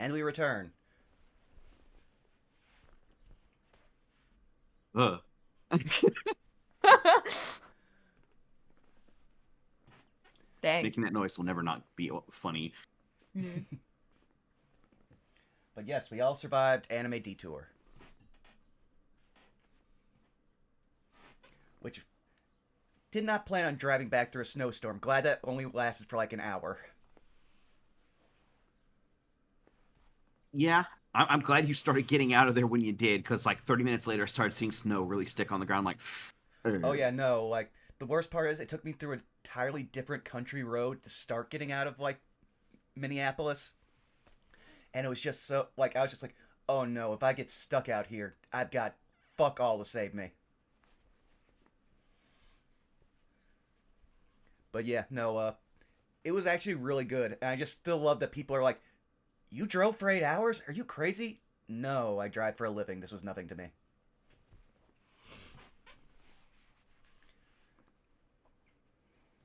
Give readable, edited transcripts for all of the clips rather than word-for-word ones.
And we return. Ugh. Dang. Making that noise will never not be funny. But yes, we all survived Animedetour. Which did not plan on driving back through a snowstorm. Glad that only lasted for like an hour. Yeah, I'm glad you started getting out of there when you did, because like 30 minutes later, I started seeing snow really stick on the ground. Like, Oh yeah, no, like the worst part is it took me through an entirely different country road to start getting out of like Minneapolis. And it was just so like I was just like, "Oh no, if I get stuck out here, I've got fuck all to save me." But yeah, no, it was actually really good. And I just still love that people are like, "You drove for 8 hours? Are you crazy?" No, I drive for a living. This was nothing to me.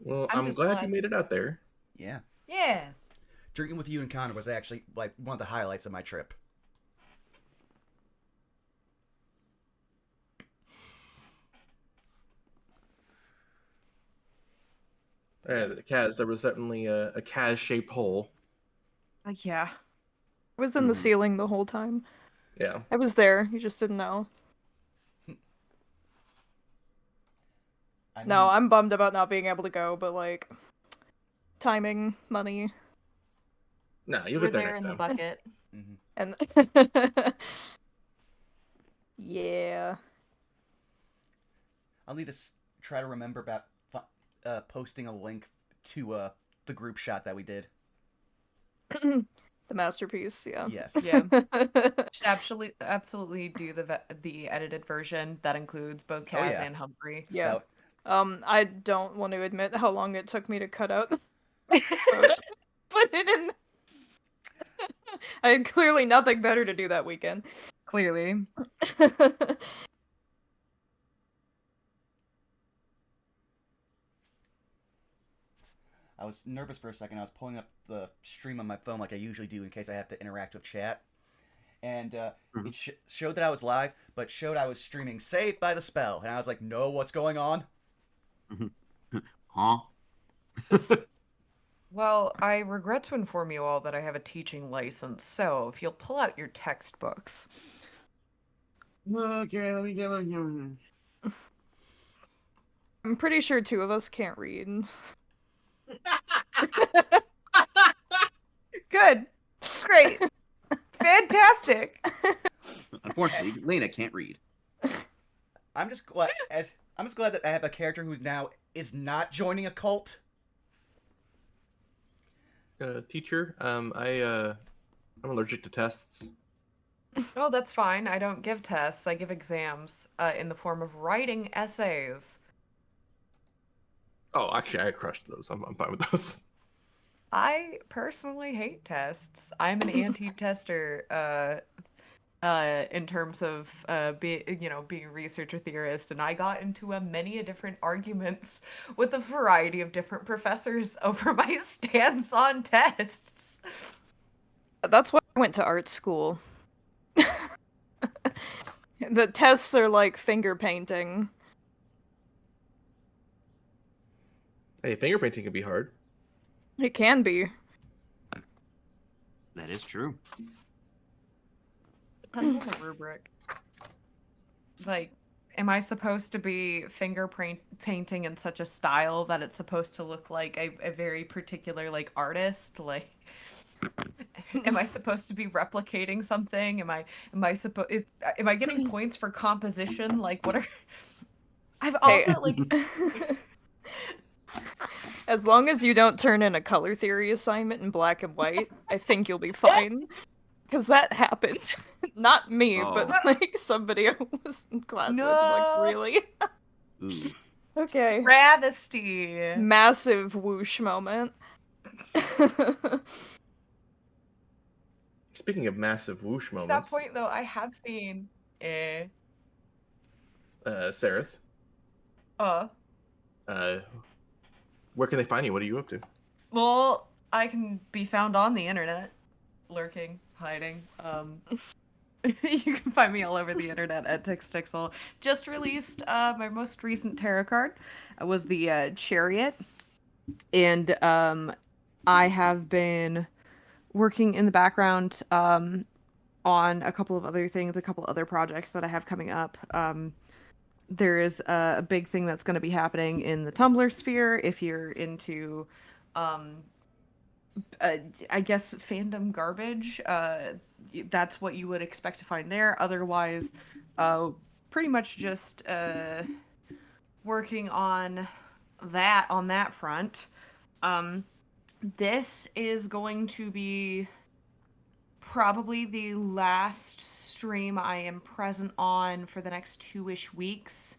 Well, I'm I'm just glad you glad. made it out there. Yeah. Yeah. Drinking with you and Connor was actually like one of the highlights of my trip. Kaz, there was certainly a Kaz-shaped hole. Yeah. I was in the ceiling the whole time. Yeah. I was there. You just didn't know. I mean, No, I'm bummed about not being able to go, but like, timing, money, No, you'll We're get there there next in the time. bucket. mhm. and yeah. I'll need to try to remember about posting a link to the group shot that we did. The masterpiece, yeah. Yes. Yeah. Should absolutely do the edited version that includes both Oh, Kaz yeah. and Humphrey. Yeah. That- I don't want to admit how long it took me to cut out the photo. Put it in. I had clearly nothing better to do that weekend. Clearly. I was nervous for a second. I was pulling up the stream on my phone like I usually do in case I have to interact with chat. And it showed that I was live, but showed I was streaming Saved by the Spell. And I was like, no, what's going on? Huh? Well, I regret to inform you all that I have a teaching license, so if you'll pull out your textbooks. Okay, let me get my. I'm pretty sure two of us can't read. Good. Great. Fantastic. Unfortunately, Lena can't read. I'm just glad. I'm just glad that I have a character who now is not joining a cult. Teacher, I'm allergic to tests. Oh, that's fine. I don't give tests. I give exams in the form of writing essays. Oh, actually, I crushed those. I'm fine with those. I personally hate tests. I'm an anti-tester in terms of being a researcher theorist, and I got into many different arguments with a variety of different professors over my stance on tests. That's why I went to art school. The tests are like finger painting. Hey, finger painting can be hard. It can be. That is true. Depends on the rubric. Like, am I supposed to be painting in such a style that it's supposed to look like a very particular like artist? Like, am I supposed to be replicating something? Am I getting points for composition? Like, what are? I've also like. As long as you don't turn in a color theory assignment in black and white, I think you'll be fine. Because that happened. Not me, but like somebody I was in class with. Like, really? Ooh. Okay. Travesty. Massive whoosh moment. Speaking of massive whoosh moments. To that point, though, I have seen. Saris. Where can they find you? What are you up to? Well, I can be found on the internet. lurking, hiding. You can find me all over the internet at Tixtixel. Just released my most recent tarot card. It was the Chariot, and I have been working in the background on a couple of other things, a couple other projects that I have coming up. There is a big thing that's going to be happening in the Tumblr sphere if you're into um, I guess fandom garbage. That's what you would expect to find there. Otherwise, uh, pretty much just working on that front. Um, this is going to be probably the last stream I am present on for the next 2-ish weeks.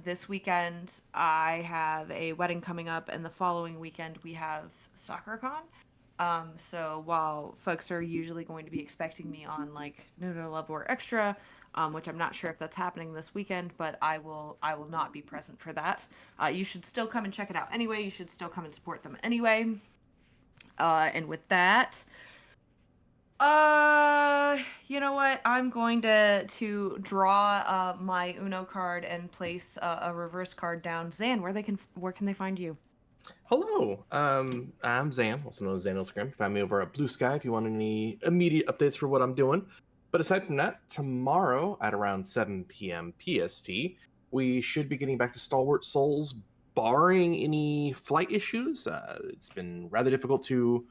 This weekend I have a wedding coming up, and the following weekend we have SoccerCon. So while folks are usually going to be expecting me on like No Love War Extra, which I'm not sure if that's happening this weekend, but I will not be present for that. You should still come and check it out anyway. You should still come and support them anyway. And with that, you know what? I'm going to draw my Uno card and place a reverse card down. Zan, where can they find you? Hello, I'm Zan, also known as Xanoscrim. Find me over at Blue Sky if you want any immediate updates for what I'm doing. But aside from that, tomorrow at around 7 p.m. PST, we should be getting back to Stalwart Souls, barring any flight issues. It's been rather difficult to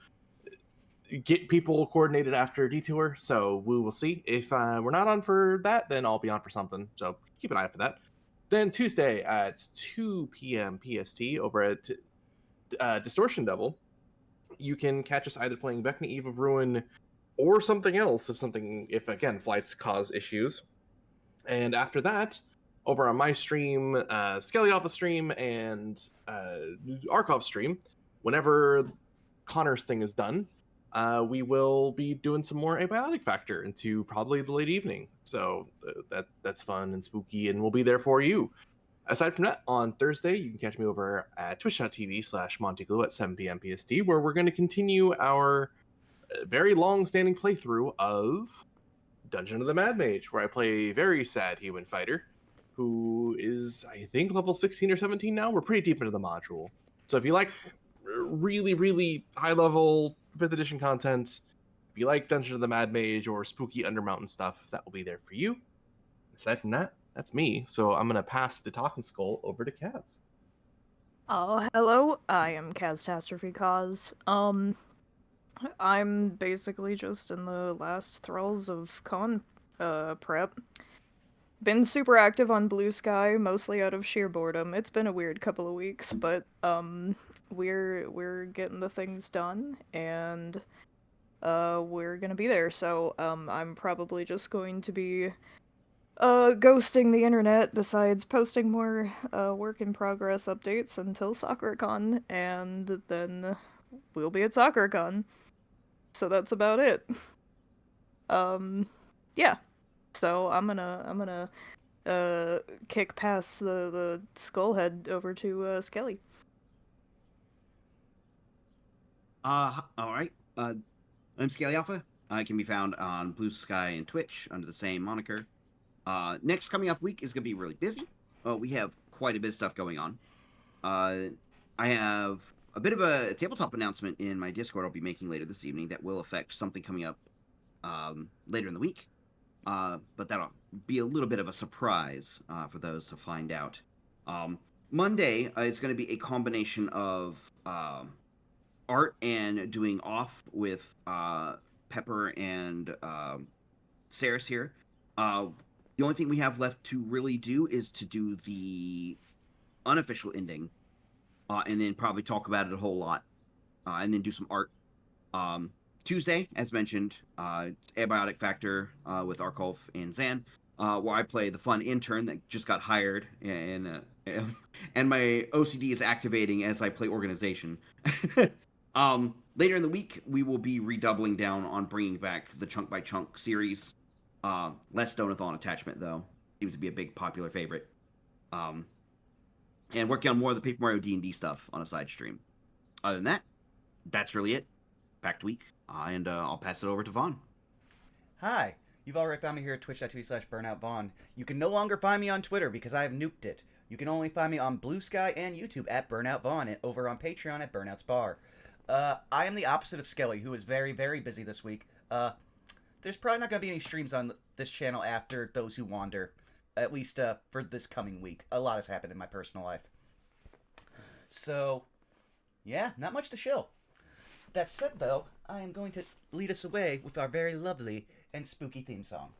get people coordinated after a detour, so we will see. If we're not on for that, then I'll be on for something, so keep an eye out for that. Then Tuesday at 2 p.m. PST over at Distortion Devil, you can catch us either playing Vecna Eve of Ruin or something else if again flights cause issues. And after that, over on my stream, Skelly Alpha stream, and Arkhov stream, whenever Connor's thing is done, we will be doing some more Abiotic Factor into probably the late evening. So that's fun and spooky, and we'll be there for you. Aside from that, on Thursday, you can catch me over at twitch.tv/MontyGlue at 7 p.m. PST, where we're going to continue our very long-standing playthrough of Dungeon of the Mad Mage, where I play a very sad human fighter who is, I think, level 16 or 17 now. We're pretty deep into the module. So if you like really, really high-level 5th edition content, if you like Dungeon of the Mad Mage or spooky Undermountain stuff, that will be there for you. Aside from that, that's me. So I'm going to pass the Talking Skull over to Kaz. Oh, hello. I am Catastrophe Cause. I'm basically just in the last thralls of con prep. Been super active on Blue Sky, mostly out of sheer boredom. It's been a weird couple of weeks, but we're getting the things done, and we're gonna be there. So I'm probably just going to be ghosting the internet besides posting more work in progress updates until SoccerCon, and then we'll be at SoccerCon. So that's about it. Yeah. So I'm gonna kick past the skullhead over to Skelly. All right. I'm Scaly Alpha. I can be found on Blue Sky and Twitch under the same moniker. Next coming up week is going to be really busy. We have quite a bit of stuff going on. I have a bit of a tabletop announcement in my Discord I'll be making later this evening that will affect something coming up later in the week. But that'll be a little bit of a surprise for those to find out. Monday, it's going to be a combination of art and doing off with Pepper and Saris here. The only thing we have left to really do is to do the unofficial ending, and then probably talk about it a whole lot, and then do some art. Tuesday, as mentioned, it's Abiotic Factor with Arkolf and Zan, where I play the fun intern that just got hired, and my OCD is activating as I play Organization. Later in the week, we will be redoubling down on bringing back the Chunk by Chunk series. Less Donathon attachment, though. Seems to be a big popular favorite. And working on more of the Paper Mario D&D stuff on a side stream. Other than that, that's really it. packed week, and I'll pass it over to Vaughn. Hi, you've already found me here at twitch.tv/burnoutvaughn. You can no longer find me on Twitter because I have nuked it. You can only find me on Blue Sky and YouTube at Burnout Vaughn and over on Patreon at Burnout's Bar. I am the opposite of Skelly, who is very, very busy this week. There's probably not going to be any streams on this channel after Those Who Wander, at least for this coming week. A lot has happened in my personal life. So, yeah, not much to show. That said, though, I am going to lead us away with our very lovely and spooky theme song.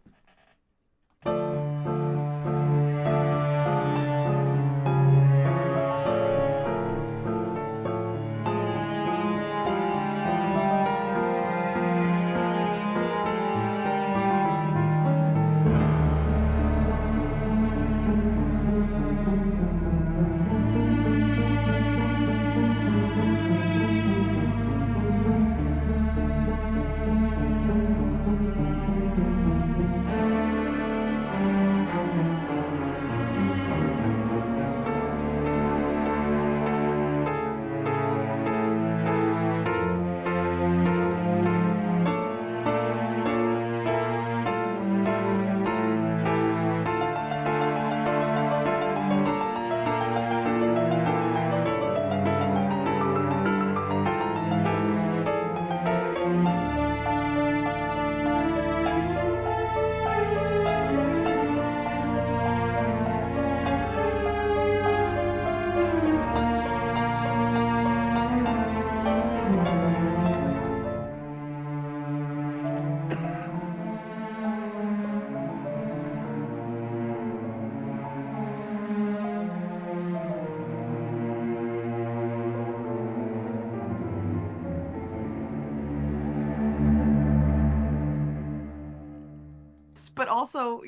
But also,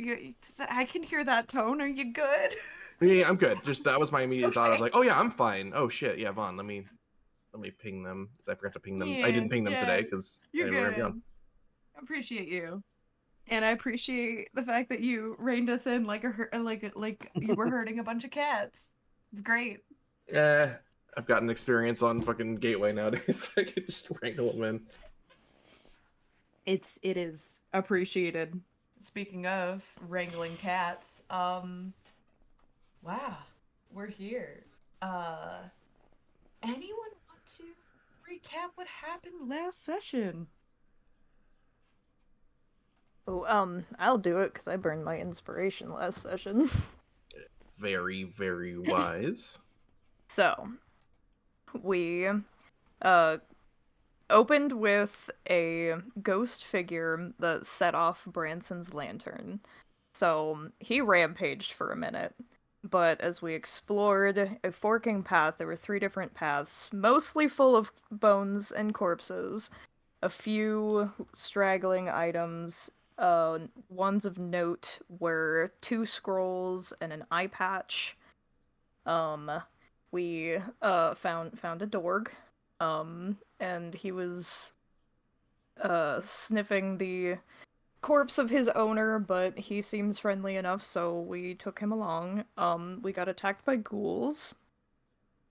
I can hear that tone. Are you good? Yeah, I'm good. Just that was my immediate thought. I was Okay. like, oh yeah, I'm fine. Oh shit, yeah, Vaughn, let me ping them because I forgot to ping them. I didn't ping them today because You're they were good. gone. I appreciate you, and I appreciate the fact that you reined us in like you were herding a bunch of cats. It's great. Yeah, I've got an experience on fucking Gateway nowadays. I can just wrangle them in. It is appreciated. Speaking of wrangling cats, wow, we're here. Anyone want to recap what happened last session? Oh, I'll do it because I burned my inspiration last session. Very, very wise. So, we opened with a ghost figure that set off Branson's lantern. So, he rampaged for a minute. But as we explored a forking path, there were 3 different paths, mostly full of bones and corpses, a few straggling items. Ones of note were 2 scrolls and an eye patch. We found a dorg, and he was sniffing the corpse of his owner, but he seems friendly enough, so we took him along. We got attacked by ghouls,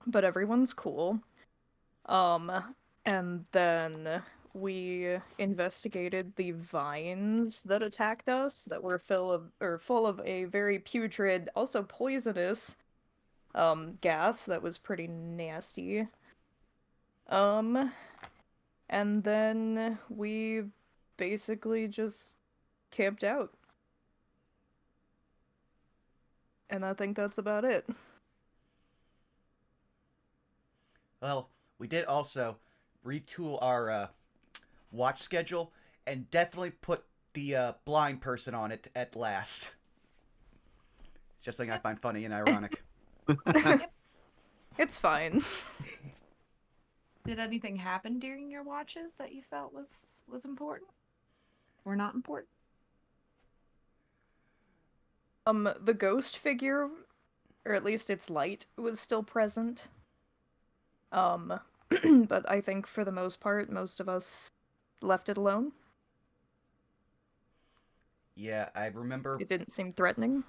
but everyone's cool. And then we investigated the vines that attacked us that were full of a very putrid, also poisonous gas that was pretty nasty. And then we basically just camped out. And I think that's about it. Well, we did also retool our watch schedule and definitely put the blind person on it at last. It's just something I find funny and ironic. It's fine. Did anything happen during your watches that you felt was important or not important? The ghost figure, or at least its light, was still present. But I think for the most part, most of us left it alone. Yeah, I remember. It didn't seem threatening.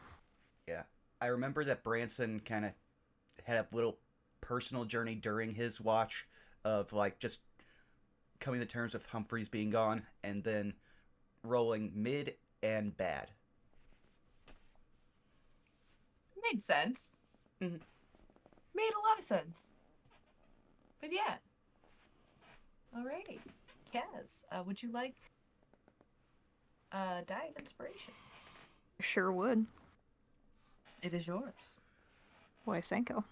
Yeah, I remember that Branson kind of had a little personal journey during his watch of like just coming to terms with Humphreys being gone, and then rolling mid and bad. Made sense. Mhm. Made a lot of sense. But yeah. Alrighty. Kaz, would you like die of inspiration? Sure would. It is yours. Why, Sanko?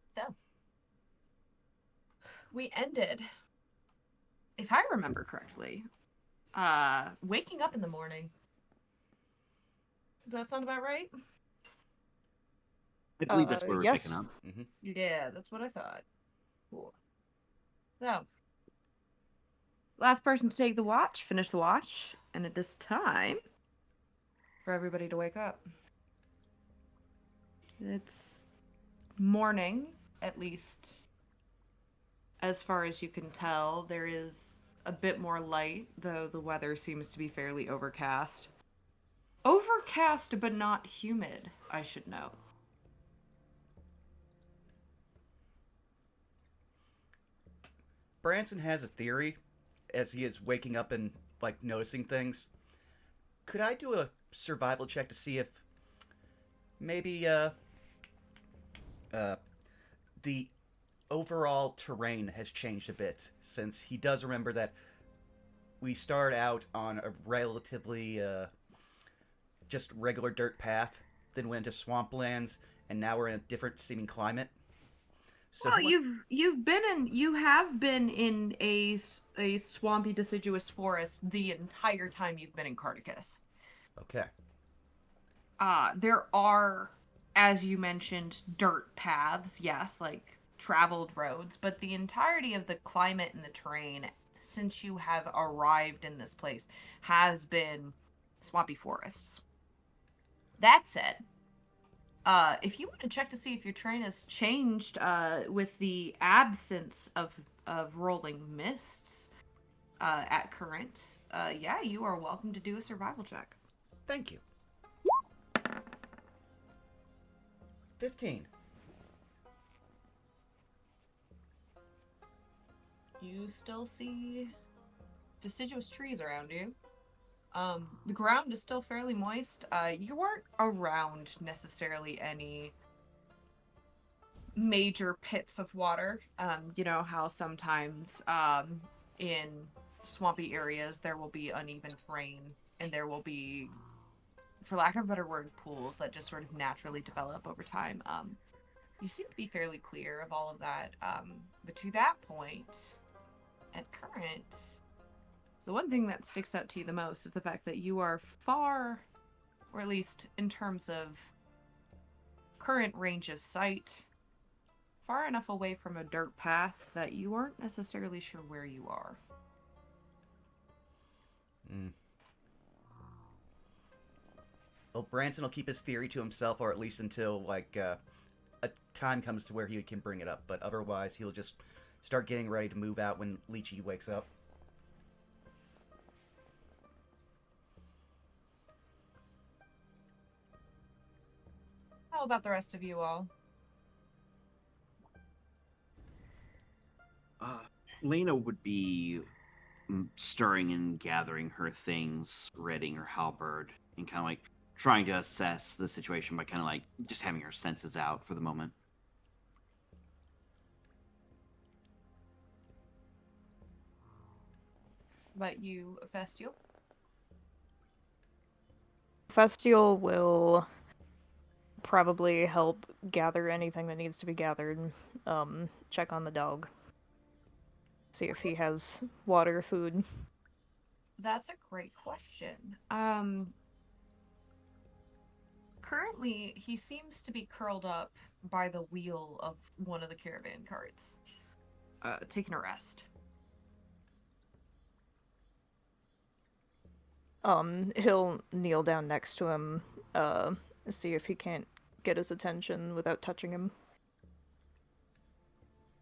So, we ended, if I remember correctly, waking up in the morning. Does that sound about right? I believe that's where we're picking Yes. up. Yeah, that's what I thought. Cool. So, last person to take the watch, finish the watch, and it is time for everybody to wake up. It's morning, at least as far as you can tell. There is a bit more light, though the weather seems to be fairly overcast. Overcast, but not humid, I should note. Branson has a theory as he is waking up and like noticing things. Could I do a survival check to see if maybe uh the overall terrain has changed a bit, since he does remember that we start out on a relatively just regular dirt path, then went into swamplands, and now we're in a different seeming climate. So Well, he wants... you have been in a swampy, deciduous forest the entire time you've been in Carticus. Okay. There are, as you mentioned, dirt paths, yes, like traveled roads, but the entirety of the climate and the terrain since you have arrived in this place has been swampy forests. That said, if you want to check to see if your terrain has changed with the absence of rolling mists at current, yeah, you are welcome to do a survival check. Thank you. 15. You still see deciduous trees around you. The ground is still fairly moist. You weren't around necessarily any major pits of water. You know how sometimes in swampy areas there will be uneven terrain and there will be, for lack of a better word, pools that just sort of naturally develop over time. You seem to be fairly clear of all of that. But to that point, at current, the one thing that sticks out to you the most is the fact that you are far, or at least in terms of current range of sight, far enough away from a dirt path that you aren't necessarily sure where you are. Well, Branson will keep his theory to himself, or at least until like a time comes to where he can bring it up. But otherwise, he'll just start getting ready to move out when Lychee wakes up. How about the rest of you all? Lena would be stirring and gathering her things, readying her halberd, and kind of like trying to assess the situation by kind of like just having her senses out for the moment. But you, Festial? Festial will probably help gather anything that needs to be gathered. Check on the dog. See if he has water, food. That's a great question. Currently, he seems to be curled up by the wheel of one of the caravan carts, taking a rest. He'll kneel down next to him, see if he can't get his attention without touching him.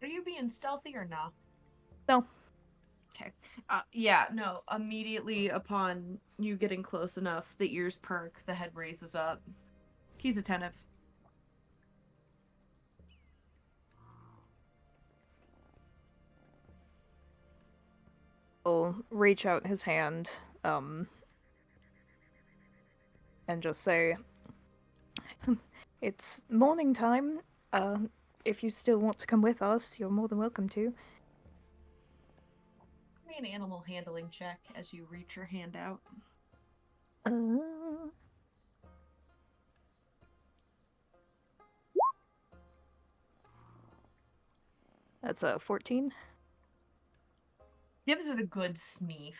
Are you being stealthy or not? No. Okay. Yeah, no, immediately upon you getting close enough, the ears perk, the head raises up. He's attentive. He'll reach out his hand, and just say, "It's morning time. Uh, if you still want to come with us, you're more than welcome to." Give me an animal handling check as you reach your hand out. Uh, that's a 14. Gives it a good sneef.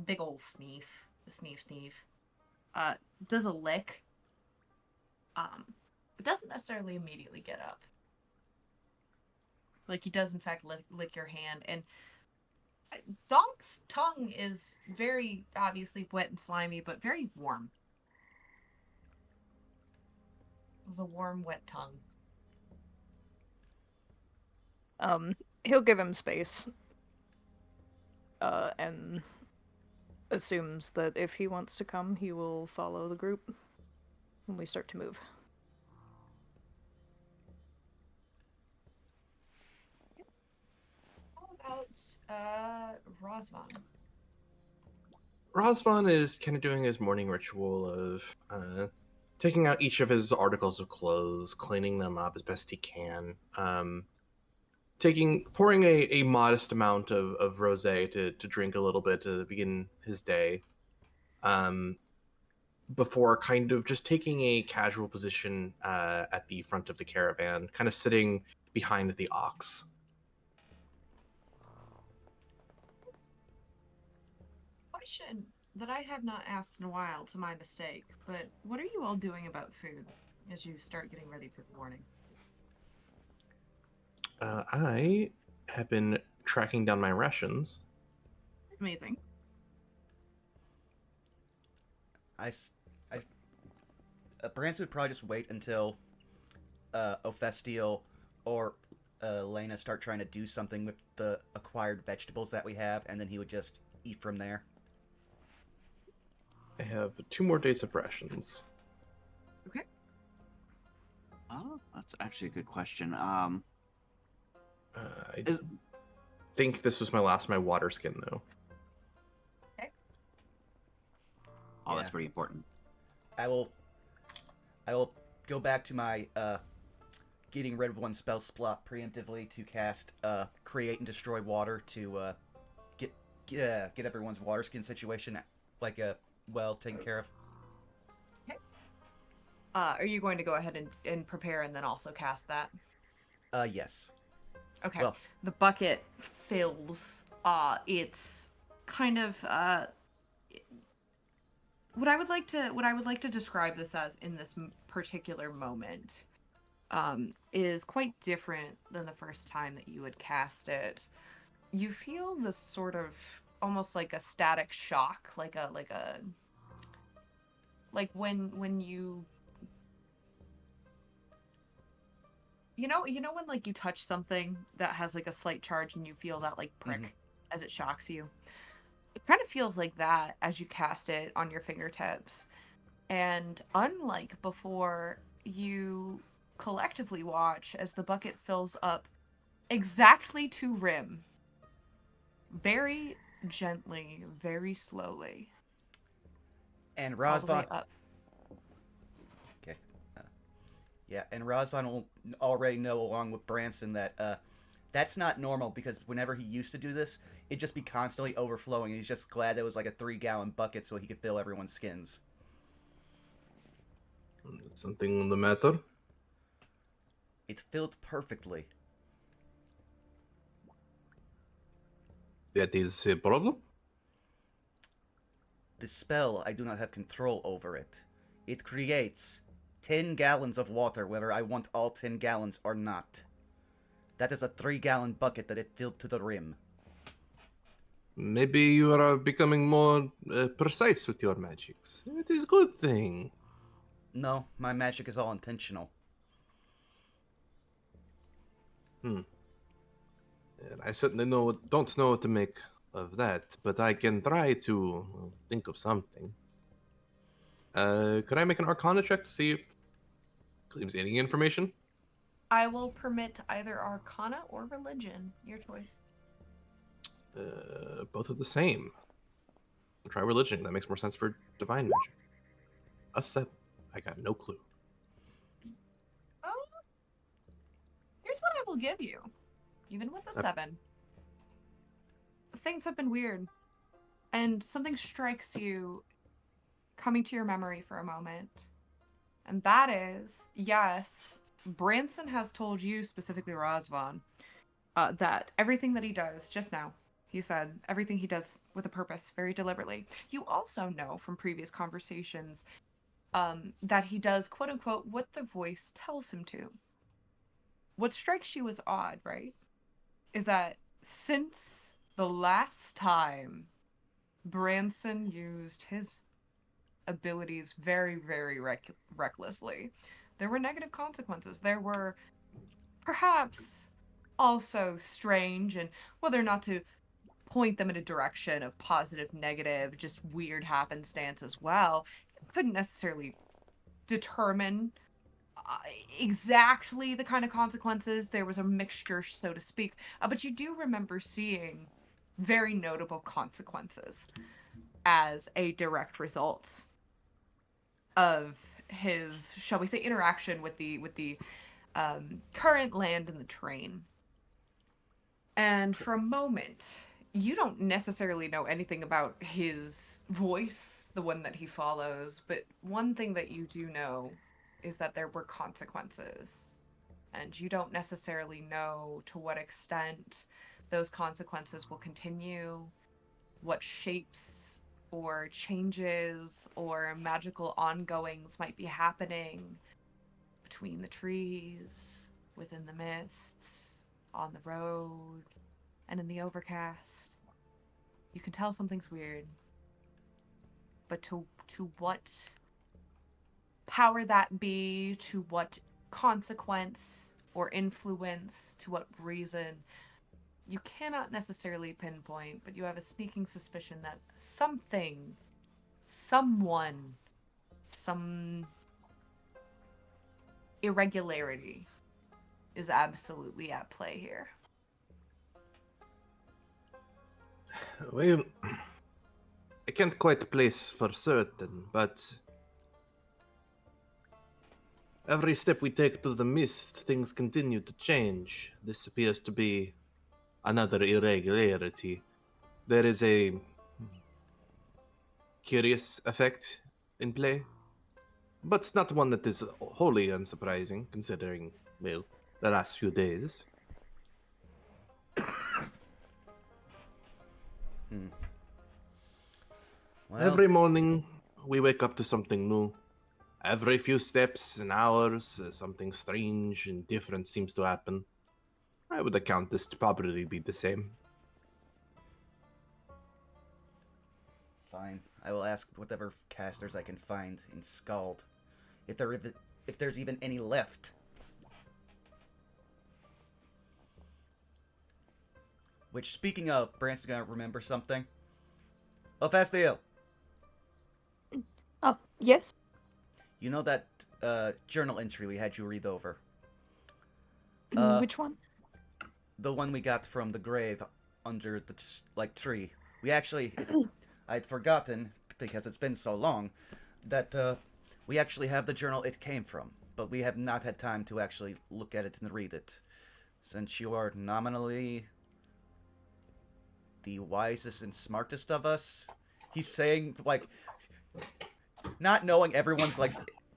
Big ol' sneef. Sneef. Does a lick. But doesn't necessarily immediately get up. Like, he does, in fact, lick your hand. And Donk's tongue is very obviously wet and slimy, but very warm. It's a warm, wet tongue. He'll give him space, and assumes that if he wants to come, he will follow the group when we start to move. How about, Rosvan? Rosvan is kind of doing his morning ritual of taking out each of his articles of clothes, cleaning them up as best he can, pouring a modest amount of rosé to drink a little bit to begin his day, before kind of just taking a casual position at the front of the caravan, kind of sitting behind the ox. Question that I have not asked in a while, to my mistake, but what are you all doing about food as you start getting ready for the morning? I have been tracking down my rations. Amazing. Branson would probably just wait until Ophestiel or Lena start trying to do something with the acquired vegetables that we have, and then he would just eat from there. I have 2 more days of rations. Okay. Oh, that's actually a good question. I think this was my last of my water skin, though. Okay. Oh, Yeah. that's pretty important. I will go back to my getting rid of one spell slot preemptively to cast create and destroy water to get everyone's water skin situation well taken care of. Okay. Are you going to go ahead and prepare and then also cast that? Yes. Okay. Well, the bucket fills. It's kind of what I would like to describe this as in this particular moment is quite different than the first time that you would cast it. You feel this sort of almost like a static shock, like when you know when like you touch something that has like a slight charge and you feel that like prick as it shocks you. It kind of feels like that as you cast it on your fingertips. And unlike before, you collectively watch as the bucket fills up exactly to rim. Very gently, very slowly. And All the way Rosvan. up. Okay. Yeah, and Rosvan will already know, along with Branson, that that's not normal because whenever he used to do this, it'd just be constantly overflowing. And he's just glad there was like a 3-gallon bucket so he could fill everyone's skins. Something the matter? It filled perfectly. That is a problem? The spell, I do not have control over it. It creates 10 gallons of water, whether I want all 10 gallons or not. That is a 3-gallon bucket that it filled to the rim. Maybe you are becoming more precise with your magics. It is a good thing. No, my magic is all intentional. And I certainly don't know what to make of that, but I can try to think of something. Could I make an Arcana check to see if claims any information? I will permit either Arcana or Religion. Your choice. Both are the same. Try religion. That makes more sense for divine magic. A 7. I got no clue. Oh, here's what I will give you. Even with the 7, things have been weird, and something strikes you, coming to your memory for a moment, and that is, yes, Branson has told you, specifically Razvan, that everything that he does just now, he said everything he does with a purpose, very deliberately. You also know from previous conversations that he does, quote unquote, what the voice tells him to. What strikes you as odd, right, is that since the last time Branson used his abilities very, very recklessly, there were negative consequences. There were perhaps also strange, and whether or not to point them in a direction of positive, negative, just weird happenstance as well, you couldn't necessarily determine exactly the kind of consequences. There was a mixture, so to speak, but you do remember seeing very notable consequences as a direct result of his, shall we say, interaction with the current land and the train. And for a moment, you don't necessarily know anything about his voice, the one that he follows, but one thing that you do know is that there were consequences. And you don't necessarily know to what extent those consequences will continue, what shapes or changes or magical ongoings might be happening between the trees, within the mists, on the road, and in the overcast. You can tell something's weird. But to what power that be, to what consequence or influence, to what reason, you cannot necessarily pinpoint, but you have a sneaking suspicion that something, someone, some irregularity is absolutely at play here. Well, I can't quite place for certain, but every step we take through the mist, things continue to change. This appears to be another irregularity. There is a curious effect in play, but not one that is wholly unsurprising, considering, well, the last few days. Hmm. Well, Every morning, we wake up to something new. Every few steps and hours, something strange and different seems to happen. I would account this to probably be the same. fine. I will ask whatever casters I can find in Skald, if if there's even any left. Which, speaking of, Branson's gonna remember something. Oh, Fastiel, Oh, yes. you know that journal entry we had you read over? Which one? The one we got from the grave under the tree. We actually, I'd forgotten because it's been so long that we actually have the journal it came from, but we have not had time to actually look at it and read it. Since you are nominally the wisest and smartest of us, he's saying like not knowing everyone's like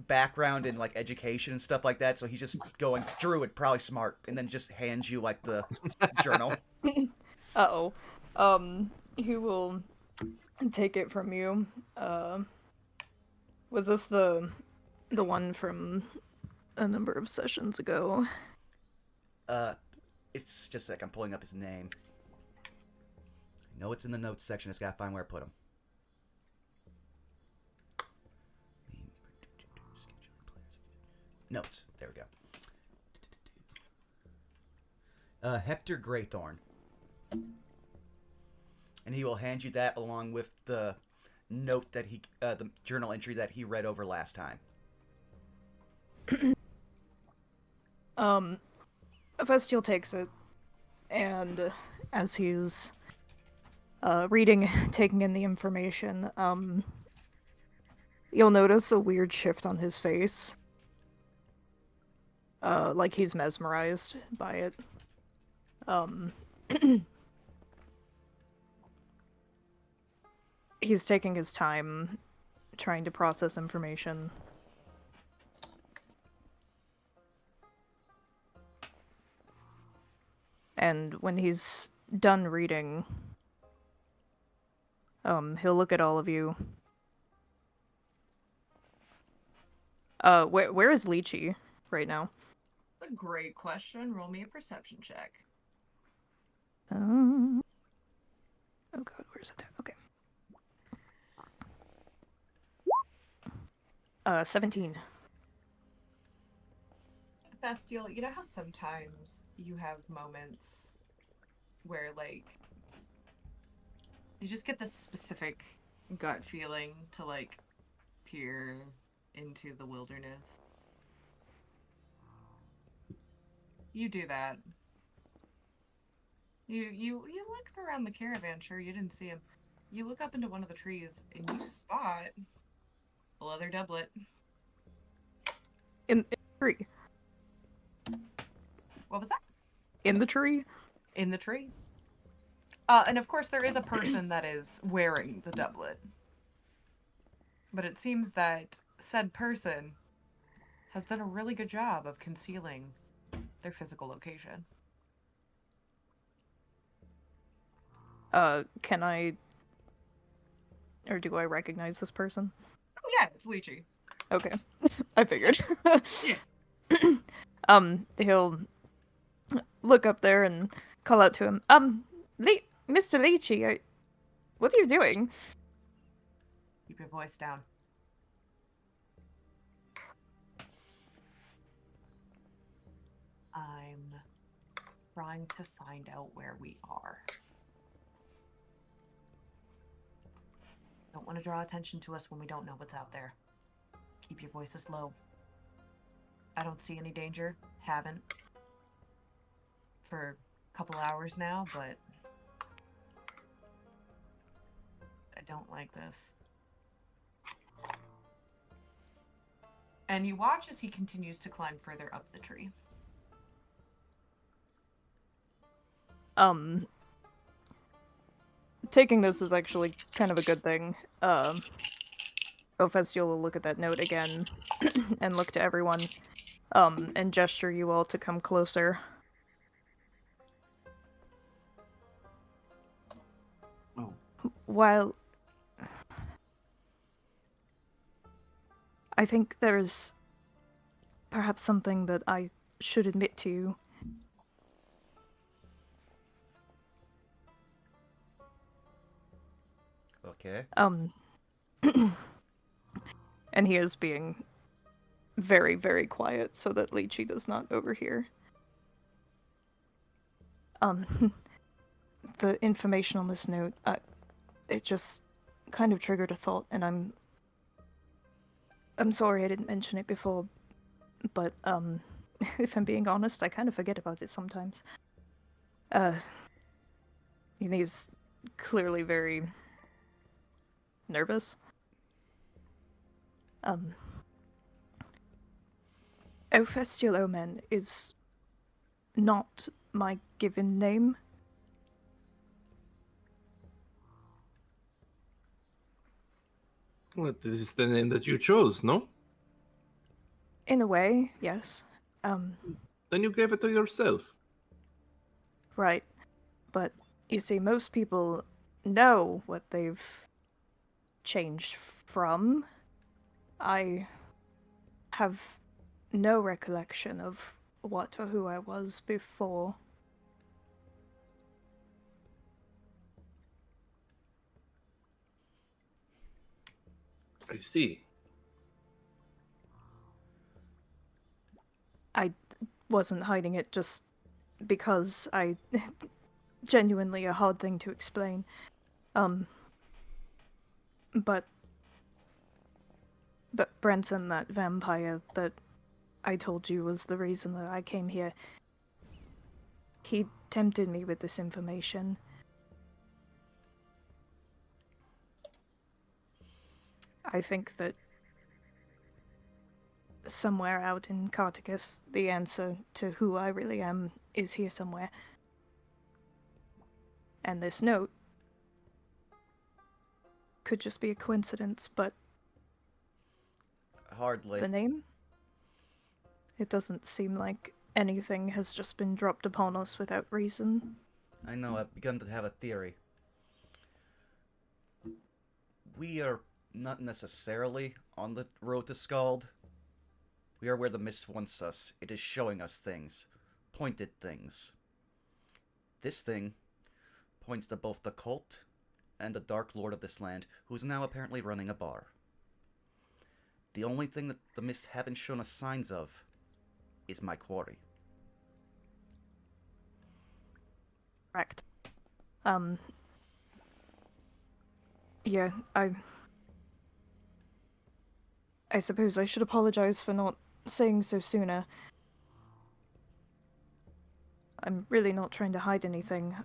background and like education and stuff like that, so he's just going Druid, probably smart, and then just hands you like the journal. Uh-oh. He will take it from you. Was this the one from a number of sessions ago? Uh, it's just like I'm pulling up his name. I know it's in the notes section. I just gotta find where I put him. Notes. There we go. Hector Graythorn. and he will hand you that along with the note that the journal entry that he read over last time. Vestial takes it, and as he's reading, taking in the information, you'll notice a weird shift on his face. Like he's mesmerized by it. He's taking his time trying to process information. And when he's done reading, he'll look at all of you. Where is Lychee right now? That's a great question. Roll me a perception check. Oh god, where's it? Okay. 17. Festial, you know how sometimes you have moments where, like, you just get this specific gut feeling to, like, peer into the wilderness? You do that. You look around the caravan, sure, you didn't see him. You look up into one of the trees, and you spot a leather doublet. In the tree. What was that? In the tree? In the tree. And of course there is a person that is wearing the doublet. But it seems that said person has done a really good job of concealing their physical location. Can I... Or do I recognize this person? Oh yeah, it's Lychee. Okay. I figured. He'll look up there and call out to him. Mr. Lychee, what are you doing? Keep your voice down. I'm trying to find out where we are. Don't want to draw attention to us when we don't know what's out there. Keep your voices low. I don't see any danger. Haven't. For a couple hours now, but I don't like this. And you watch as he continues to climb further up the tree. Taking this is actually kind of a good thing. Ophestial will look at that note again and look to everyone, and gesture you all to come closer. Oh. While I think there's perhaps something that I should admit to you. Okay. And he is being very, very quiet so that Lychee does not overhear. The information on this note, it just kind of triggered a thought, and I'm sorry I didn't mention it before, but, if I'm being honest, I kind of forget about it sometimes. He's clearly very nervous. Ophestial Omen is not my given name. Well, this is the name that you chose, no? In a way, yes. Then you gave it to yourself. Right. But, you see, most people know what they've changed from. I have no recollection of what or who I was before. I see. I wasn't hiding it just because genuinely a hard thing to explain. Um, but Brenton, that vampire that I told you was the reason that I came here, he tempted me with this information. I think that somewhere out in Carticus, the answer to who I really am is here somewhere. And this note could just be a coincidence, but Hardly. the name? It doesn't seem like anything has just been dropped upon us without reason. I know, I've begun to have a theory. We are not necessarily on the road to Skald. We are where the mist wants us. It is showing us things. Pointed things. This thing points to both the cult and the Dark Lord of this land, who is now apparently running a bar. The only thing that the mist haven't shown us signs of is my quarry. Correct. Yeah, I suppose I should apologize for not saying so sooner. I'm really not trying to hide anything.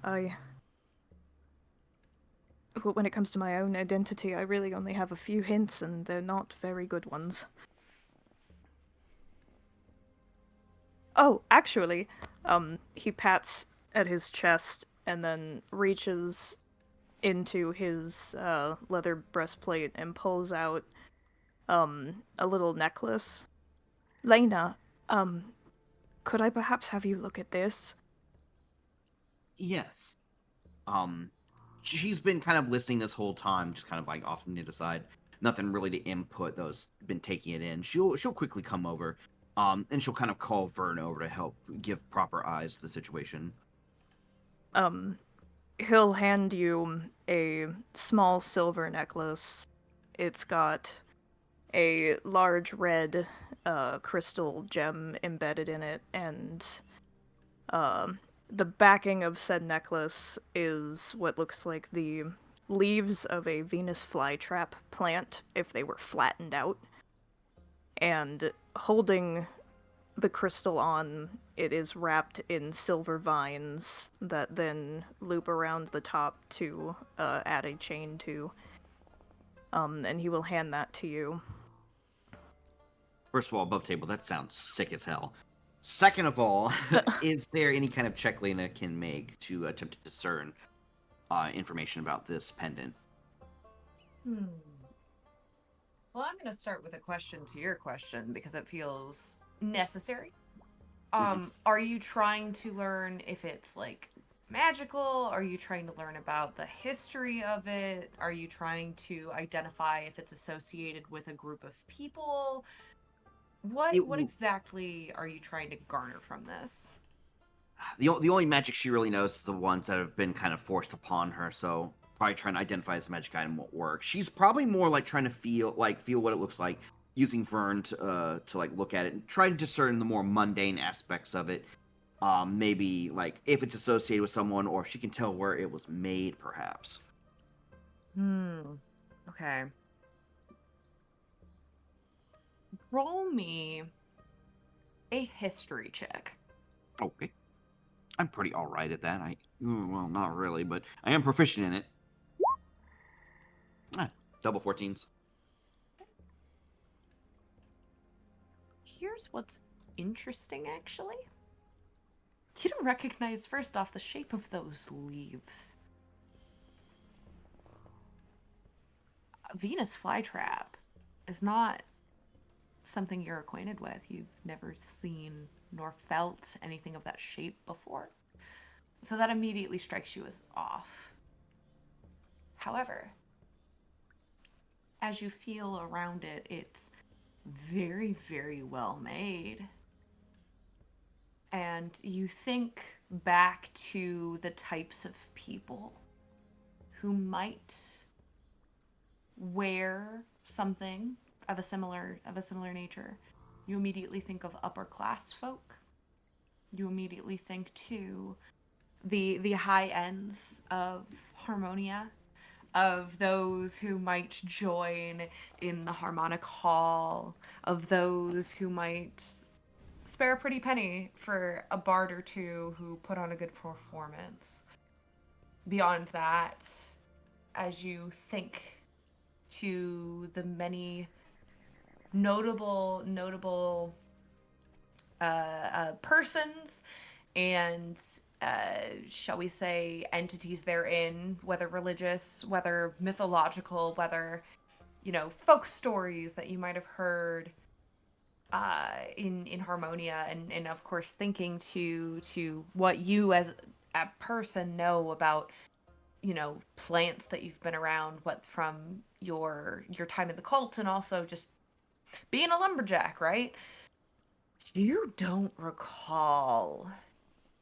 When it comes to my own identity, I really only have a few hints, and they're not very good ones. Oh, actually, he pats at his chest and then reaches into his leather breastplate and pulls out a little necklace. Lena, could I perhaps have you look at this? Yes. She's been kind of listening this whole time, just kind of like off on the other side. Nothing really to input, though. Been taking it in. She'll quickly come over, and she'll kind of call Vern over to help give proper eyes to the situation. He'll hand you a small silver necklace. It's got a large red crystal gem embedded in it, and the backing of said necklace is what looks like the leaves of a Venus flytrap plant if they were flattened out. And holding the crystal on, it is wrapped in silver vines that then loop around the top to add a chain to. And he will hand that to you. First of all, above table, that sounds sick as hell. Second of all, is there any kind of check Lena can make to attempt to discern information about this pendant? Well, I'm going to start with a question to your question because it feels necessary. Are you trying to learn if it's like magical? Are you trying to learn about the history of it? Are you trying to identify if it's associated with a group of people? What exactly are you trying to garner from this? The only magic she really knows is the ones that have been kind of forced upon her, so probably trying to identify as a magic item won't work. She's probably more like trying to feel what it looks like, using Vern to like look at it and try to discern the more mundane aspects of it. Maybe like if it's associated with someone, or if she can tell where it was made, perhaps. Okay. Roll me a history check. Okay. I'm pretty alright at that. Well, not really, but I am proficient in it. Double 14s. Here's what's interesting, actually. You don't recognize, first off, the shape of those leaves. Venus flytrap is not something you're acquainted with. You've never seen nor felt anything of that shape before. So that immediately strikes you as off. However, as you feel around it, it's very, very well made. And you think back to the types of people who might wear something of a similar nature. You immediately think of upper class folk. You immediately think to the high ends of Harmonia. of those who might join in the harmonic hall, of those who might spare a pretty penny for a bard or two who put on a good performance. Beyond that, as you think to the many notable persons and shall we say entities therein, whether religious, whether mythological, whether folk stories that you might have heard in Harmonia, and of course thinking to what you as a person know about plants that you've been around, what from your time in the cult, and also just being a lumberjack, right? You don't recall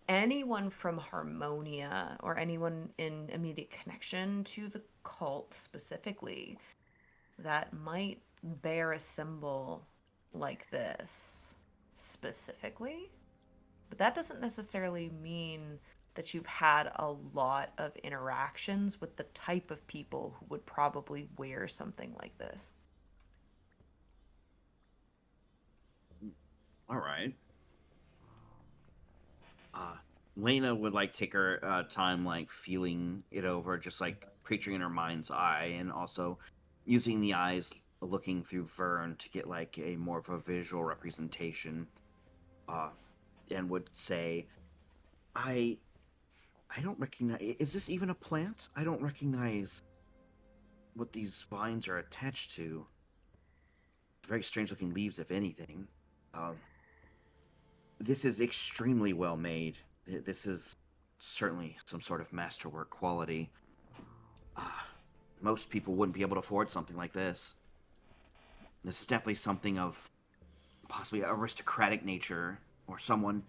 anyone from Harmonia or anyone in immediate connection to the cult specifically that might bear a symbol like this specifically. But that doesn't necessarily mean that you've had a lot of interactions with the type of people who would probably wear something like this. All right. Lena would like take her time like feeling it over, just like picturing in her mind's eye, and also using the eyes looking through Vern to get like a more of a visual representation. And would say, I don't recognize. Is this even a plant? I don't recognize what these vines are attached to. Very strange looking leaves, if anything. This is extremely well made. This is certainly some sort of masterwork quality. Most people wouldn't be able to afford something like this. This is definitely something of possibly aristocratic nature, or someone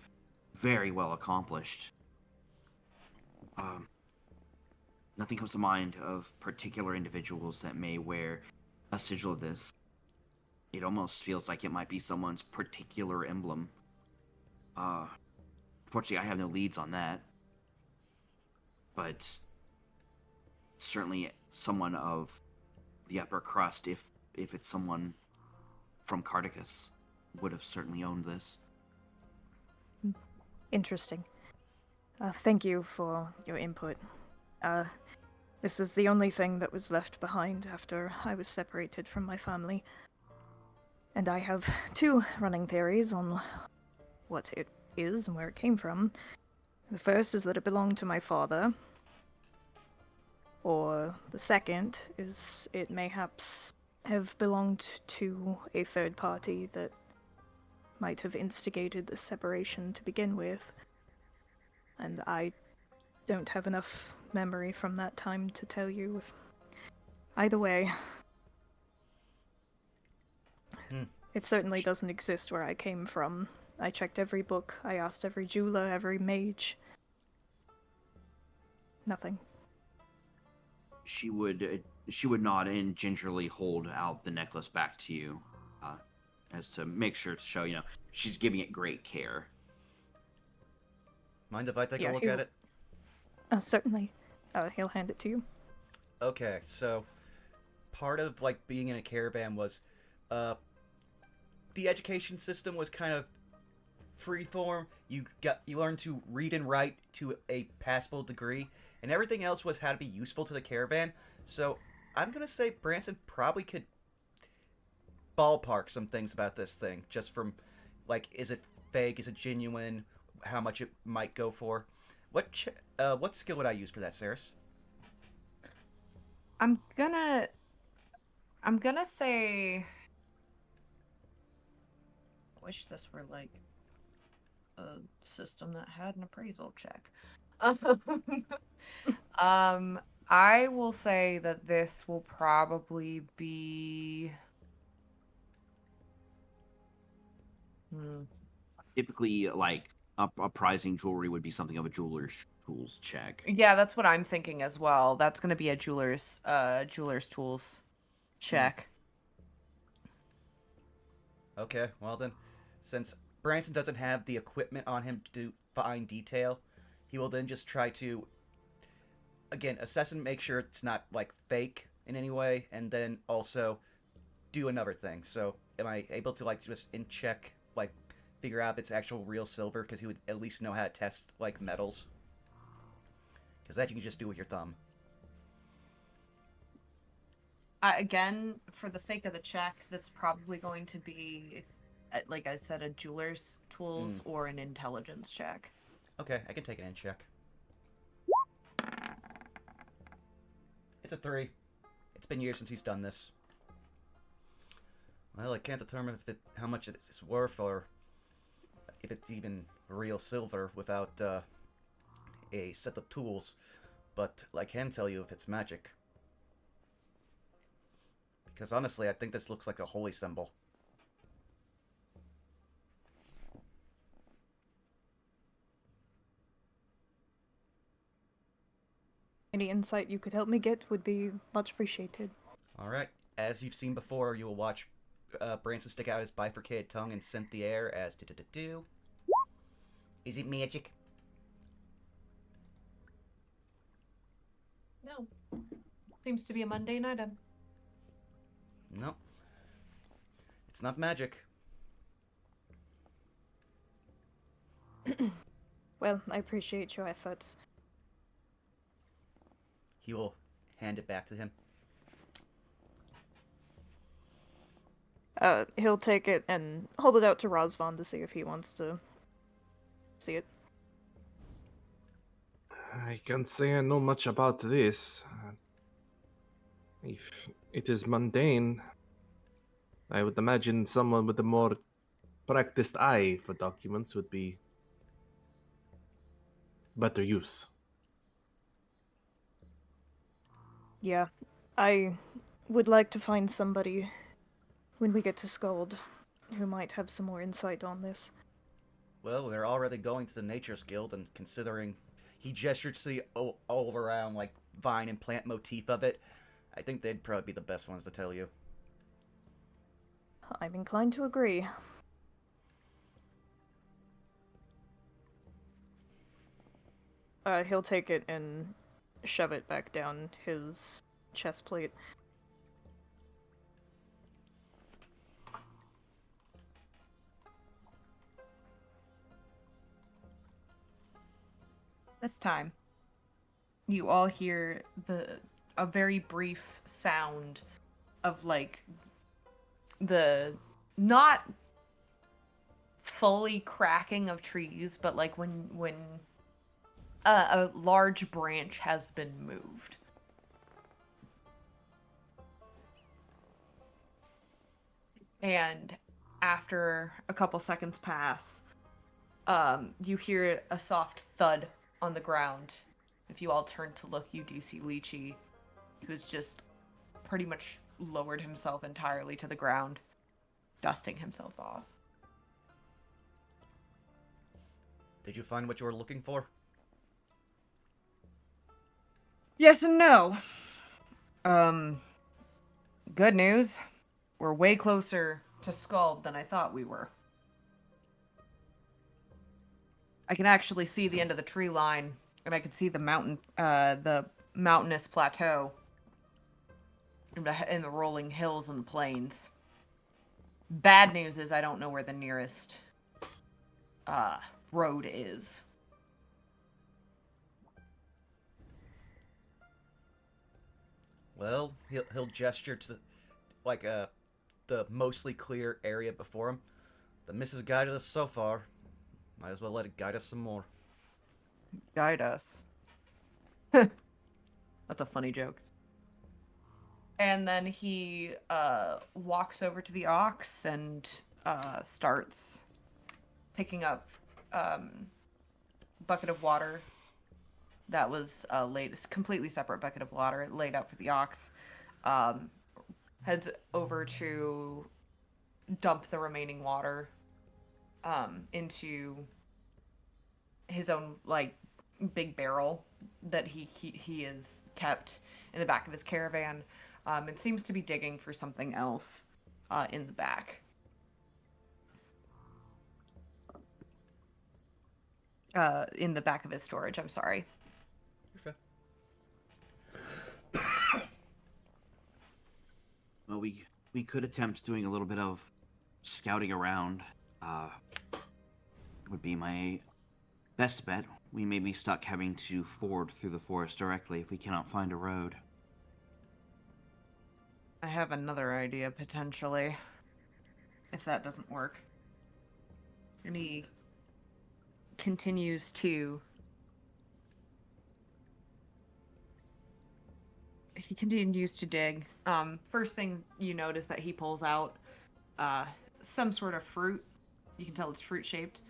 very well accomplished. Nothing comes to mind of particular individuals that may wear a sigil of this. It almost feels like it might be someone's particular emblem. Fortunately, I have no leads on that. But certainly someone of the upper crust, if it's someone from Cardicus, would have certainly owned this. Interesting. Thank you for your input. This is the only thing that was left behind after I was separated from my family. And I have two running theories on what it is and where it came from. The first is that it belonged to my father. Or the second is it mayhaps have belonged to a third party that might have instigated the separation to begin with. And I don't have enough memory from that time to tell you. Either way, it certainly doesn't exist where I came from. I checked every book, I asked every jeweler, every mage. Nothing. She would nod and gingerly hold out the necklace back to you, as to make sure to show she's giving it great care. Mind if I take a look at it? Certainly. He'll hand it to you. Okay, so part of like being in a caravan was the education system was kind of freeform. You learned to read and write to a passable degree, and everything else was how to be useful to the caravan. So I'm gonna say Branson probably could ballpark some things about this thing, just from like, is it fake, is it genuine, how much it might go for. What skill would I use for that, Saris? I'm gonna say, I wish this were like a system that had an appraisal check. I will say that this will probably be Typically, like prizing jewelry would be something of a jeweler's tools check. yeah, that's what I'm thinking as well. That's gonna be a jeweler's tools check. Okay, well then, since Branson doesn't have the equipment on him to do fine detail, he will then just try to again, assess and make sure it's not like fake in any way, and then also do another thing. So, am I able to like just in check like figure out if it's actual real silver? Because he would at least know how to test like metals. Because that you can just do with your thumb. Again, for the sake of the check, that's probably going to be, like I said, a jeweler's tools or an intelligence check. Okay, I can take it in check. It's a 3. It's been years since he's done this. Well, I can't determine how much it's worth or if it's even real silver without a set of tools, but I can tell you if it's magic. Because honestly, I think this looks like a holy symbol. Any insight you could help me get would be much appreciated. Alright, as you've seen before, you will watch Branson stick out his bifurcated tongue and scent the air as do-do-do-do. Is it magic? No. Seems to be a mundane item. No. It's not magic. Well, I appreciate your efforts. He will hand it back to him. He'll take it and hold it out to Razvan to see if he wants to see it. I can't say I know much about this. If it is mundane, I would imagine someone with a more practiced eye for documents would be better use. Yeah, I would like to find somebody when we get to Skald who might have some more insight on this. Well, they're already going to the Nature's Guild, and considering he gestured to the all around like vine and plant motif of it, I think they'd probably be the best ones to tell you. I'm inclined to agree. He'll take it and shove it back down his chest plate. This time, you all hear a very brief sound of like the not fully cracking of trees, but like when a large branch has been moved. And after a couple seconds pass, you hear a soft thud on the ground. If you all turn to look, you do see Lychee, who's just pretty much lowered himself entirely to the ground, dusting himself off. Did you find what you were looking for? Yes and no. Good news. We're way closer to Skald than I thought we were. I can actually see the end of the tree line, and I can see the mountainous plateau, and the rolling hills and the plains. Bad news is I don't know where the nearest road is. Well, he'll gesture to the mostly clear area before him. The mist has guided us so far. Might as well let it guide us some more. Guide us. That's a funny joke. And then he walks over to the ox and starts picking up bucket of water that was laid, a completely separate bucket of water laid out for the ox. Heads over to dump the remaining water into his own like big barrel that he is kept in the back of his caravan, and seems to be digging for something else in the back. In the back of his storage, I'm sorry. You're fair. we could attempt doing a little bit of scouting around. Would be my best bet. We may be stuck having to ford through the forest directly if we cannot find a road. I have another idea, potentially. If that doesn't work. And he continues to... He continues to dig. First thing you notice that he pulls out some sort of fruit. You can tell it's fruit-shaped.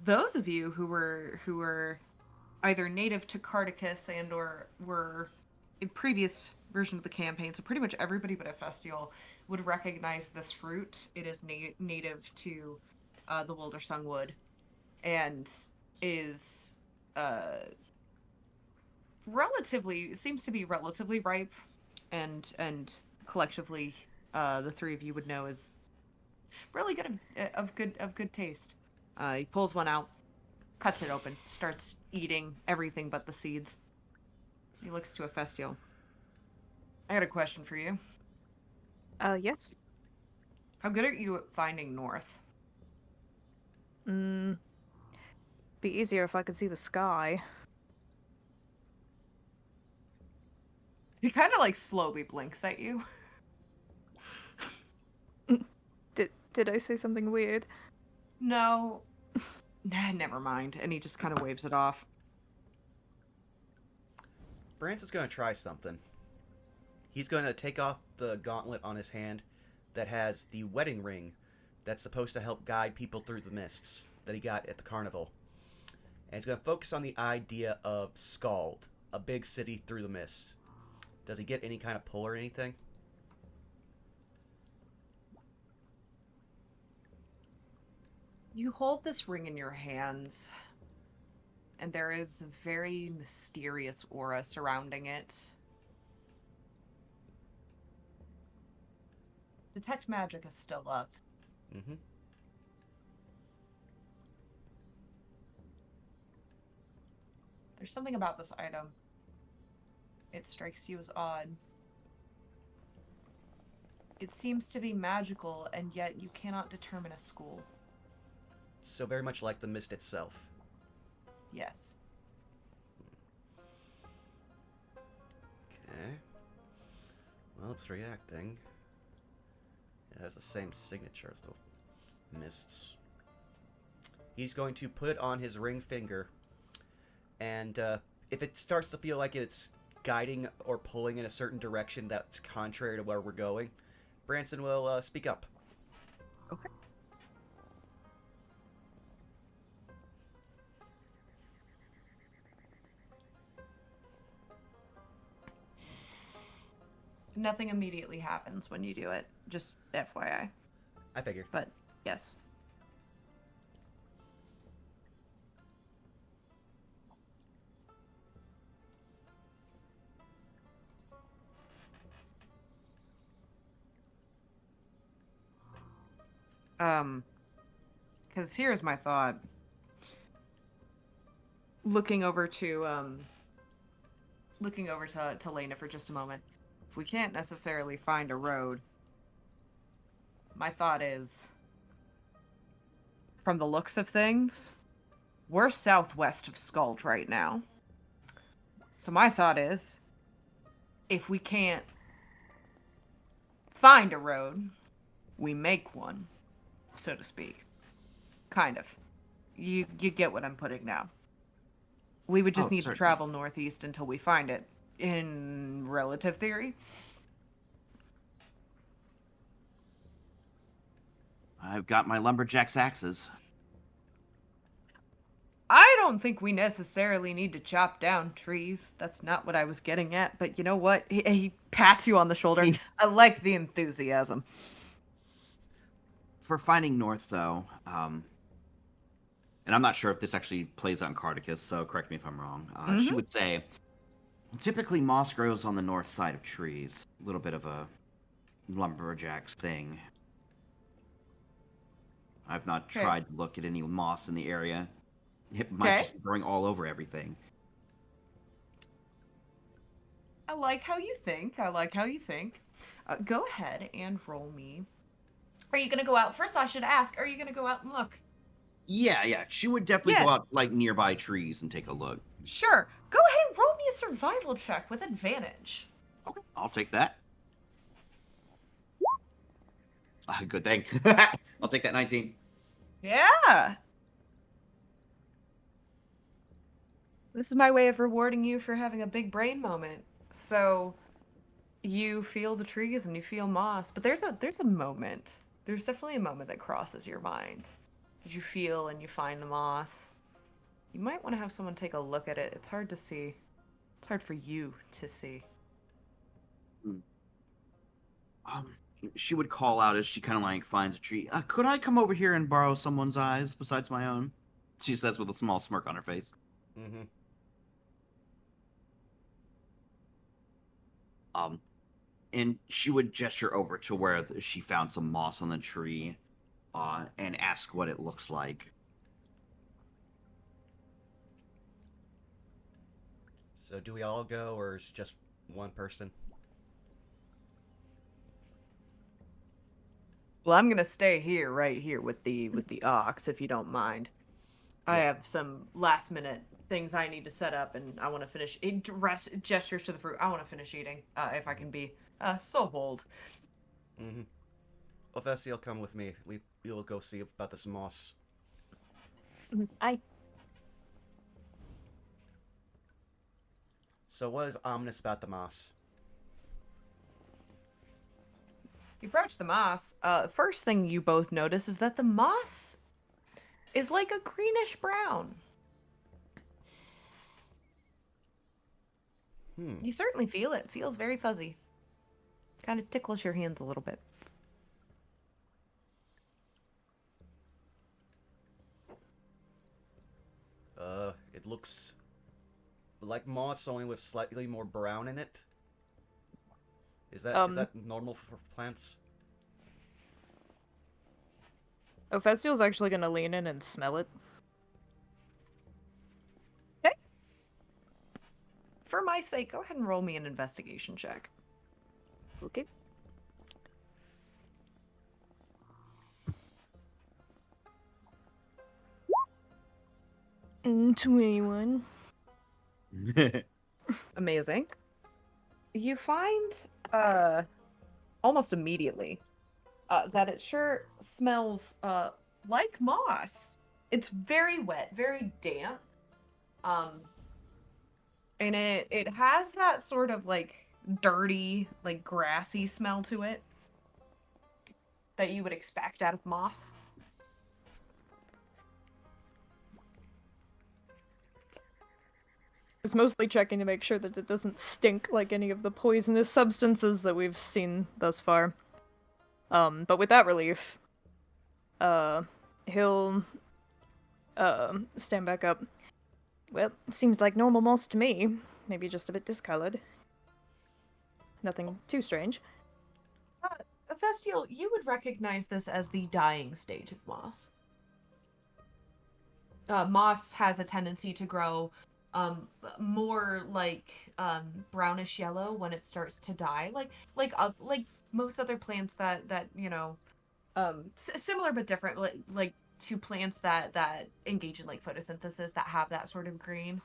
Those of you who were either native to Carticus and or were in previous version of the campaign, so pretty much everybody but Ephestial would recognize this fruit. It is native to the Wildersung Wood and is seems to be relatively ripe, and collectively the three of you would know is really good of good taste. He pulls one out, cuts it open, starts eating everything but the seeds. He looks to Ephestial. I got a question for you. Yes. How good are you at finding north? Be easier if I could see the sky. He kind of like slowly blinks at you. Did I say something weird? No. Nah, never mind. And he just kind of waves it off. Branson's going to try something. He's going to take off the gauntlet on his hand that has the wedding ring that's supposed to help guide people through the mists that he got at the carnival. And he's going to focus on the idea of Skald, a big city through the mists. Does he get any kind of pull or anything? You hold this ring in your hands, and there is a very mysterious aura surrounding it. Detect magic is still up. Mm-hmm. There's something about this item. It strikes you as odd. It seems to be magical, and yet you cannot determine a school. So very much like the mist itself. Yes. Okay. Well, it's reacting. It has the same signature as the mists. He's going to put it on his ring finger, and if it starts to feel like it's guiding or pulling in a certain direction that's contrary to where we're going, Branson will speak up. Okay. Nothing immediately happens when you do it. Just FYI. I figured. But, yes. Because here's my thought. Looking over to Lena for just a moment. If we can't necessarily find a road, my thought is, from the looks of things, we're southwest of Skald right now. So my thought is, if we can't find a road, we make one, so to speak. Kind of. You get what I'm putting down. We would just need to travel northeast until we find it, in relative theory. I've got my lumberjack's axes. I don't think we necessarily need to chop down trees. That's not what I was getting at. But you know what? He pats you on the shoulder. I like the enthusiasm. For finding north, though, and I'm not sure if this actually plays out in Carticus, so correct me if I'm wrong. She would say, typically moss grows on the north side of trees. A little bit of a lumberjack's thing. I've not tried to look at any moss in the area. It might just be growing all over everything. I like how you think. Go ahead and roll me. Are you gonna go out? First, I should ask, are you gonna go out and look? Yeah. She would definitely Yeah. go out like nearby trees and take a look. Sure. Go ahead and roll me a survival check with advantage. Okay, I'll take that. Good thing. I'll take that 19. Yeah. This is my way of rewarding you for having a big brain moment. So you feel the trees and you feel moss, but there's a moment. There's definitely a moment that crosses your mind. As you feel and you find the moss. You might want to have someone take a look at it. It's hard to see. It's hard for you to see. Um, she would call out as she kind of like finds a tree. Could I come over here and borrow someone's eyes besides my own? She says with a small smirk on her face. Mm-hmm. And she would gesture over to where she found some moss on the tree, and ask what it looks like. So do we all go, or is just one person? Well, I'm gonna stay here, right here with the ox, if you don't mind. I Yeah. have some last minute things I need to set up, and I want to finish. It gestures to the fruit. I want to finish eating, if I can be so bold. Mm-hmm. Well, Vessi will come with me. We will go see about this moss. I So what is ominous about the moss? You approach the moss. First thing you both notice is that the moss is like a greenish brown. You certainly feel it. Feels very fuzzy. Kind of tickles your hands a little bit. It looks like moss, only with slightly more brown in it. Is that normal for plants? Ophistial's actually gonna lean in and smell it. Okay. For my sake, go ahead and roll me an investigation check. Okay. Mm, 21. Amazing. You find, almost immediately, that it sure smells, like moss. It's very wet, very damp. And it has that sort of like dirty, like grassy smell to it that you would expect out of moss. I was mostly checking to make sure that it doesn't stink like any of the poisonous substances that we've seen thus far. But with that relief, he'll stand back up. Well, it seems like normal moss to me. Maybe just a bit discolored. Nothing too strange. Vestial, you would recognize this as the dying stage of moss. Moss has a tendency to grow more like brownish yellow when it starts to die, like most other plants that you know, similar but different, like to plants that engage in like photosynthesis that have that sort of green.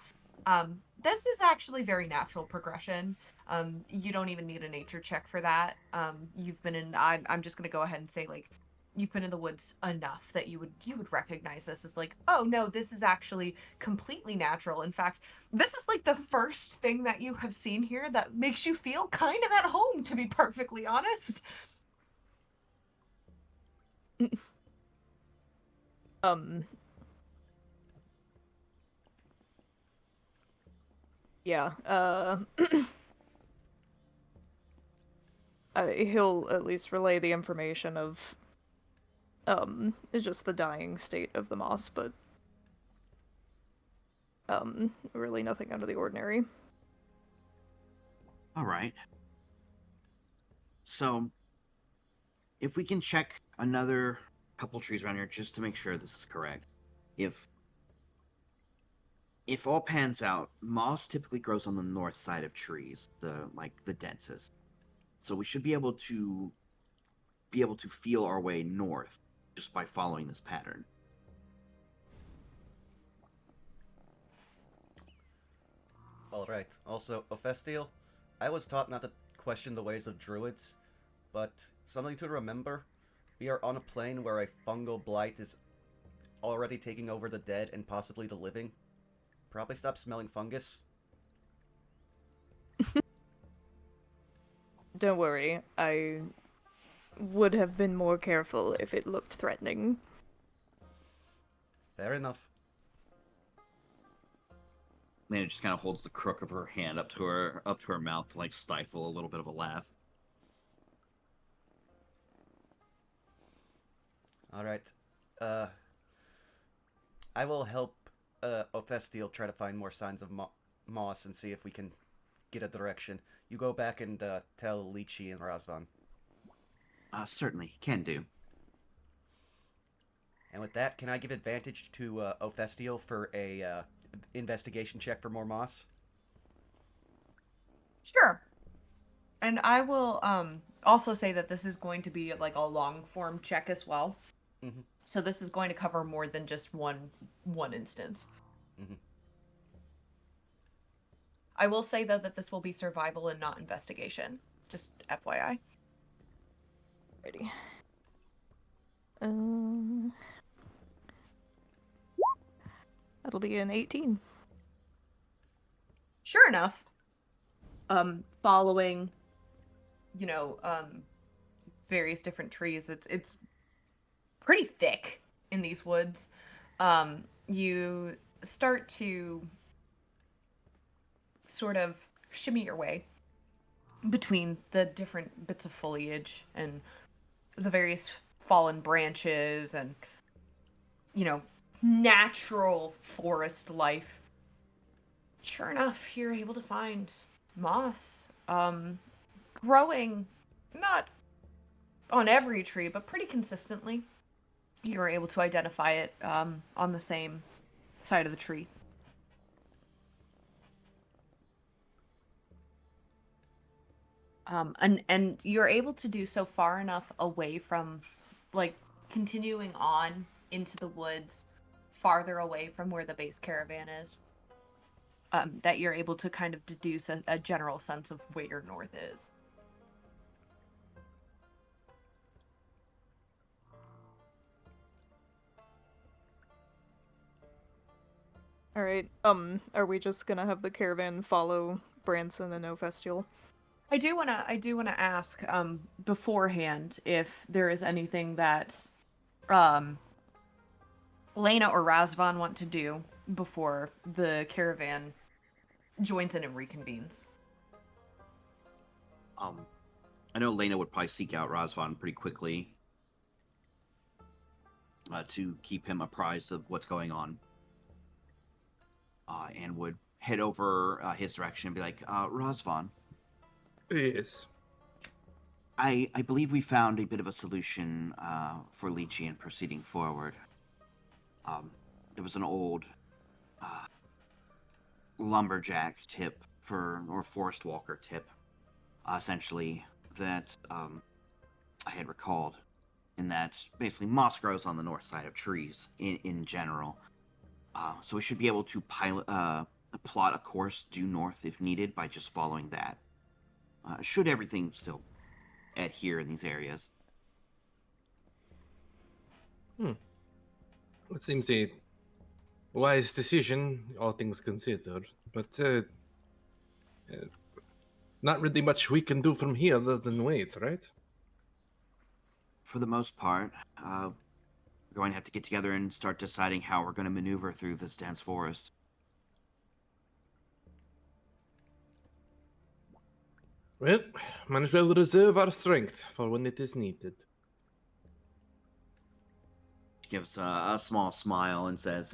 This is actually very natural progression. You don't even need a nature check for that. You've been in. I'm just gonna go ahead and say like you've been in the woods enough that you would recognize this as like, oh no, this is actually completely natural. In fact, this is like the first thing that you have seen here that makes you feel kind of at home, to be perfectly honest. Yeah, he'll at least relay the information of, just the dying state of the moss, but, really nothing out of the ordinary. All right. So, if we can check another couple trees around here just to make sure this is correct. If all pans out, moss typically grows on the north side of trees, the densest. So we should be able to feel our way north just by following this pattern. All right. Also, Ophestiel, I was taught not to question the ways of druids, but something to remember: we are on a plane where a fungal blight is already taking over the dead and possibly the living. Probably stop smelling fungus. Don't worry, I would have been more careful if it looked threatening. Fair enough. Lena just kind of holds the crook of her hand up to her mouth to like stifle a little bit of a laugh. All right. I will help Ophestiel try to find more signs of moss and see if we can get a direction. You go back and tell Lychee and Razvan. Certainly, can do. And with that, can I give advantage to Ophestiel for a investigation check for more moss? Sure. And I will also say that this is going to be like a long form check as well. Mm-hmm. So this is going to cover more than just one instance. Mm-hmm. I will say though that this will be survival and not investigation. Just FYI. Ready. That'll be an 18. Sure enough, following, various different trees, it's pretty thick in these woods. You start to sort of shimmy your way between the different bits of foliage and the various fallen branches and, natural forest life. Sure enough, you're able to find moss growing not on every tree, but pretty consistently. You were able to identify it on the same side of the tree. And you're able to do so far enough away from, like, continuing on into the woods, farther away from where the base caravan is, that you're able to kind of deduce a general sense of where north is. Alright, are we just gonna have the caravan follow Branson and Ophestiel? I do wanna ask beforehand if there is anything that Lena or Razvan want to do before the caravan joins in and reconvenes. I know Lena would probably seek out Razvan pretty quickly to keep him apprised of what's going on, and would head over his direction and be like, Razvan, Yes. I believe we found a bit of a solution for Lychee in proceeding forward. There was an old lumberjack tip or forest walker tip, essentially, that I had recalled, in that basically moss grows on the north side of trees in general. So we should be able to plot a course due north if needed by just following that. Should everything still adhere in these areas. It seems a wise decision, all things considered, but not really much we can do from here other than wait, right? For the most part, we're going to have to get together and start deciding how we're going to maneuver through this dense forest. Well, might as well reserve our strength for when it is needed. She gives a small smile and says,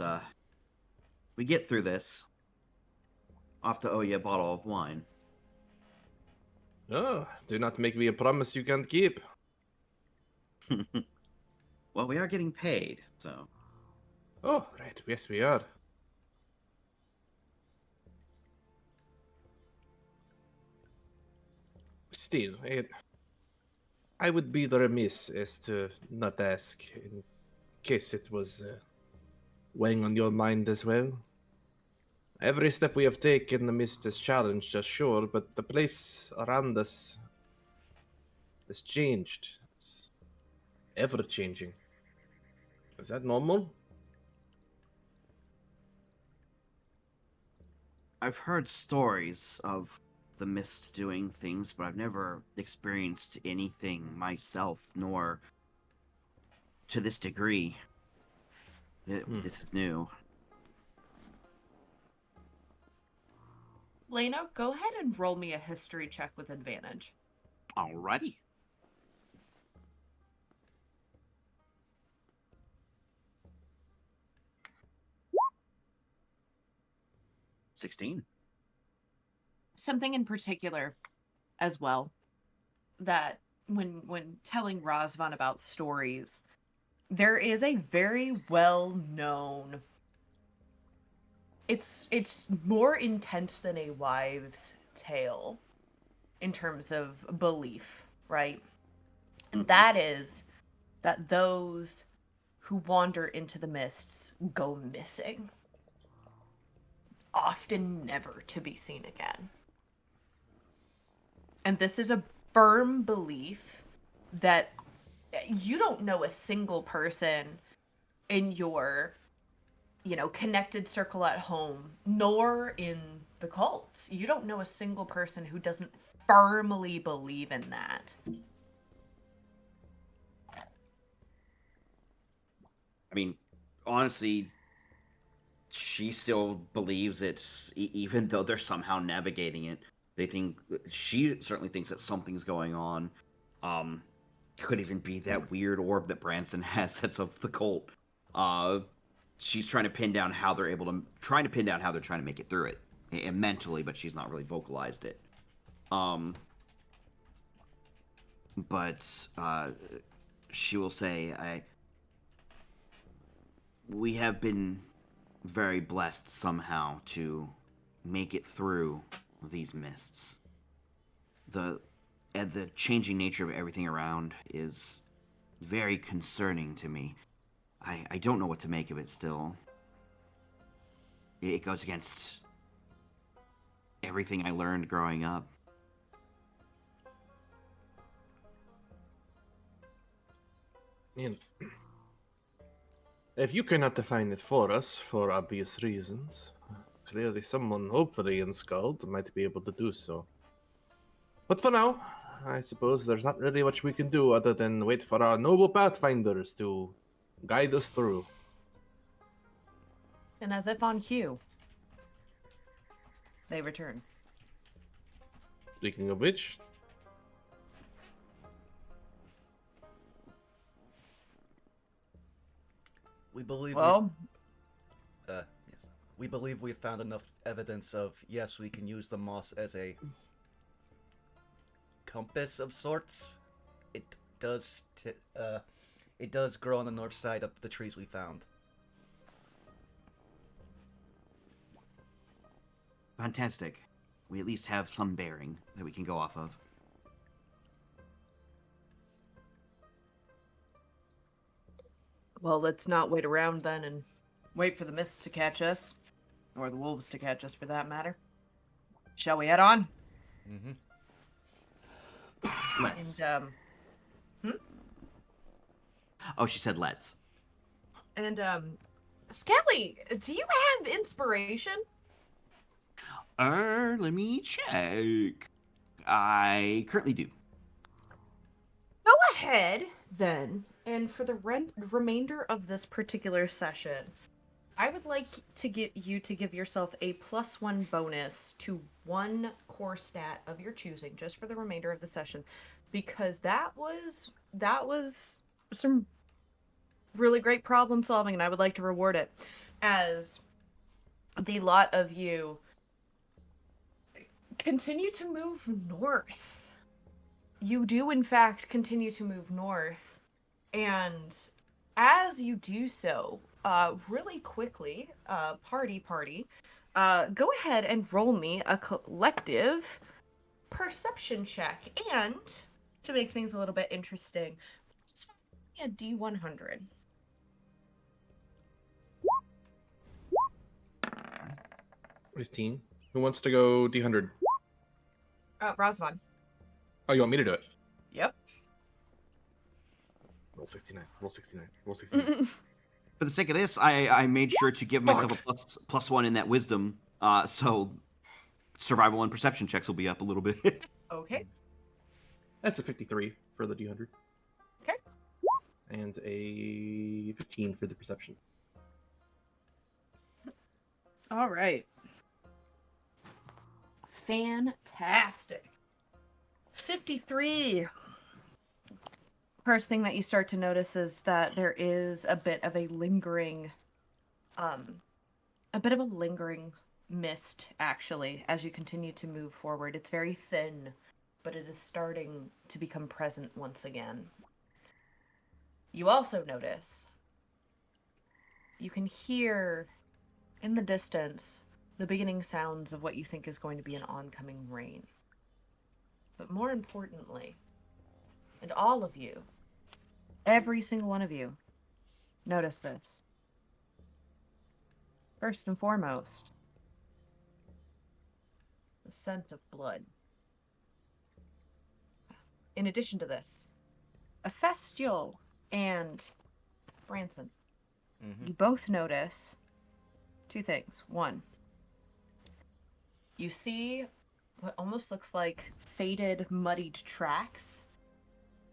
we get through this. I'll have to owe you a bottle of wine. Oh, do not make me a promise you can't keep. Well, we are getting paid, so... Oh, right, yes we are. Still, I would be remiss as to not ask in case it was weighing on your mind as well. Every step we have taken amidst this challenge, just sure, but the place around us has changed. It's ever changing. Is that normal? I've heard stories of the mists doing things, but I've never experienced anything myself, nor to this degree. This is new. Lena, go ahead and roll me a history check with advantage. Alrighty. Something in particular as well that when telling Razvan about stories, there is a very well known, it's more intense than a wives' tale in terms of belief, right? And that is that those who wander into the mists go missing, often never to be seen again. And this is a firm belief that you don't know a single person in your, connected circle at home, nor in the cult. You don't know a single person who doesn't firmly believe in that. I mean, honestly, she still believes it's, even though they're somehow navigating it, she certainly thinks that something's going on. Could even be that weird orb that Branson has that's of the cult. She's trying to pin down how they're trying to make it through it, and mentally, but she's not really vocalized it. But she will say, we have been very blessed somehow to make it through these mists. The changing nature of everything around is very concerning to me. I don't know what to make of it still. It goes against everything I learned growing up. And if you cannot define it for us, for obvious reasons, clearly someone, hopefully in Skald, might be able to do so. But for now, I suppose there's not really much we can do other than wait for our noble pathfinders to guide us through. And as if on cue, they return. Speaking of which, we believe Well, yes. We believe we've found enough evidence of, yes, we can use the moss as a compass of sorts. It does grow on the north side of the trees we found. Fantastic. We at least have some bearing that we can go off of. well, let's not wait around then and wait for the mists to catch us, or the wolves to catch us for that matter. Shall we head on? Mm-hmm. Let's. And Oh, she said let's. Skelly, do you have inspiration? Let me check. I currently do. Go ahead, then, and for the remainder of this particular session, I would like to get you to give yourself a +1 bonus to one core stat of your choosing, just for the remainder of the session, because that was some really great problem solving, and I would like to reward it, as the lot of you continue to move north. You do, in fact, continue to move north. And as you do so, really quickly, party, go ahead and roll me a collective perception check. And to make things a little bit interesting, let's find a D100. 15. Who wants to go D100? Rosvan. Oh, you want me to do it? Yep. Roll 69. Roll 69. Roll 69. For the sake of this, I made sure to give myself a plus one in that wisdom, so survival and perception checks will be up a little bit. Okay. That's a 53 for the D100. Okay. And a 15 for the perception. All right. Fantastic. 53. First thing that you start to notice is that there is a bit of a lingering mist, actually, as you continue to move forward. It's very thin, but it is starting to become present once again. You also notice you can hear in the distance the beginning sounds of what you think is going to be an oncoming rain. But more importantly, and all of you, every single one of you, notice this. First and foremost, the scent of blood. In addition to this, Epheskiel and Branson, you both notice two things. One, you see what almost looks like faded, muddied tracks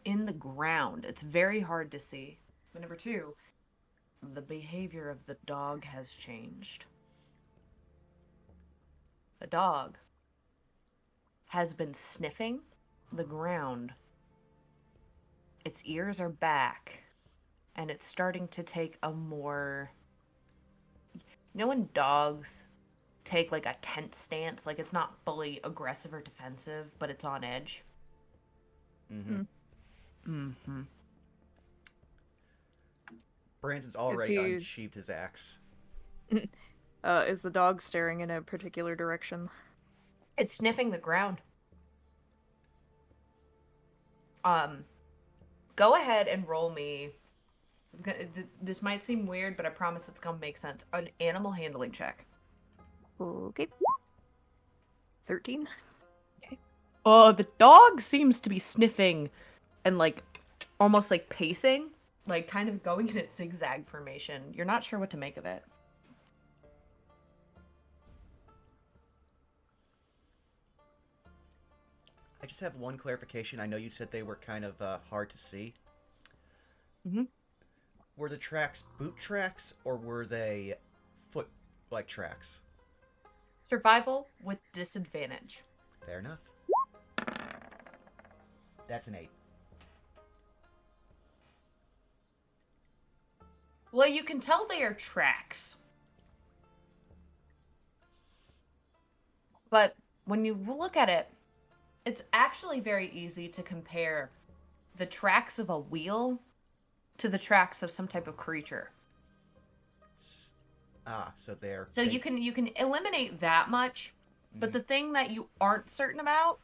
in the ground. It's very hard to see. But number two, the behavior of the dog has changed. The dog has been sniffing the ground. Its ears are back, and it's starting to take a more... You know when dogs take like a tense stance, like it's not fully aggressive or defensive, but it's on edge? Brandon's already unsheathed his axe. Is the dog staring in a particular direction? It's sniffing the ground. Go ahead and roll me. This might seem weird, but I promise it's gonna make sense. An animal handling check. Okay. 13. Okay. The dog seems to be sniffing and like almost like pacing, like kind of going in a zigzag formation. You're not sure what to make of it. I just have one clarification. I know you said they were kind of hard to see. Were the tracks boot tracks or were they foot-like tracks? Survival with disadvantage. Fair enough. That's an 8. Well, you can tell they are tracks. But when you look at it, it's actually very easy to compare the tracks of a wheel to the tracks of some type of creature. So they're... So you can eliminate that much, but the thing that you aren't certain about,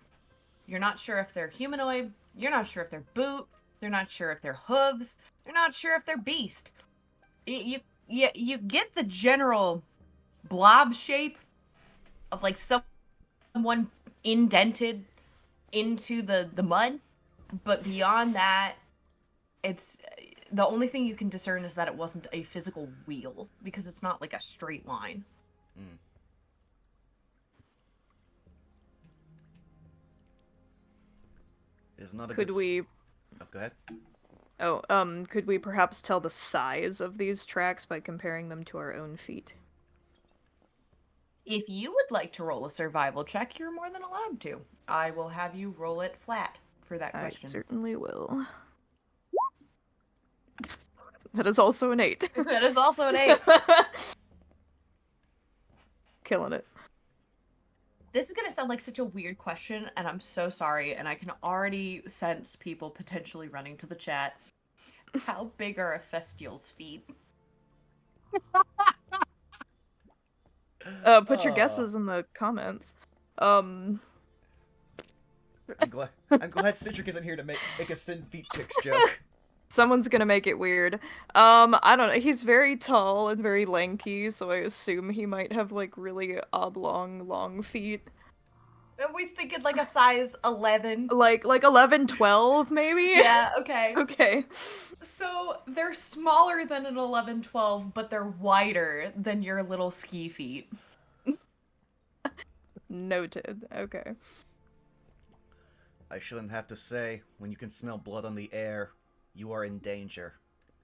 you're not sure if they're humanoid, you're not sure if they're boot, they're not sure if they're hooves, you're not sure if they're beast. You get the general blob shape of like someone indented into the mud, but beyond that, it's the only thing you can discern is that it wasn't a physical wheel because it's not like a straight line. It's not a Could good... we... Oh, go ahead. Could we perhaps tell the size of these tracks by comparing them to our own feet? If you would like to roll a survival check, you're more than allowed to. I will have you roll it flat for that question. I certainly will. That is also an 8. That is also an 8. Killing it. This is going to sound like such a weird question, and I'm so sorry, and I can already sense people potentially running to the chat. How big are Epheskiel's feet? Put your guesses in the comments. I'm glad Citric isn't here to make a sin feet pics joke. Someone's gonna make it weird. I don't know. He's very tall and very lanky, so I assume he might have like really oblong, long feet. I was thinking like a size 11. Like 11, 12 maybe? Yeah, okay. Okay. So they're smaller than an 11, 12, but they're wider than your little ski feet. Noted. Okay. I shouldn't have to say, when you can smell blood on the air, you are in danger.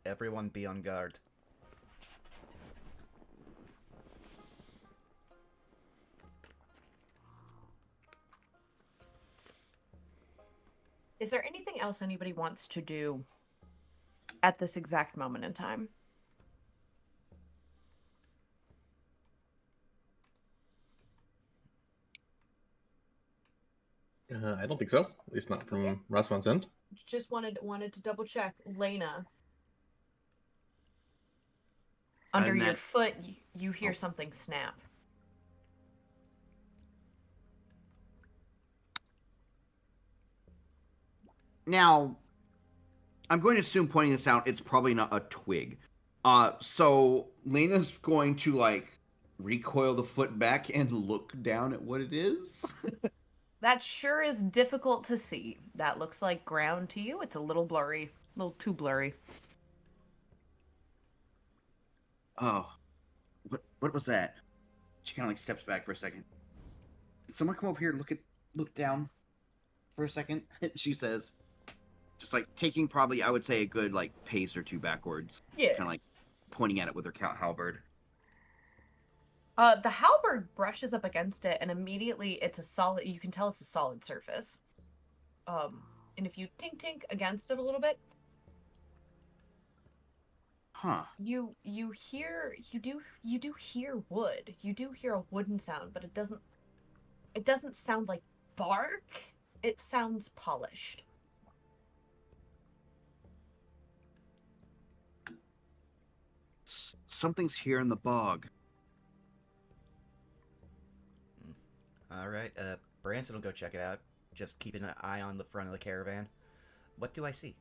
Everyone be on guard. Is there anything else anybody wants to do at this exact moment in time? I don't think so. At least not from Rasmussen's end. Just wanted to double check. Lena. Under your foot, you hear something snap. Now, I'm going to assume, pointing this out, it's probably not a twig. So Lena's going to like recoil the foot back and look down at what it is. That sure is difficult to see. That looks like ground to you. It's a little blurry. A little too blurry. Oh, what was that? She kind of like steps back for a second. Can someone come over here and look down for a second? She says, just like taking probably, I would say, a good like pace or two backwards. Yeah. Kind of like pointing at it with her halberd. The halberd brushes up against it, and immediately it's a solid. You can tell it's a solid surface. And if you tink against it a little bit, Huh. you do hear wood. You do hear a wooden sound, but it doesn't sound like bark. It sounds polished. Something's here in the bog. Alright, Branson will go check it out. Just keeping an eye on the front of the caravan. What do I see?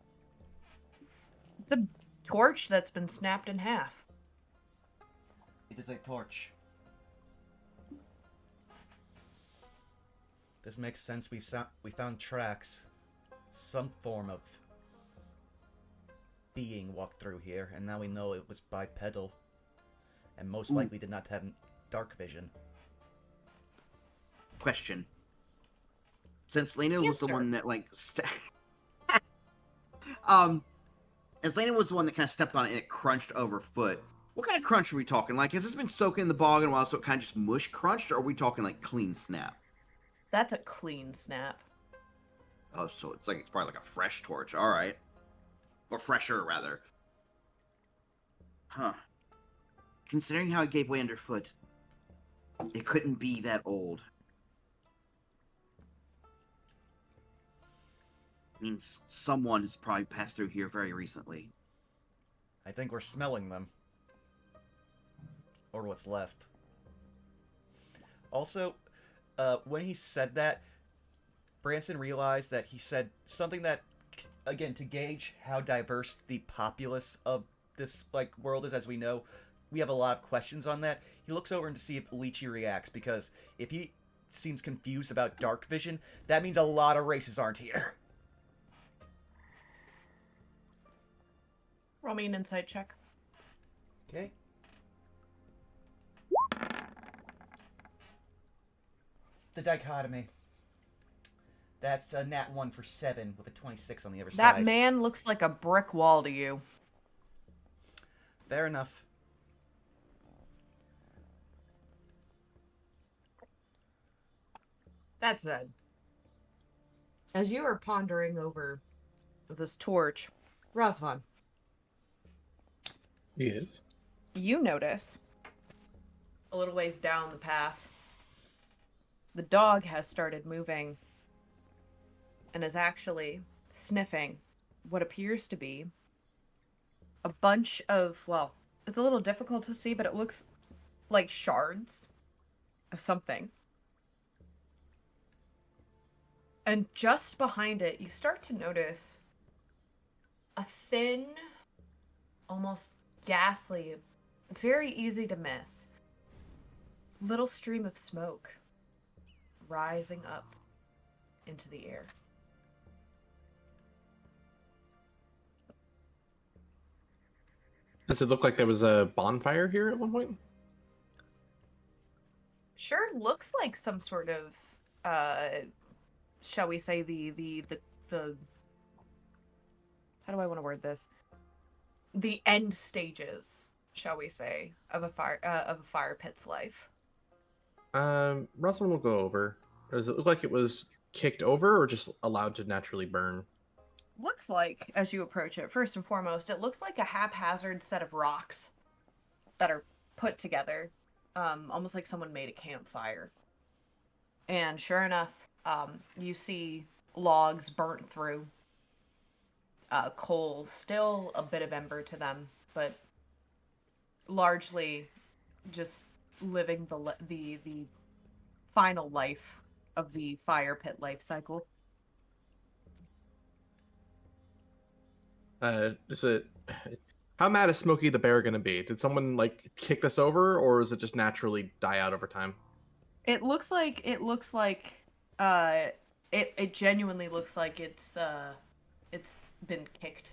It's a torch that's been snapped in half. It is a torch. This makes sense. We found tracks. Some form of being walked through here, and now we know it was bipedal. And most likely did not have dark vision. Question. Since Lena was the one that like as Lena was the one that kind of stepped on it and it crunched overfoot, what kind of crunch are we talking? Like, has this been soaking in the bog in a while, so it kind of just mush crunched, or are we talking like clean snap? That's a clean snap. Oh, so it's probably like a fresh torch. All right, or fresher rather. Huh. Considering how it gave way underfoot, it couldn't be that old. Means someone has probably passed through here very recently. I think we're smelling them. Or what's left. Also, when he said that, Branson realized that he said something that, again, to gauge how diverse the populace of this world is, as we know, we have a lot of questions on that. He looks over to see if Lychee reacts, because if he seems confused about dark vision, that means a lot of races aren't here. Roll me an insight check. Okay. The dichotomy. That's a nat 1 for 7 with a 26 on the other side. That man looks like a brick wall to you. Fair enough. That said, as you are pondering over this torch, Razvan, Yes. you notice a little ways down the path, the dog has started moving and is actually sniffing what appears to be a bunch of, well, it's a little difficult to see, but it looks like shards of something. And just behind it, you start to notice a thin, almost ghastly, very easy to miss, little stream of smoke rising up into the air. Does it look like there was a bonfire here at one point? Sure looks like some sort of, shall we say, the how do I want to word this? The end stages, shall we say, of a fire pit's life. Russell will go over. Does it look like it was kicked over or just allowed to naturally burn? Looks like, as you approach it, first and foremost, it looks like a haphazard set of rocks that are put together, almost like someone made a campfire. And sure enough, you see logs burnt through, coal, still a bit of ember to them, but largely just living the final life of the fire pit life cycle. Is it? How mad is Smokey the Bear gonna be? Did someone like kick this over, or is it just naturally die out over time? It looks like uh it genuinely looks like it's been kicked.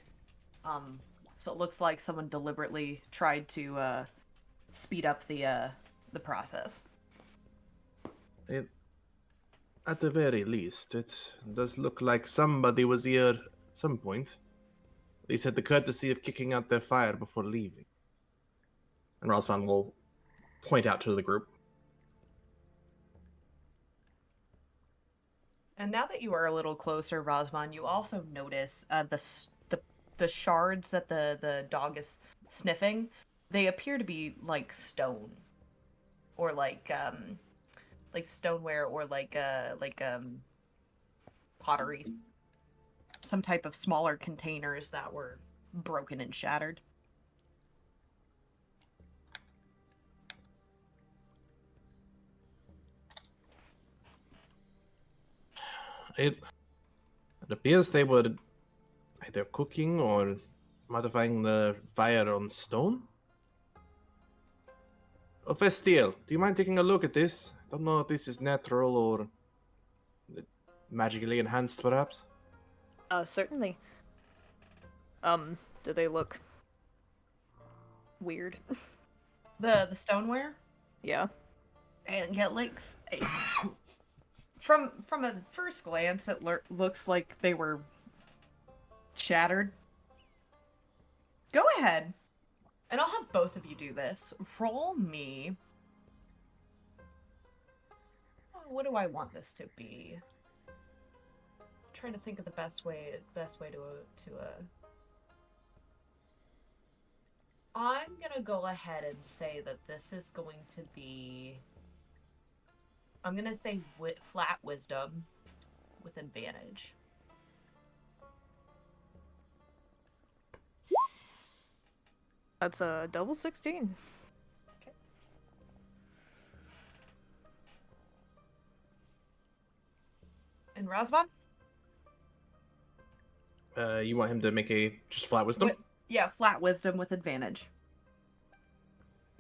So it looks like someone deliberately tried to speed up the process. It, at the very least, it does look like somebody was here at some point. They had the courtesy of kicking out their fire before leaving. And Rosvan will point out to the group. And now that you are a little closer, Rosman, you also notice the shards that the dog is sniffing. They appear to be like stone, or like stoneware, or like pottery, some type of smaller containers that were broken and shattered. It appears they were either cooking or modifying the fire on stone. Oh, Festiel, do you mind taking a look at this? I don't know if this is natural or magically enhanced, perhaps. Certainly. Do they look weird? The stoneware, Yeah. and yeah, like from a first glance, it looks like they were shattered. Go ahead, and I'll have both of you do this. Roll me. Oh, what do I want this to be? I'm trying to think of the best way to I'm gonna go ahead and say that this is going to be. I'm gonna say flat wisdom with advantage. That's a double 16. Okay. And Razvan? You want him to make a just flat wisdom? Yeah, flat wisdom with advantage.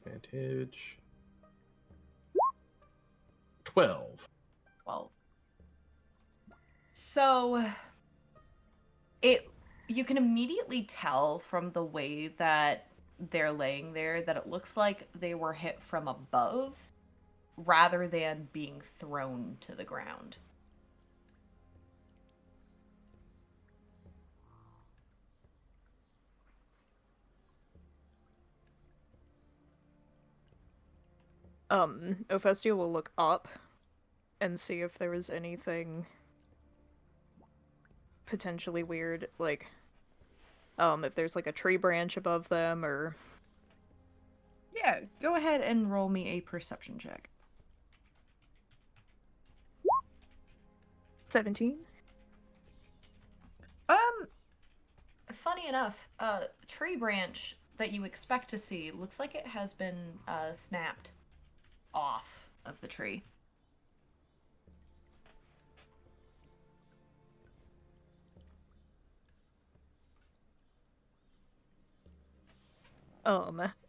Advantage. 12. 12. So you can immediately tell from the way that they're laying there that it looks like they were hit from above rather than being thrown to the ground. Ophestia will look up and see if there was anything potentially weird, like, if there's like a tree branch above them or... Yeah, go ahead and roll me a perception check. 17? Funny enough, tree branch that you expect to see looks like it has been snapped off of the tree.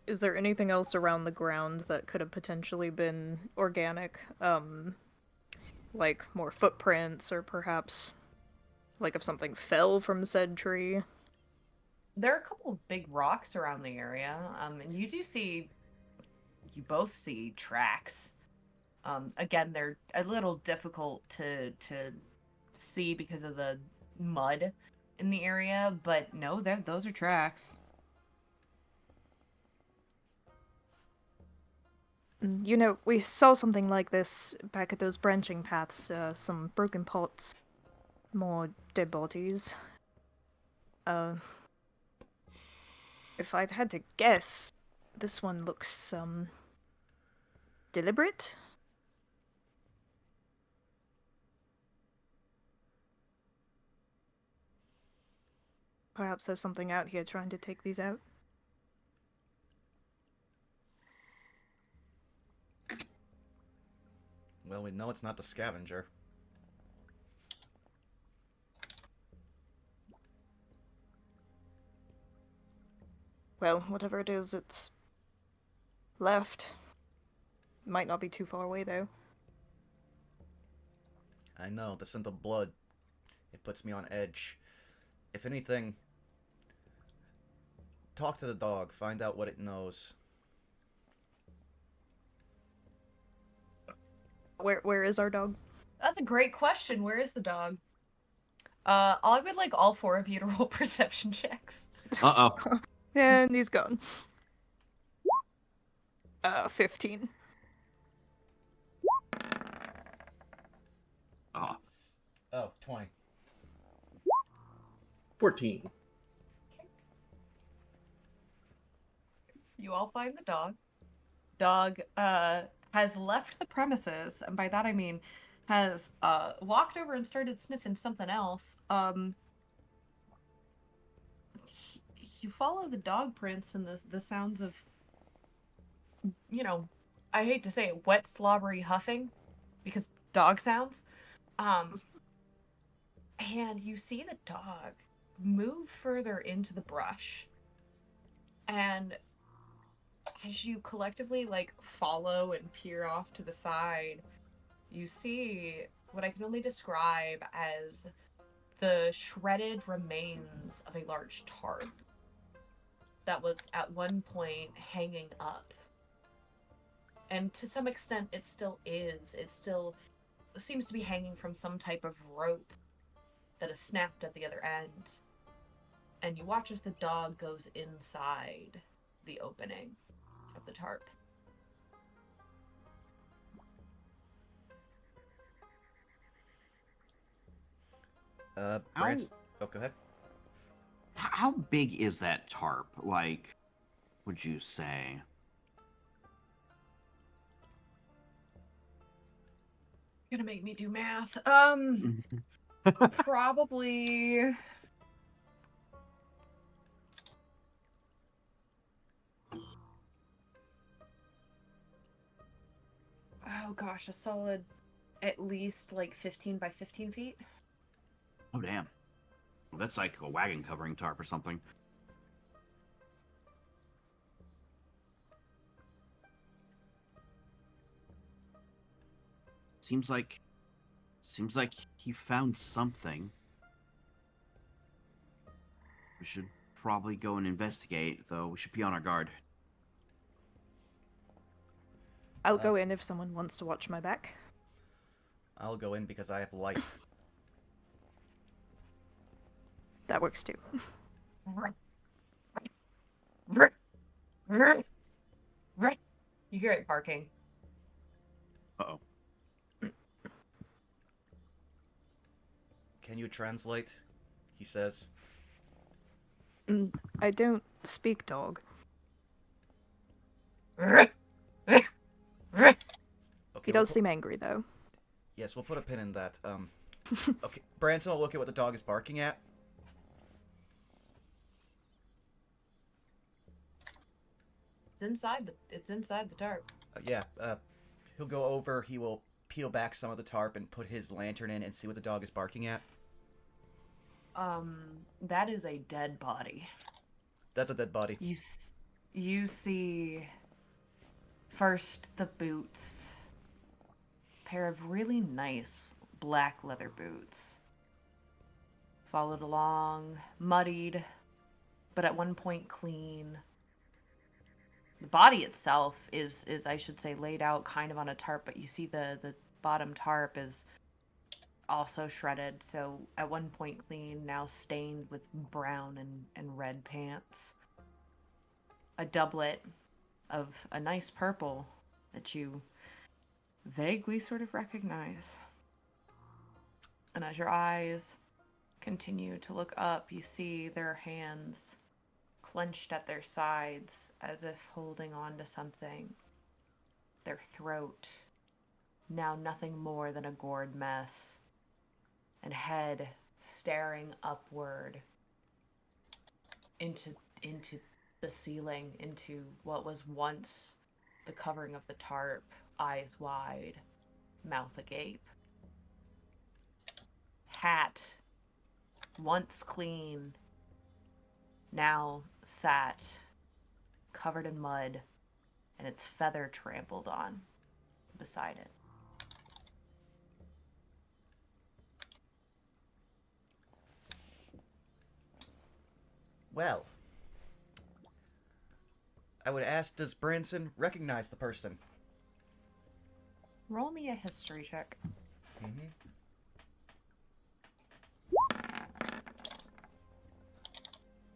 Is there anything else around the ground that could have potentially been organic? Like more footprints, or perhaps like if something fell from said tree? There are a couple of big rocks around the area, and you both see tracks. Again, they're a little difficult to see because of the mud in the area, but no, those are tracks. You know, we saw something like this back at those branching paths, some broken pots, more dead bodies. Uh, if I'd had to guess, this one looks, deliberate? Perhaps there's something out here trying to take these out. Well, we know it's not the scavenger. Well, whatever it is, it's left. Might not be too far away, though. I know, the scent of blood. It puts me on edge. If anything, talk to the dog. Find out what it knows. Where is our dog? That's a great question. Where is the dog? I would like all four of you to roll perception checks. Uh-oh. And he's gone. 15. Oh. Oh, 20. 14. You all find the dog. Dog has left the premises, and by that I mean has walked over and started sniffing something else. You follow the dog prints and the sounds of, you know, I hate to say it, wet slobbery huffing, because dog sounds. And you see the dog move further into the brush, and as you collectively like follow and peer off to the side, you see what I can only describe as the shredded remains of a large tarp that was at one point hanging up. And to some extent it still is. It still seems to be hanging from some type of rope that is snapped at the other end. And you watch as the dog goes inside the opening of the tarp. Brance. Oh, go ahead. How big is that tarp? Like, would you say? Gonna make me do math. Probably. Oh gosh, a solid at least like 15 by 15 feet. Oh, damn. Well, that's like a wagon covering tarp or something. Seems like he found something. We should probably go and investigate, though. We should be on our guard. I'll go in if someone wants to watch my back. I'll go in because I have light. That works too. You hear it barking. Uh-oh. Can you translate? He says. I don't speak dog. Okay, He does seem angry, though. Yes, we'll put a pin in that. Okay, Branson will look at what the dog is barking at. It's inside the tarp. He'll go over. He will peel back some of the tarp and put his lantern in and see what the dog is barking at. That is a dead body. That's a dead body. You see first the boots. Pair of really nice black leather boots. Followed along, muddied, but at one point clean. The body itself is I should say laid out kind of on a tarp, but you see the bottom tarp is also shredded, so at one point clean, now stained with brown and red pants. A doublet of a nice purple that you vaguely sort of recognize. And as your eyes continue to look up, you see their hands clenched at their sides as if holding on to something. Their throat, now nothing more than a gored mess, and head staring upward into the ceiling, into what was once the covering of the tarp, eyes wide, mouth agape. Hat, once clean, now sat, covered in mud, and its feather trampled on beside it. Well, I would ask, does Branson recognize the person? Roll me a history check. Mm-hmm.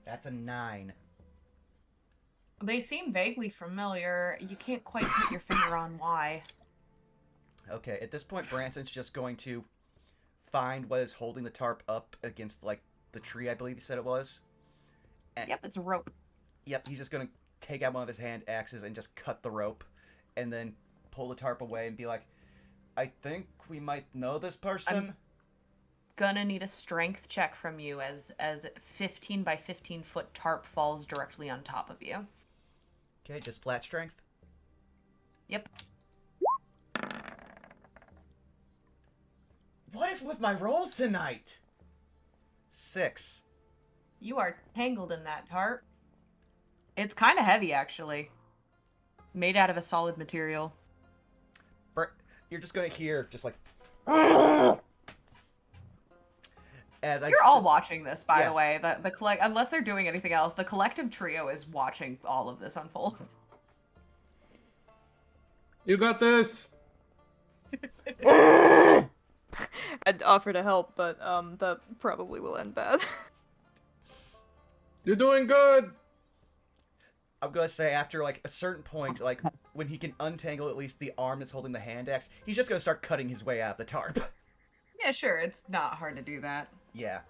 That's a 9. They seem vaguely familiar. You can't quite put your finger on why. Okay, at this point, Branson's just going to find what is holding the tarp up against, like, the tree, I believe he said it was. And, Yep, it's a rope. Yep, he's just going to take out one of his hand axes and just cut the rope, and then pull the tarp away and be like, I think we might know this person. Gonna need a strength check from you as 15 by 15 foot tarp falls directly on top of you. Okay, just flat strength. Yep. What is with my rolls tonight? 6. You are tangled in that tarp. It's kind of heavy, actually. Made out of a solid material. You're just gonna hear just like as You're all watching this, by Yeah. the way. The unless they're doing anything else, the collective trio is watching all of this unfold. You got this. I'd offer to help, but that probably will end bad. You're doing good. I'm gonna say after like a certain point, like when he can untangle at least the arm that's holding the hand axe, he's just gonna start cutting his way out of the tarp. Yeah, sure. It's not hard to do that. Yeah,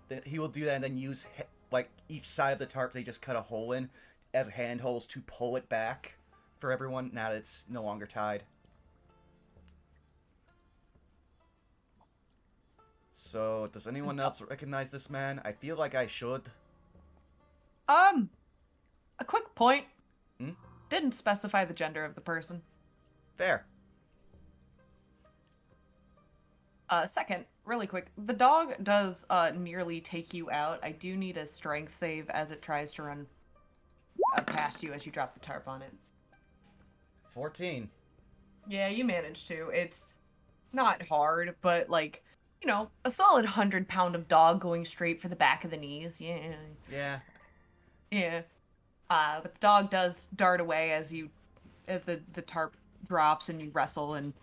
then he will do that and then use like each side of the tarp they just cut a hole in as handholds to pull it back for everyone now that it's no longer tied. So, does anyone else recognize this man? I feel like I should. A quick point. Hmm? Didn't specify the gender of the person. Fair. Second, really quick, the dog does nearly take you out. I do need a strength save as it tries to run past you as you drop the tarp on it. 14. Yeah, you managed to. It's not hard, but like, you know, a solid 100-pound of dog going straight for the back of the knees. Yeah. Yeah. Yeah. But the dog does dart away as the tarp drops and you wrestle and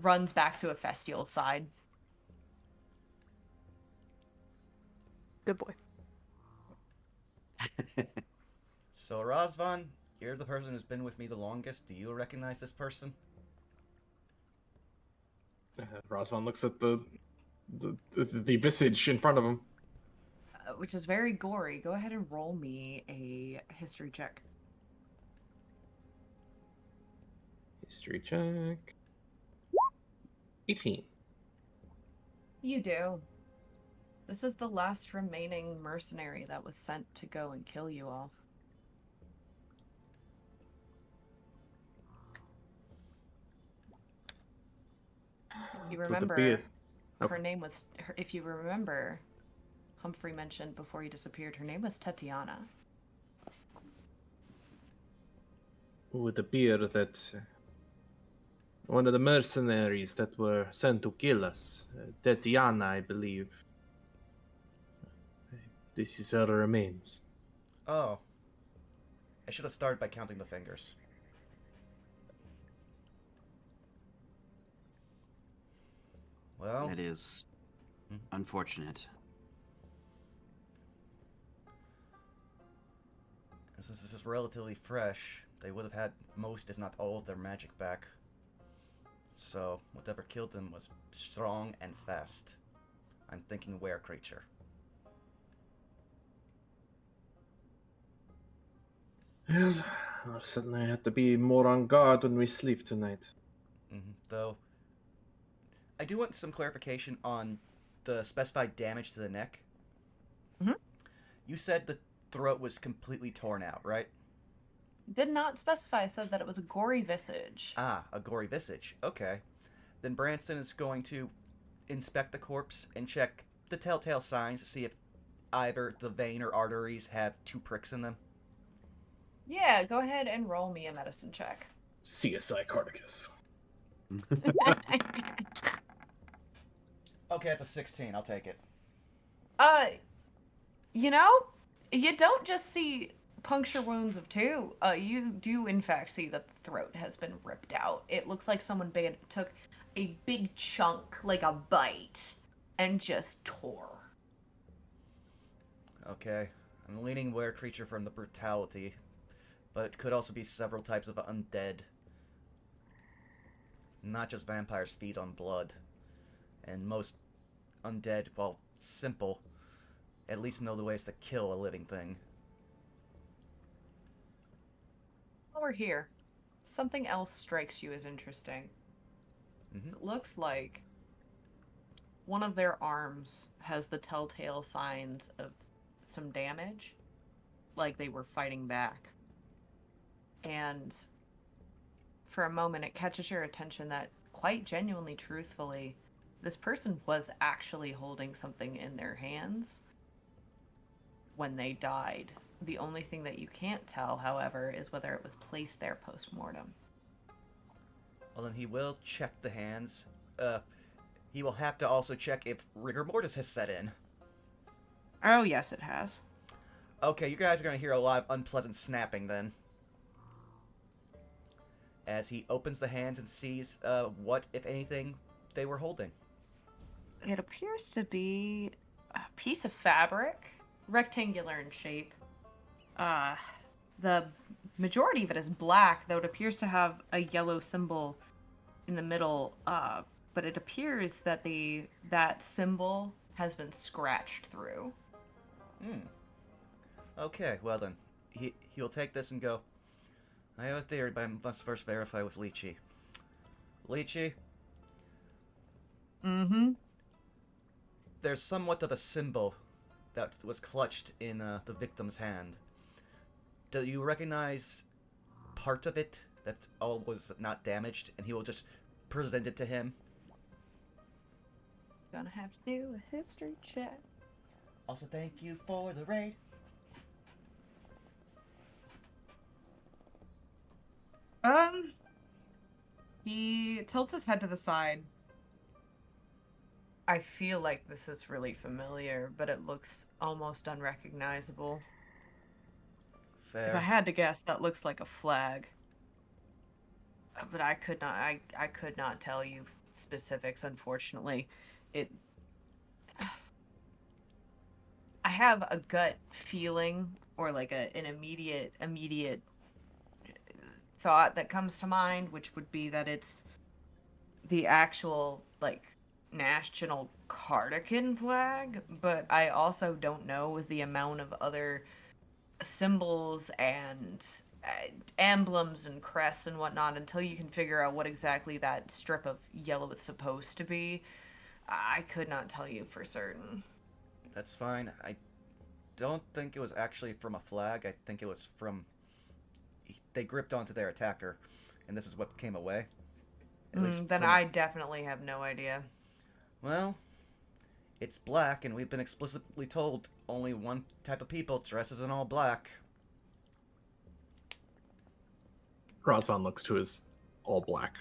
runs back to Ephestiel's side. Good boy. So, Razvan, you're the person who's been with me the longest. Do you recognize this person? Rosvan looks at the visage in front of him. Which is very gory. Go ahead and roll me a history check. History check. 18. You do. This is the last remaining mercenary that was sent to go and kill you all. You remember, her name was, if you remember, Humphrey mentioned before he disappeared, her name was Tatiana. would appear that one of the mercenaries that were sent to kill us, Tetiana, I believe. This is her remains. Oh. I should have started by counting the fingers. Well, That is unfortunate. since this is relatively fresh, they would have had most, if not all, of their magic back. So, whatever killed them was strong and fast. I'm thinking were creature. Well, we'll certainly have to be more on guard when we sleep tonight. Though, I do want some clarification on the specified damage to the neck. Mhm. You said the throat was completely torn out, right? Did not specify, said that it was a gory visage. Ah, a gory visage. Okay. Then Branson is going to inspect the corpse and check the telltale signs to see if either the vein or arteries have 2 pricks in them. Yeah, go ahead and roll me a medicine check. CSI Carnicus. Okay, that's a 16. I'll take it. You know, you don't just see puncture wounds of 2. You do in fact see that the throat has been ripped out. It looks like someone took a big chunk, like a bite, and just tore. Okay. I'm leaning were creature from the brutality, but it could also be several types of undead. Not just vampires feed on blood. And most undead, while simple, at least know the ways to kill a living thing. While we're here, something else strikes you as interesting. It looks like one of their arms has the telltale signs of some damage, like they were fighting back. And for a moment, it catches your attention that, quite genuinely, truthfully, this person was actually holding something in their hands when they died. The only thing that you can't tell, however, is whether it was placed there post-mortem. Well, then he will check the hands. He will have to also check if rigor mortis has set in. Oh, yes, it has. Okay, you guys are going to hear a lot of unpleasant snapping then. As he opens the hands and sees what, if anything, they were holding. It appears to be a piece of fabric, rectangular in shape. The majority of it is black, though it appears to have a yellow symbol in the middle. But it appears that that symbol has been scratched through. Okay, well then, he'll take this and go. I have a theory, but I must first verify with Lychee. Lychee? There's somewhat of a symbol that was clutched in the victim's hand. Do you recognize part of it that all was not damaged, and he will just present it to him? Gonna have to do a history check. Also, thank you for the raid. He tilts his head to the side. I feel like this is really familiar, but it looks almost unrecognizable. Fair. If I had to guess, that looks like a flag. But I could not tell you specifics, unfortunately. I have a gut feeling, or like an immediate thought that comes to mind, which would be that it's the actual, like, national cardigan flag, but I also don't know with the amount of other symbols and emblems and crests and whatnot until you can figure out what exactly that strip of yellow is supposed to be. I could not tell you for certain. That's fine. I don't think it was actually from a flag. I think it was from... They gripped onto their attacker, and this is what came away. Then I definitely have no idea. Well, it's black, and we've been explicitly told only one type of people dresses in all black. Rosvan looks to his all black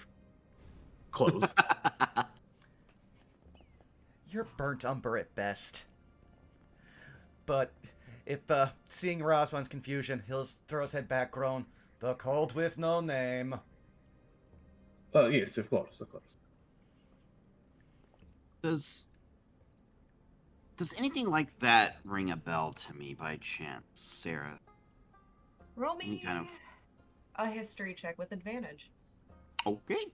clothes. You're burnt umber at best. But if seeing Roswan's confusion, he'll throw his head back, groan, "The cult with no name." Yes, of course, of course. Does anything like that ring a bell to me by chance, Sarah? Roll Any me kind of... a history check with advantage. Okay.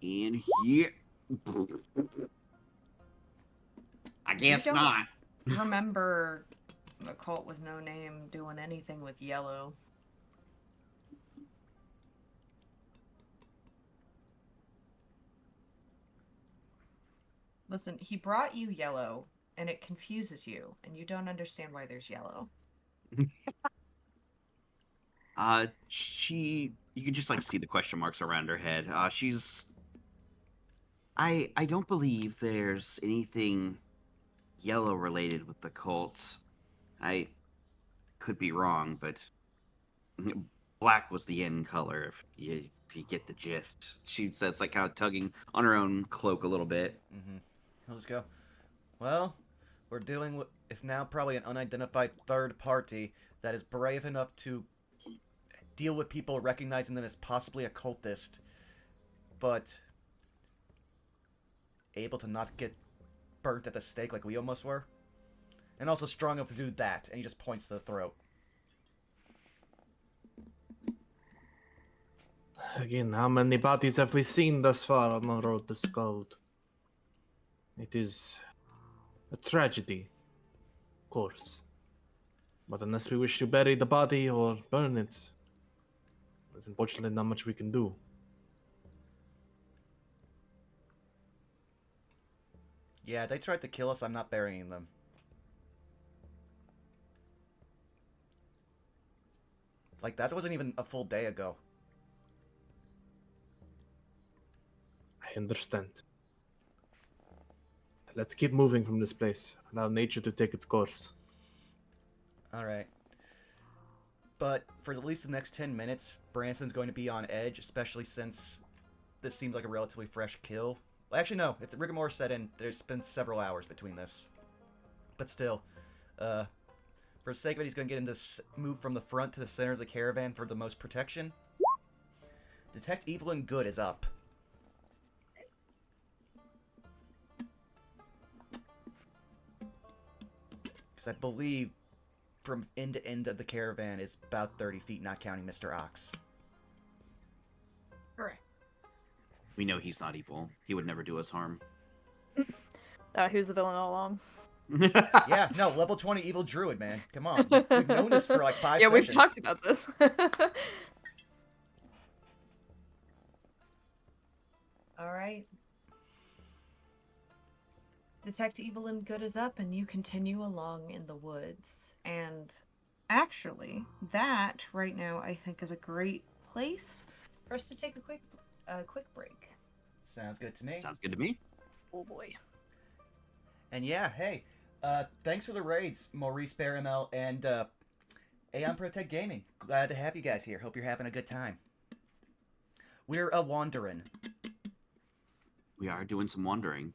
And here... I guess don't- not. Remember the cult with no name doing anything with yellow. Listen, he brought you yellow, and it confuses you, and you don't understand why there's yellow. You can just, like, see the question marks around her head. I don't believe there's anything yellow related with the cult. I could be wrong, but black was the end color, if you get the gist. She says, like, kind of tugging on her own cloak a little bit. Mm-hmm. He'll just go, "Well, we're dealing with, if now probably an unidentified third party that is brave enough to deal with people recognizing them as possibly a cultist, but able to not get burnt at the stake like we almost were. And also strong enough to do that." And he just points to the throat. Again, how many bodies have we seen thus far on the road to Skald? It is a tragedy, of course. But unless we wish to bury the body or burn it, there's unfortunately not much we can do. Yeah, they tried to kill us. I'm not burying them. Like, that wasn't even a full day ago. I understand. Let's keep moving from this place. Allow nature to take its course. Alright. But for at least the next 10 minutes, Branson's going to be on edge, especially since this seems like a relatively fresh kill. Well, actually, no. If the rigor set in, there's been several hours between this. But still, for the sake of it, he's going to get him to move from the front to the center of the caravan for the most protection. Detect Evil and Good is up. Because I believe from end to end of the caravan is about 30 feet, not counting Mr. Ox. Correct. We know he's not evil. He would never do us harm. Who's the villain all along? Yeah, no, level 20 Evil Druid, man. Come on. We've known this for like 5 Yeah, sessions. we've talked about this. Alright. Detect Evil and Good is up, and you continue along in the woods. And actually, that right now I think is a great place for us to take a quick break. Sounds good to me. Sounds good to me. Oh boy. And yeah, hey, thanks for the raids, Maurice Baramel and Aeon Protect Gaming. Glad to have you guys here. Hope you're having a good time. We're a wandering. We are doing some wandering.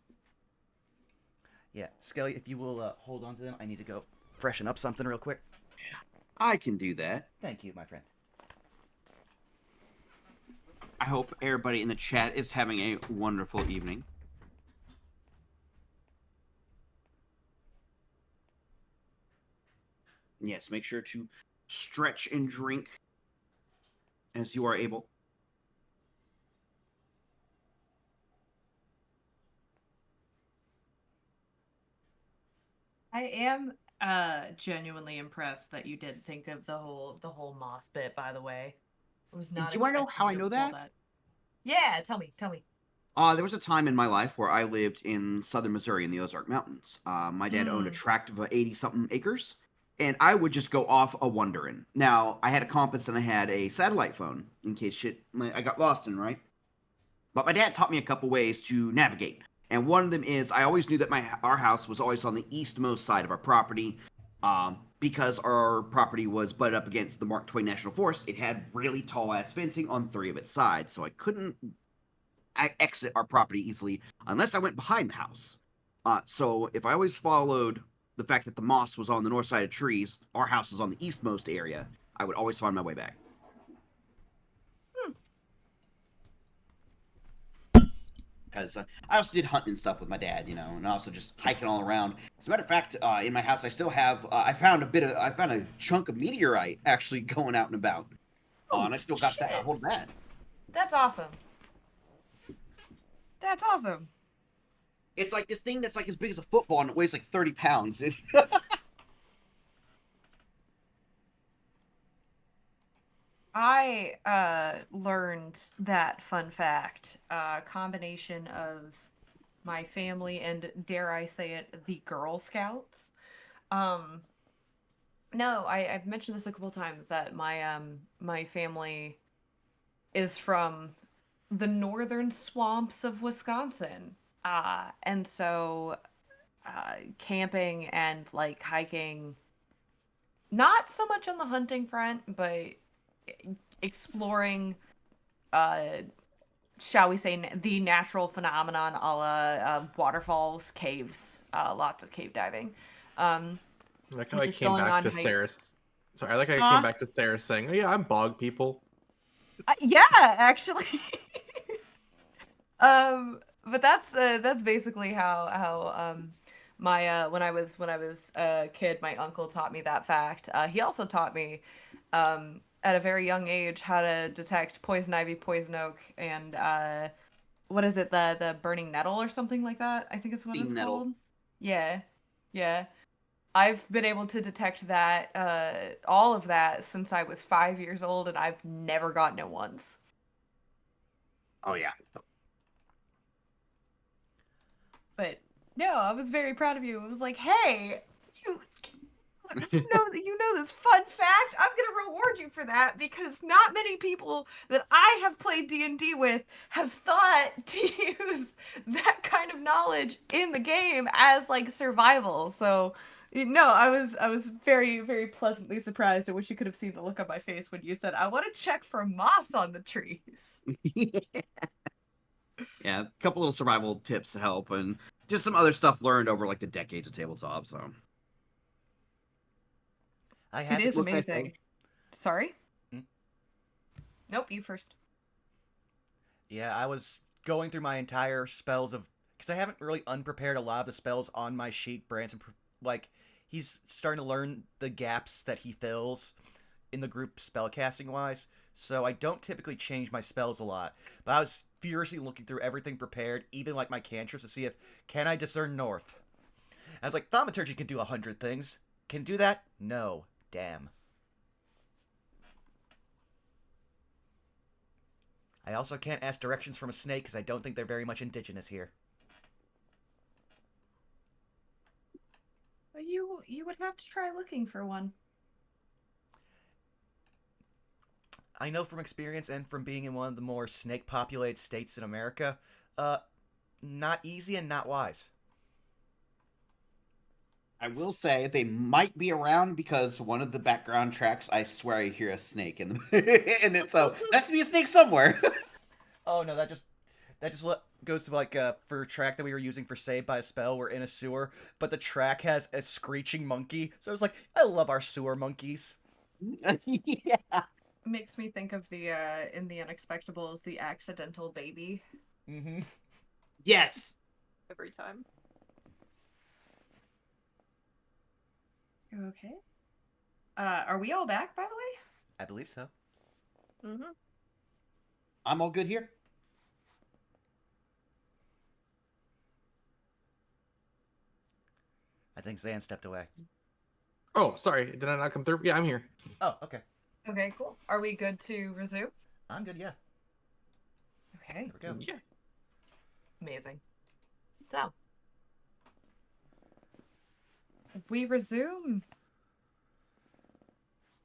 Yeah, Skelly, if you will hold on to them, I need to go freshen up something real quick. I can do that. Thank you, my friend. I hope everybody in the chat is having a wonderful evening. Yes, make sure to stretch and drink as you are able. I am genuinely impressed that you did think of the whole moss bit, by the way. I was not Do you want to know expecting how I you to know pull that? Yeah, tell me. There was a time in my life where I lived in southern Missouri in the Ozark Mountains. My dad owned a tract of 80-something acres, and I would just go off a wandering. Now, I had a compass and I had a satellite phone in case I got lost in, right? But my dad taught me a couple ways to navigate. And one of them is I always knew that our house was always on the eastmost side of our property. because our property was butted up against the Mark Twain National Forest, it had really tall ass fencing on 3 of its sides, so I couldn't exit our property easily unless I went behind the house. So if I always followed the fact that the moss was on the north side of trees, our house was on the eastmost area, I would always find my way back. Because I also did hunting and stuff with my dad, and also just hiking all around. As a matter of fact, in my house, I still have. I found a chunk of meteorite actually going out and about, and I still got that. I shit. hold that. That's awesome. That's awesome. It's like this thing that's like as big as a football and it weighs like 30 pounds. I learned that fun fact, combination of my family and, dare I say it, the Girl Scouts. Um, no, I've mentioned this a couple times that my family is from the northern swamps of Wisconsin. And so camping and like hiking, not so much on the hunting front, but exploring shall we say the natural phenomenon a la waterfalls, caves, lots of cave diving. Um I like how I just came going back on to hikes. Sarah's. Sorry, I like how I Huh? came back to Sarah saying, "Oh yeah, I'm bog people." Yeah, actually. But that's basically how my when I was a kid, my uncle taught me that fact. He also taught me at a very young age how to detect poison ivy, poison oak, and what is it, the burning nettle or something like that, I think is what it's Steam nettle. called. Yeah, yeah. I've been able to detect that all of that since I was 5 years old, and I've never gotten it once. Oh yeah. But no, I was very proud of you. I was like, hey, you you know this fun fact. I'm gonna reward you for that because not many people that I have played D&D with have thought to use that kind of knowledge in the game as like survival. So no, I was very, very pleasantly surprised. I wish you could have seen the look on my face when you said, I want to check for moss on the trees. Yeah, a couple little survival tips to help, and just some other stuff learned over like the decades of tabletop. So I It haven't. is what can I say? amazing. Sorry? Hmm? Nope, you first. Yeah, I was going through my entire spells of because I haven't really unprepared a lot of the spells on my sheet. Branson, like, he's starting to learn the gaps that he fills in the group spellcasting wise. So I don't typically change my spells a lot. But I was furiously looking through everything prepared, even like my cantrips, to see if can I discern north. I was like, thaumaturgy can do 100 things. Can do that? No. Damn. I also can't ask directions from a snake because I don't think they're very much indigenous here. You would have to try looking for one. I know from experience and from being in one of the more snake-populated states in America, uh, not easy and not wise. I will say they might be around because one of the background tracks, I swear I hear a snake in the and it's so that's to be a snake somewhere. Oh no, that just goes to like for a track that we were using for Saved by a Spell. We're in a sewer, but the track has a screeching monkey. So I was like, I love our sewer monkeys. Yeah. Makes me think of the in the Unexpectables, the accidental baby. Mm-hmm. Yes. Every time. Okay. Are we all back, by the way? I believe so. Mm-hmm. I'm all good here. I think Zan stepped away. Oh, sorry, did I not come through? Yeah, I'm here. Oh, okay. Okay, cool. Are we good to resume? I'm good, yeah. Okay. There we go. Yeah. Amazing. So, we resume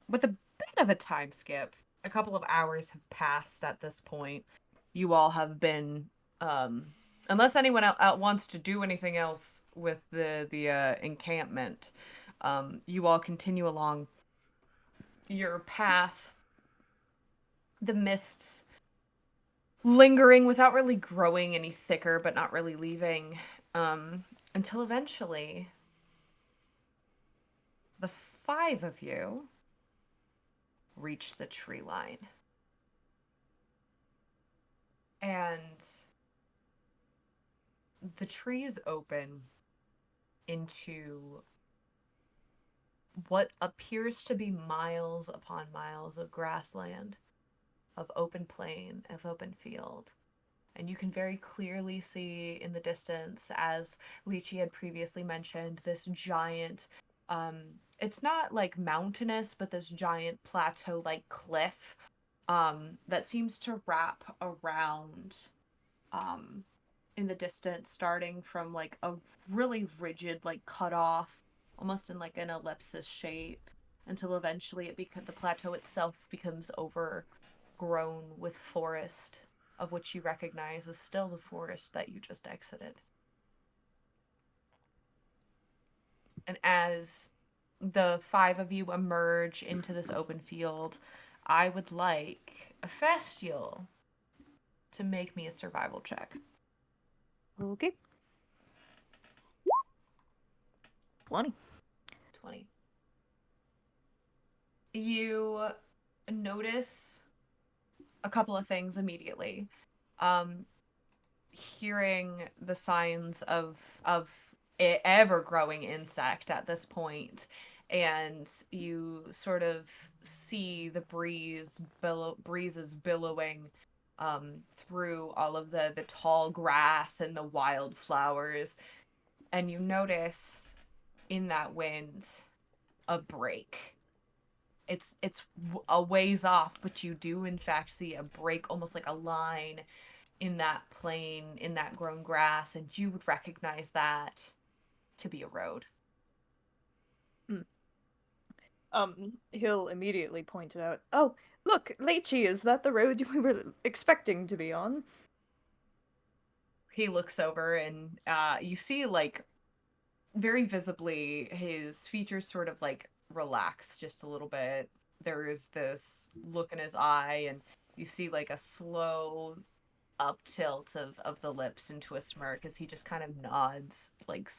with a bit of a time skip. A couple of hours have passed at this point. You all have been, unless anyone wants to do anything else with the encampment, You all continue along your path, the mists lingering without really growing any thicker, but not really leaving, until eventually the 5 of you reach the tree line. And the trees open into what appears to be miles upon miles of grassland, of open plain, of open field. And you can very clearly see in the distance, as Lychee had previously mentioned, this giant, it's not like mountainous, but this giant plateau-like cliff that seems to wrap around in the distance, starting from like a really rigid, like cut off, almost in like an ellipsis shape, until eventually the plateau itself becomes overgrown with forest, of which you recognize as still the forest that you just exited. And as the 5 of you emerge into this open field, I would like a Festial to make me a survival check. Okay. 20. 20. You notice a couple of things immediately. Hearing the signs of ever growing insect at this point, and you sort of see the breezes billowing through all of the tall grass and the wildflowers, and you notice in that wind a break. It's a ways off, but you do in fact see a break, almost like a line in that plain, in that grown grass, and you would recognize that to be a road. He'll immediately point it out. Oh, look, Lychee, is that the road we were expecting to be on? He looks over and you see, like, very visibly his features sort of like relax just a little bit. There is this look in his eye, and you see like a slow up tilt of the lips into a smirk as he just kind of nods like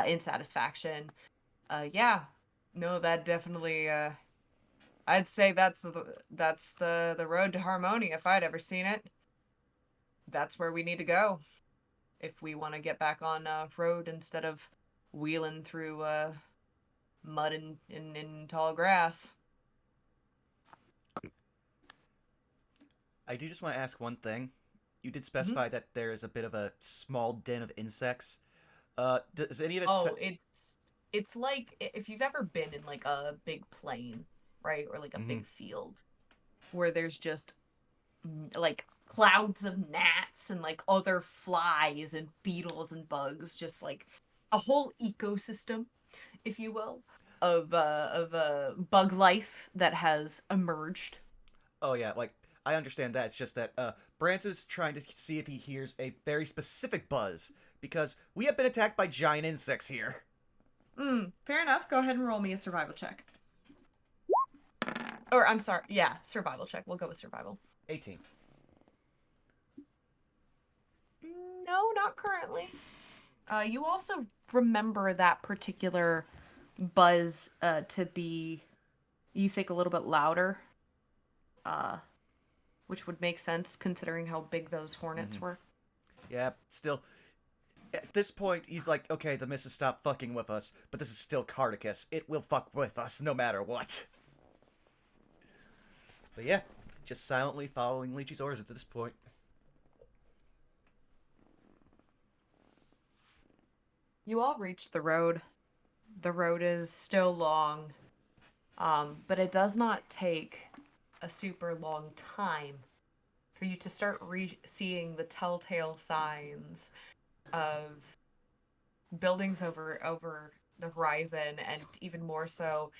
in satisfaction. Yeah, no, that definitely I'd say that's the road to Harmonia if I'd ever seen it. That's where we need to go if we want to get back on road instead of wheeling through mud and tall grass. I do just want to ask one thing. You did specify that there is a bit of a small den of insects. Does any of it? Oh, it's like if you've ever been in like a big plain, right, or like a Mhm. big field where there's just like clouds of gnats and like other flies and beetles and bugs, just like a whole ecosystem, if you will, of bug life that has emerged. Oh yeah, like I understand that. It's just that Brance is trying to see if he hears a very specific buzz because we have been attacked by giant insects here. Fair enough. Go ahead and roll me a survival check. Or I'm sorry, yeah, survival check. We'll go with survival. 18. No, not currently. You also remember that particular buzz to be, you think, a little bit louder, which would make sense considering how big those hornets were. Yeah, still. At this point, he's like, okay, the mist has stopped fucking with us, but this is still Cardicus. It will fuck with us no matter what. But yeah, just silently following Leechy's orders at this point. You all reach the road. The road is still long, but it does not take a super long time for you to start seeing the telltale signs of buildings over the horizon, and even more so,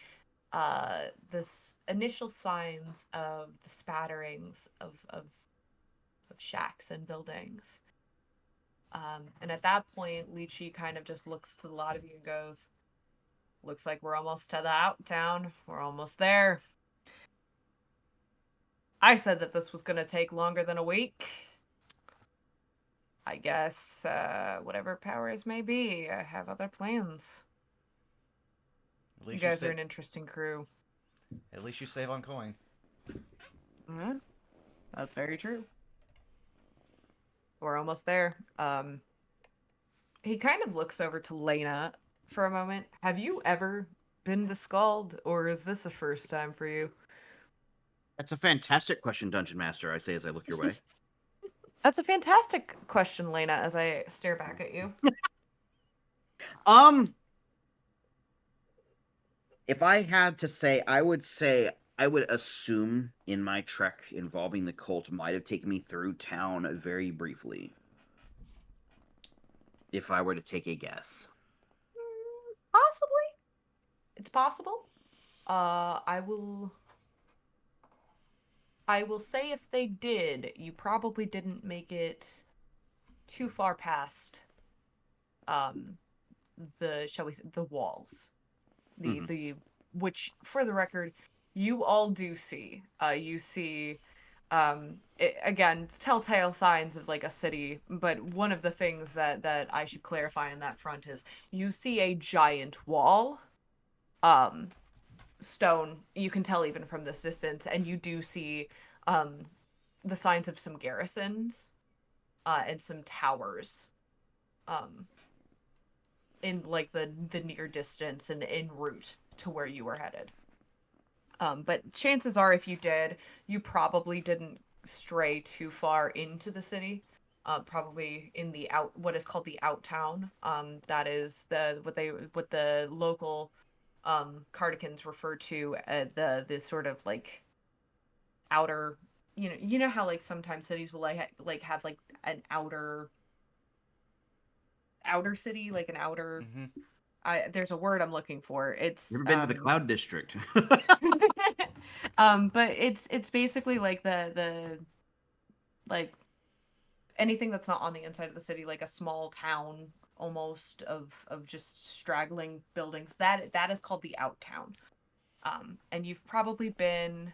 this initial signs of the spatterings of shacks and buildings. And at that point, Lychee kind of just looks to the lot of you and goes, looks like we're almost to the out town. We're almost there. I said that this was going to take longer than a week. I guess, whatever powers may be, I have other plans. At You least guys are an interesting crew. At least you save on coin. Mm-hmm. That's very true. We're almost there. He kind of looks over to Lena for a moment. Have you ever been to Skald, or is this a first time for you? That's a fantastic question, Dungeon Master, I say as I look your way. That's a fantastic question, Lena, as I stare back at you. If I had to say, I would assume in my trek involving the cult might have taken me through town very briefly. If I were to take a guess. Possibly. It's possible. I will say if they did, you probably didn't make it too far past the walls. Which, for the record, you all do see. You see again, telltale signs of like a city, but one of the things that I should clarify on that front is you see a giant wall. Stone, you can tell even from this distance, and you do see the signs of some garrisons and some towers in like the near distance and en route to where you were headed. But chances are, if you did, you probably didn't stray too far into the city. Probably in the what is called the out town. That is what the local Cardigans refer to the sort of like outer. You know how like sometimes cities will have like an outer city, like an outer. Mm-hmm. There's a word I'm looking for. It's You ever been to the Cloud District? But it's basically like the like anything that's not on the inside of the city, like a small town almost of just straggling buildings. That is called the out town. And you've probably been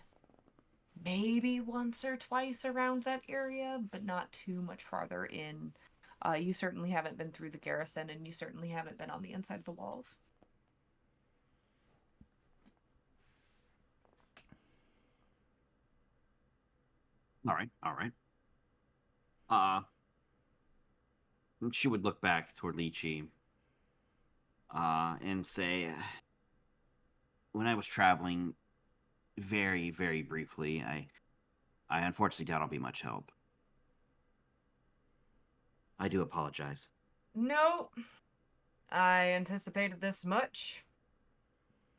maybe once or twice around that area, but not too much farther in. You certainly haven't been through the garrison, and you certainly haven't been on the inside of the walls. All right. She would look back toward Lychee and say, when I was traveling very, very briefly, I unfortunately doubt I'll be much help. I do apologize. No, I anticipated this much.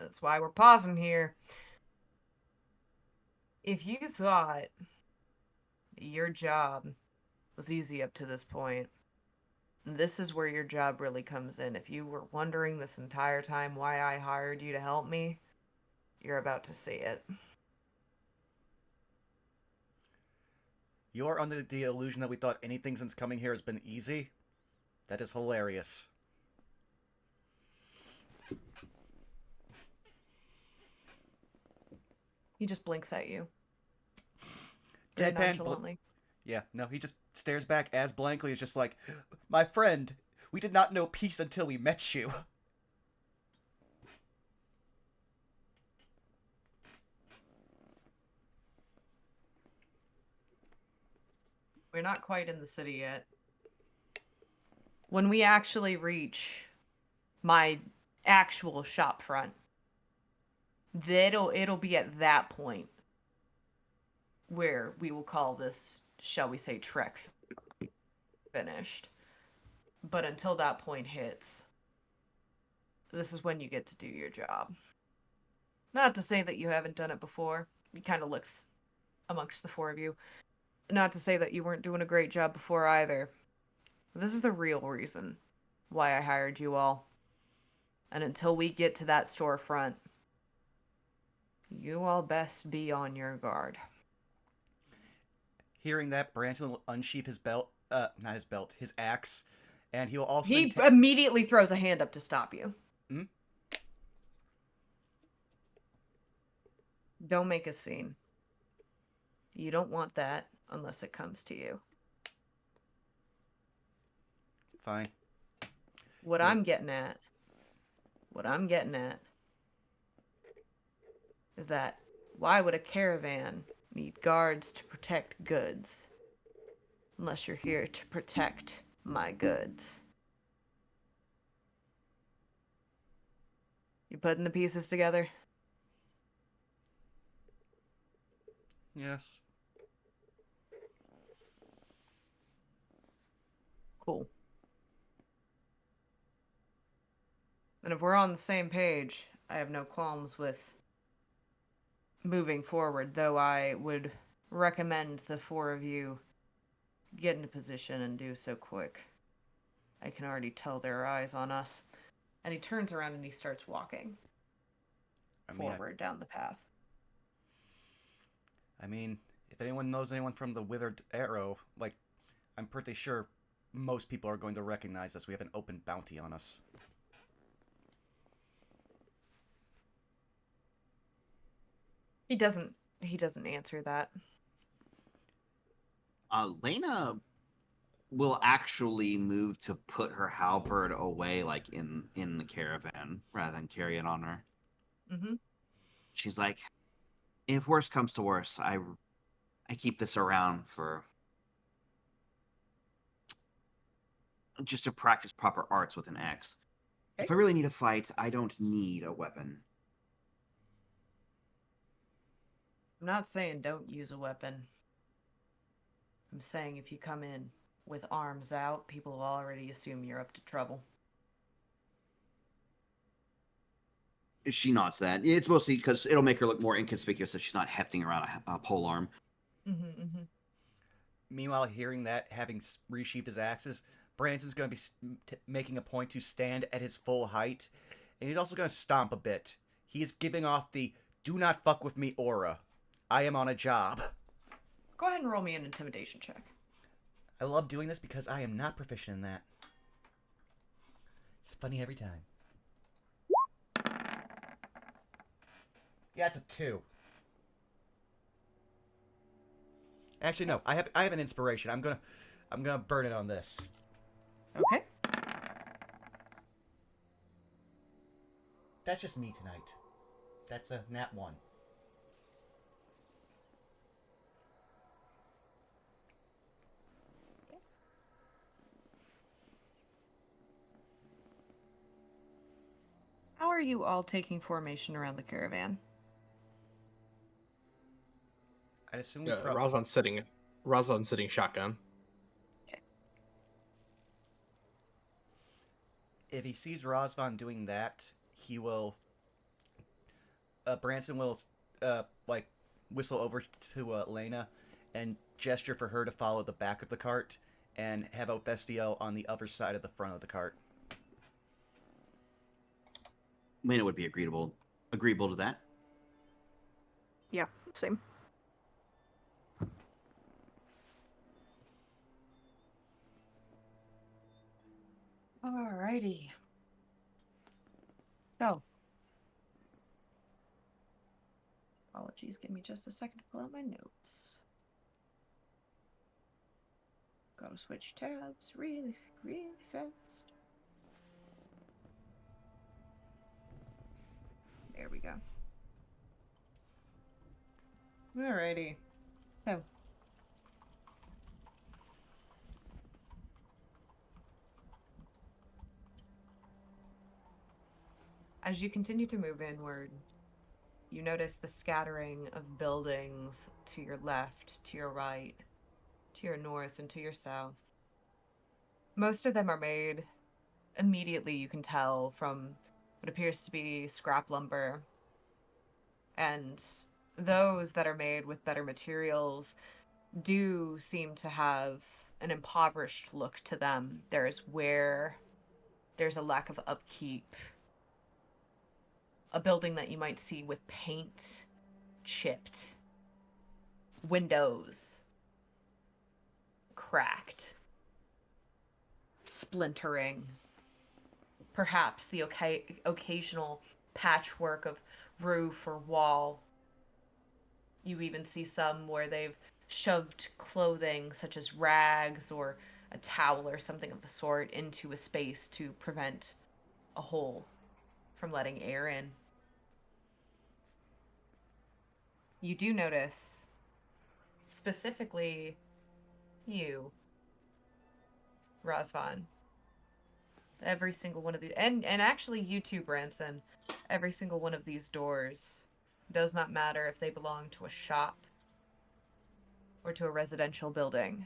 That's why we're pausing here. If you thought your job was easy up to this point, this is where your job really comes in. If you were wondering this entire time why I hired you to help me, you're about to see it. You're under the illusion that we thought anything since coming here has been easy? That is hilarious. He just blinks at you. Very Deadpan. nonchalantly. Yeah, no, he just stares back as blankly as just like, my friend, we did not know peace until we met you. We're not quite in the city yet. When we actually reach my actual shop front, it'll be at that point where we will call this, shall we say, trek finished. But until that point hits, this is when you get to do your job. Not to say that you haven't done it before. He kind of looks amongst the four of you. Not to say that you weren't doing a great job before either. This is the real reason why I hired you all. And until we get to that storefront, you all best be on your guard. Hearing that, Branson will unsheath his belt, not his belt, his axe, and he will also... He immediately throws a hand up to stop you. Hmm? Don't make a scene. You don't want that unless it comes to you. Fine. What Yeah. I'm getting at is that why would a caravan need guards to protect goods unless you're here to protect my goods? You putting the pieces together? Yes. Cool. And if we're on the same page, I have no qualms with moving forward, though I would recommend the four of you get into position and do so quick. I can already tell there are eyes on us. And he turns around and he starts walking forward down the path. I mean, if anyone knows anyone from the Withered Arrow, like, I'm pretty sure most people are going to recognize us. We have an open bounty on us. He doesn't answer that. Lena will actually move to put her halberd away, like in the caravan, rather than carry it on her. Mm-hmm. She's like, if worse comes to worse, I keep this around for just to practice proper arts with an axe. Okay. If I really need a fight, I don't need a weapon. I'm not saying don't use a weapon. I'm saying if you come in with arms out, people will already assume you're up to trouble. She nods that. It's mostly because it'll make her look more inconspicuous if she's not hefting around a pole arm. Mm-hmm, mm-hmm. Meanwhile, hearing that, having resheathed his axes, Branson's going to be making a point to stand at his full height, and he's also going to stomp a bit. He is giving off the "do not fuck with me" aura. I am on a job. Go ahead and roll me an intimidation check. I love doing this because I am not proficient in that. It's funny every time. Yeah, it's a 2. Actually, no. I have an inspiration. I'm gonna burn it on this. Okay. That's just me tonight. That's a nat 1. How are you all taking formation around the caravan? I'd assume we Rosvan's sitting shotgun. if he sees Rosvan doing that, he will. Branson will, like, whistle over to Lena, and gesture for her to follow the back of the cart, and have Othestiel on the other side of the front of the cart. Lena would be agreeable to that. Yeah, same. Alrighty. So. Apologies, give me just a second to pull out my notes. Gotta switch tabs really, really fast. There we go. Alrighty. So. As you continue to move inward, you notice the scattering of buildings to your left, to your right, to your north, and to your south. Most of them are made immediately, you can tell, from what appears to be scrap lumber. And those that are made with better materials do seem to have an impoverished look to them. There's wear, there's a lack of upkeep. A building that you might see with paint chipped, windows cracked, splintering, perhaps the occasional patchwork of roof or wall You even see some where they've shoved clothing, such as rags or a towel or something of the sort, into a space to prevent a hole from letting air in. You do notice, specifically you, Razvan, every single one of these, and actually you too, Branson, every single one of these doors, does not matter if they belong to a shop or to a residential building.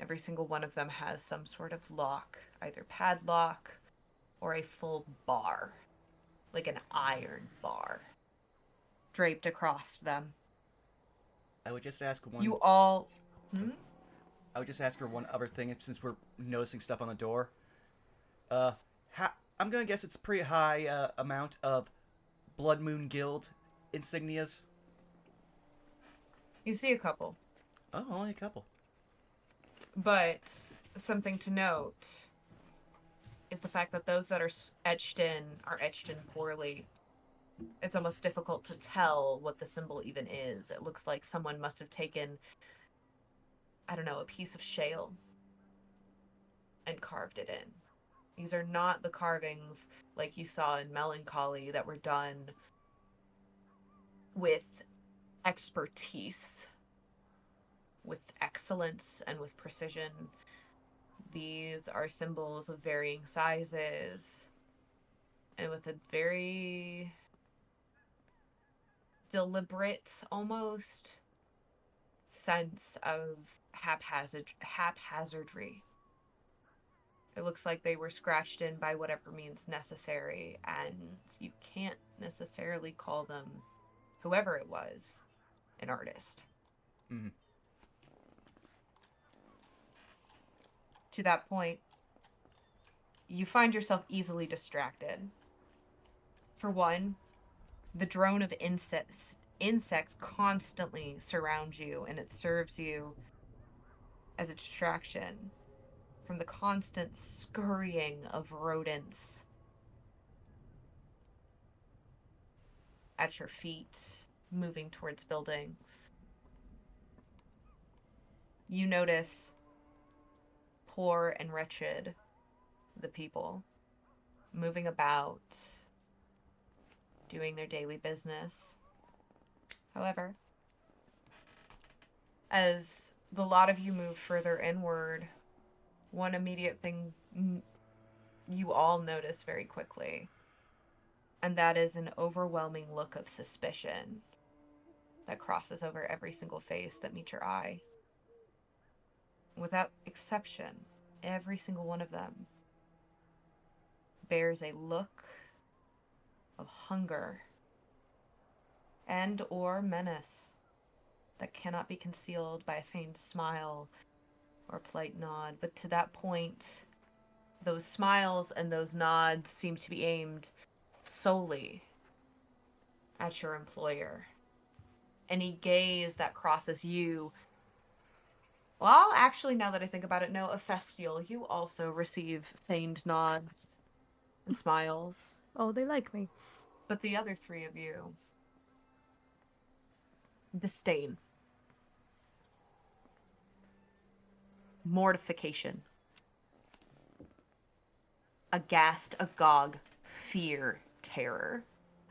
Every single one of them has some sort of lock, either padlock or a full bar, like an iron bar, draped across them. I would just ask one. You all. Hmm? I would just ask for one other thing since we're noticing stuff on the door. Uh, I'm gonna guess it's a pretty high amount of Blood Moon Guild insignias. You see a couple. Oh, only a couple. But something to note is the fact that those that are etched in are etched in poorly. It's almost difficult to tell what the symbol even is. It looks like someone must have taken, I don't know, a piece of shale and carved it in. These are not the carvings like you saw in Melancholy that were done with expertise, with excellence, and with precision. These are symbols of varying sizes and with a very deliberate, almost, sense of haphazardry. It looks like they were scratched in by whatever means necessary, and you can't necessarily call them, whoever it was, an artist. Mm-hmm. To that point, you find yourself easily distracted. For one, the drone of insects constantly surround you, and it serves you as a distraction from the constant scurrying of rodents at your feet, moving towards buildings. You notice, poor and wretched, the people moving about, doing their daily business. However, as the lot of you move further inward, one immediate thing you all notice very quickly, and that is an overwhelming look of suspicion that crosses over every single face that meets your eye. Without exception, every single one of them bears a look of hunger and or menace that cannot be concealed by a feigned smile or polite nod. But to that point, those smiles and those nods seem to be aimed solely at your employer. Any gaze that crosses you, well, actually, now that I think about it, no, Ephestial, you also receive feigned nods and smiles. Oh, they like me. But the other three of you, disdain, mortification, aghast, agog, fear, terror,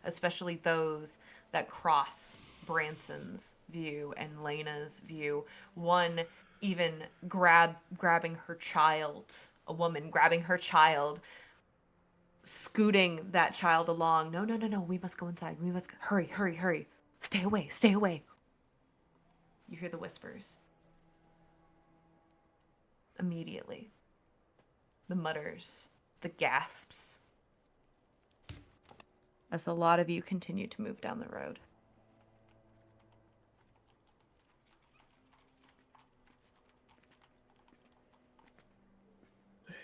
especially those that cross Branson's view and Lena's view. One even grabbing her child, a woman grabbing her child, scooting that child along. No, no, no, no, we must go inside. We must hurry, hurry, hurry. Stay away, stay away. You hear the whispers. Immediately. The mutters, the gasps, as the lot of you continue to move down the road.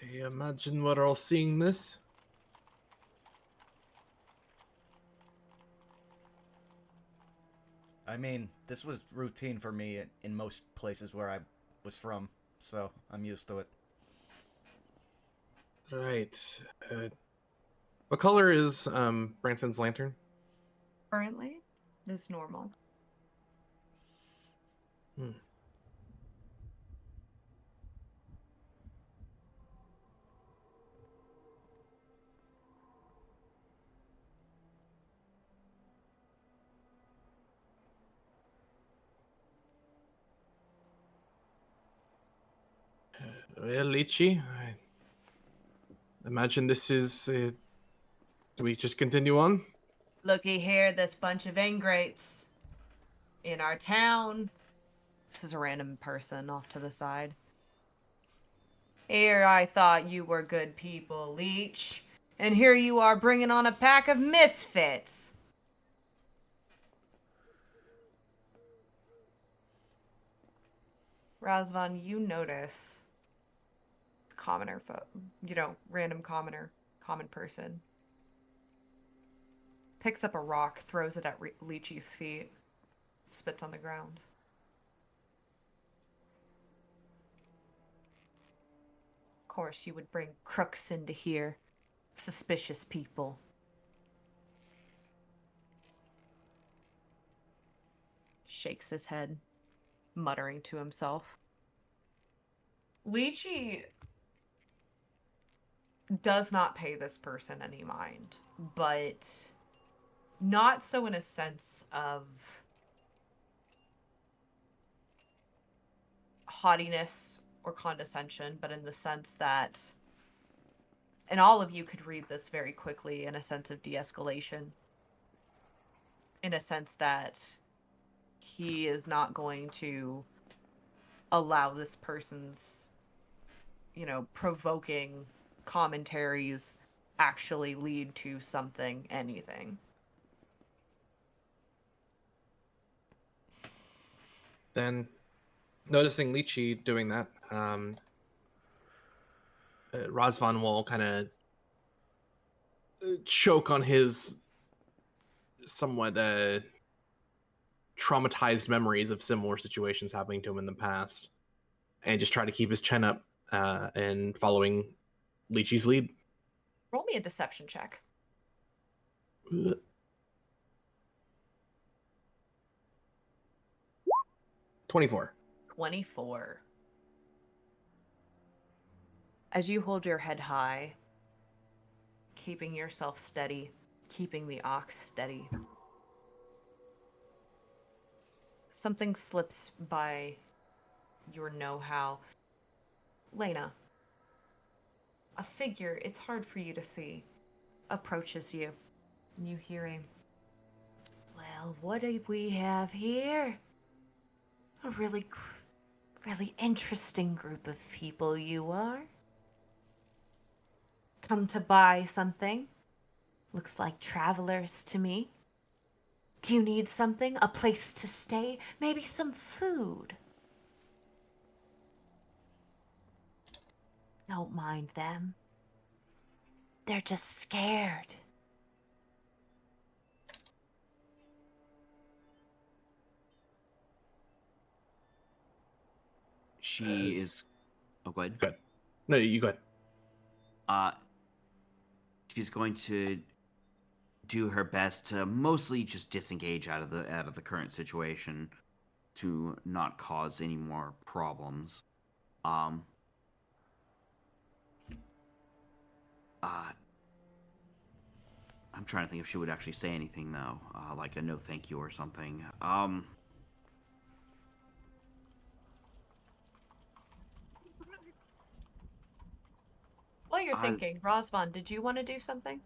I imagine we're all seeing this. I mean, this was routine for me in most places where I was from, so I'm used to it. Right. What color is Branson's lantern? Currently, this is normal. Hmm. Well, Lychee, I imagine this is. Do we just continue on? Looky here, this bunch of ingrates in our town. This is a random person off to the side. Here I thought you were good people, Leech. And here you are bringing on a pack of misfits. Razvan, you notice commoner, random commoner, common person. Picks up a rock, throws it at Leechy's feet, spits on the ground. Of course, you would bring crooks into here. Suspicious people. Shakes his head, muttering to himself. Lychee does not pay this person any mind, but not so in a sense of haughtiness or condescension, but in the sense that, and all of you could read this very quickly, in a sense of de-escalation, in a sense that he is not going to allow this person's, provoking commentaries actually lead to something, anything. Then, noticing Lychee doing that, Razvan will kind of choke on his somewhat traumatized memories of similar situations happening to him in the past, and just try to keep his chin up and following Lychee's lead. Roll me a deception check. 24. 24. As you hold your head high, keeping yourself steady, keeping the ox steady, something slips by your know-how. Lena, a figure, it's hard for you to see, approaches you. And you hear him. Well, what do we have here? A really interesting group of people you are. Come to buy something. Looks like travelers to me. Do you need something? A place to stay? Maybe some food? Don't mind them. They're just scared. She is. Oh, go ahead. Good. No, you go ahead. She's going to do her best to mostly just disengage out of the current situation to not cause any more problems. I'm trying to think if she would actually say anything though, like a no thank you or something. While you're thinking, Razvan, did you want to do something?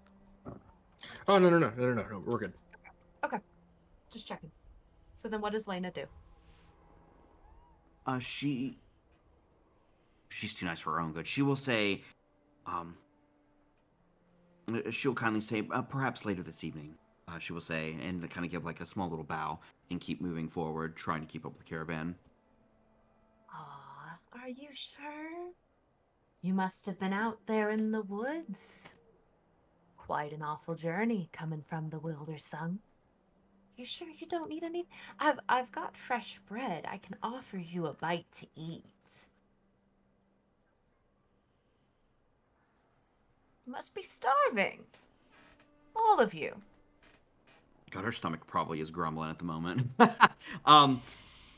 Oh, no. We're good. Okay. Just checking. So then what does Lena do? She's too nice for her own good. She will say, she'll kindly say, perhaps later this evening, she will say, and kind of give like a small little bow and keep moving forward, trying to keep up with the caravan. Aw, are you sure? You must have been out there in the woods. Quite an awful journey coming from the Wildersung. You sure you don't need any? I've got fresh bread. I can offer you a bite to eat. You must be starving. All of you. God, her stomach probably is grumbling at the moment.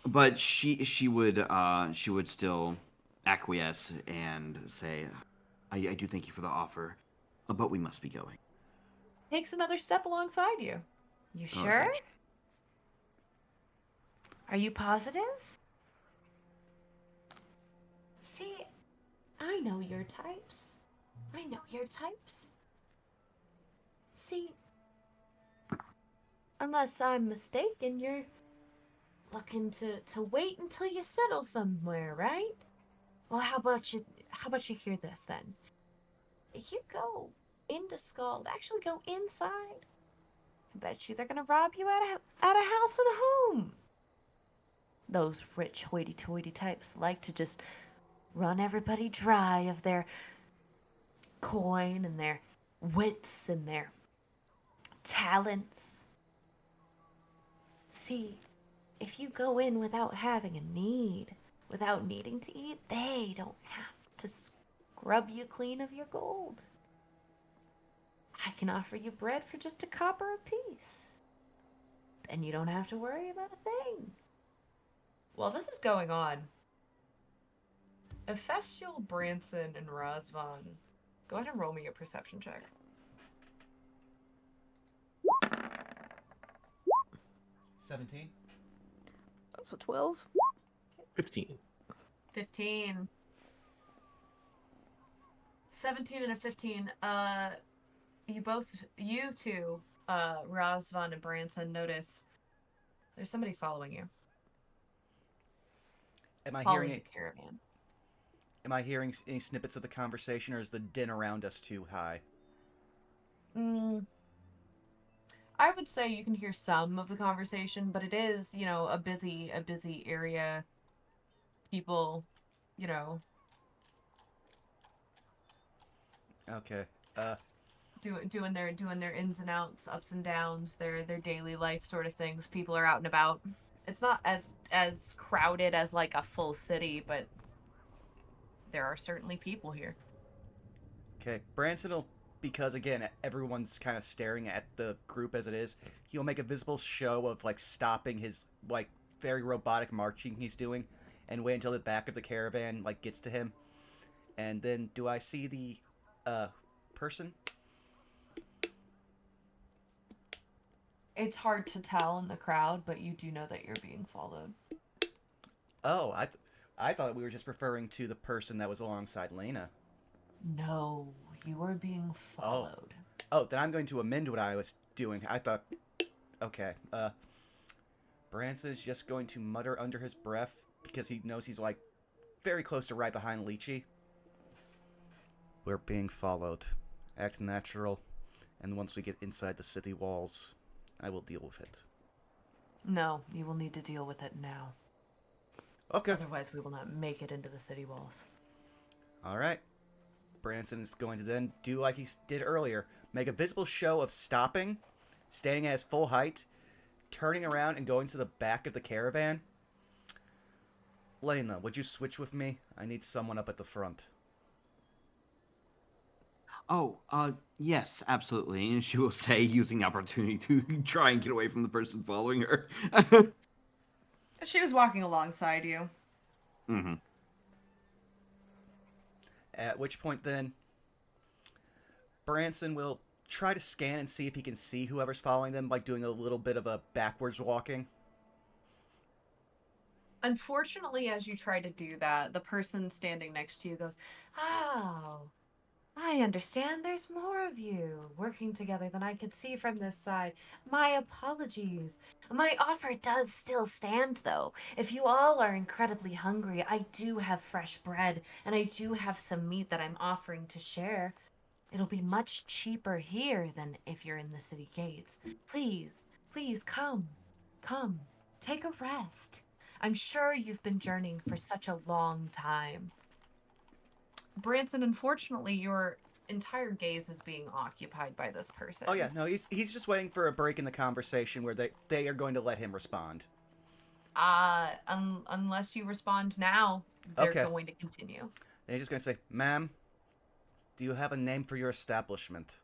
But she would still acquiesce and say, I do thank you for the offer, but we must be going. Takes another step alongside you. You Oh, sure? thanks. Are you positive? See, I know your types. I know your types. See, unless I'm mistaken, you're looking to wait until you settle somewhere, right? Well, how about you hear this then? If you go into Skald, actually go inside, I bet you they're gonna rob you at a house and a home. Those rich hoity-toity types like to just run everybody dry of their coin and their wits and their talents. See, if you go in without having a need, without needing to eat, they don't have to scrub you clean of your gold. I can offer you bread for just a copper apiece. Then you don't have to worry about a thing. While this is going on, Ephestial, Branson, and Razvan, go ahead and roll me a perception check. 17. That's a 12. 15. 15. 17 and a 15. You two, Razvan and Branson, notice there's somebody following you. Am I Following hearing the caravan. Am I hearing any snippets of the conversation, or is the din around us too high? I would say you can hear some of the conversation, but it is, a busy area. People, you know, Okay. doing their ins and outs, ups and downs, their daily life sort of things. People are out and about. It's not as crowded as like a full city, but there are certainly people here. Okay. Branson will, because again, everyone's kind of staring at the group as it is, he'll make a visible show of like stopping his like very robotic marching he's doing and wait until the back of the caravan like gets to him. And then do I see the person? It's hard to tell in the crowd, but you do know that you're being followed. Oh, I thought we were just referring to the person that was alongside Lena. No, you are being followed. Oh, then I'm going to amend what I was doing. I thought, okay, Branson's just going to mutter under his breath because he knows he's like very close to right behind Lychee. We're being followed. Acts natural, and once we get inside the city walls, I will deal with it. No, you will need to deal with it now. Okay. Otherwise, we will not make it into the city walls. All right. Branson is going to then do like he did earlier, make a visible show of stopping, standing at his full height, turning around and going to the back of the caravan. Lena, would you switch with me? I need someone up at the front. Oh, yes, absolutely. And she will say, using the opportunity to try and get away from the person following her. She was walking alongside you. Mm-hmm. At which point then, Branson will try to scan and see if he can see whoever's following them, like doing a little bit of a backwards walking. Unfortunately, as you try to do that, the person standing next to you goes, "Oh, I understand there's more of you working together than I could see from this side. My apologies. My offer does still stand, though. If you all are incredibly hungry, I do have fresh bread, and I do have some meat that I'm offering to share. It'll be much cheaper here than if you're in the city gates. Please, please come. Come. Take a rest. I'm sure you've been journeying for such a long time." Branson, unfortunately, your entire gaze is being occupied by this person. Oh yeah, no, he's just waiting for a break in the conversation where they are going to let him respond. Unless you respond now, they're Okay. going to continue. And he's just going to say, "Ma'am, do you have a name for your establishment?"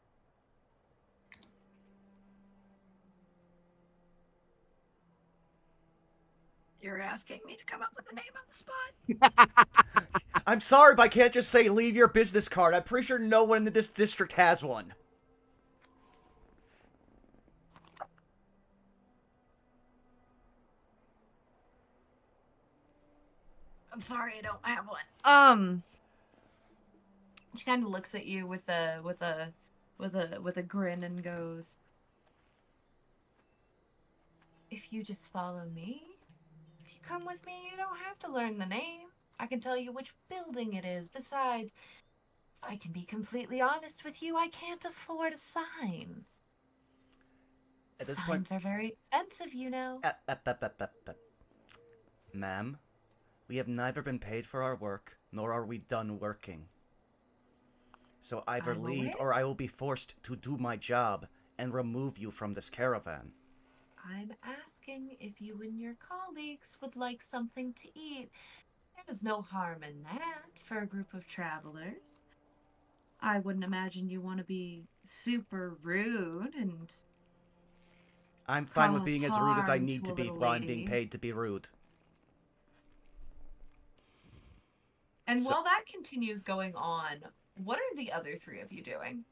You're asking me to come up with a name on the spot? I'm sorry, but I can't just say leave your business card. I'm pretty sure no one in this district has one. I'm sorry, I don't have one. She kind of looks at you with a grin and goes, "If you just follow me, if you come with me, you don't have to learn the name. I can tell you which building it is. Besides, I can be completely honest with you, I can't afford a sign. At this point, Signs are very expensive, you know." Ma'am, we have neither been paid for our work, nor are we done working. So either I'm leave aware. or I will be forced to do my job and remove you from this caravan. I'm asking if you and your colleagues would like something to eat. There's no harm in that for a group of travelers. I wouldn't imagine you want to be super rude and I'm fine with cause being as rude as I harm need to to a be little while I'm being lady. paid to be rude. And So- while that continues going on, what are the other three of you doing?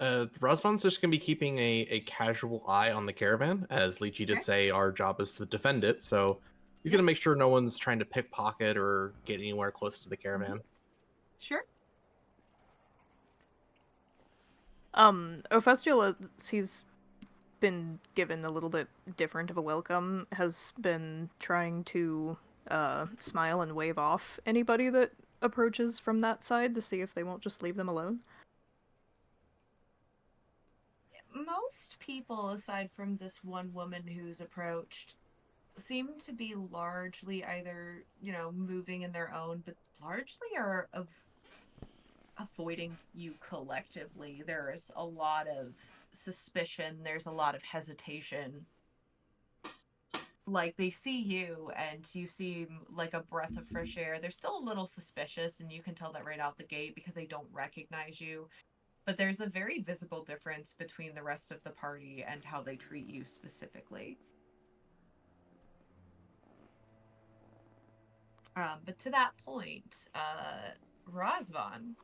Razvan's just going to be keeping a casual eye on the caravan. As Lychee did Okay. say, our job is to defend it, so he's Yeah. going to make sure no one's trying to pickpocket or get anywhere close to the caravan. Sure. Ophestula, he's been given a little bit different of a welcome, has been trying to smile and wave off anybody that approaches from that side to see if they won't just leave them alone. Most people, aside from this one woman who's approached, seem to be largely either, moving in their own, but largely are avoiding you collectively. There's a lot of suspicion, there's a lot of hesitation. Like, they see you and you seem like a breath of fresh air. They're still a little suspicious, and you can tell that right out the gate because they don't recognize you. But there's a very visible difference between the rest of the party and how they treat you specifically. But to that point, Razvan,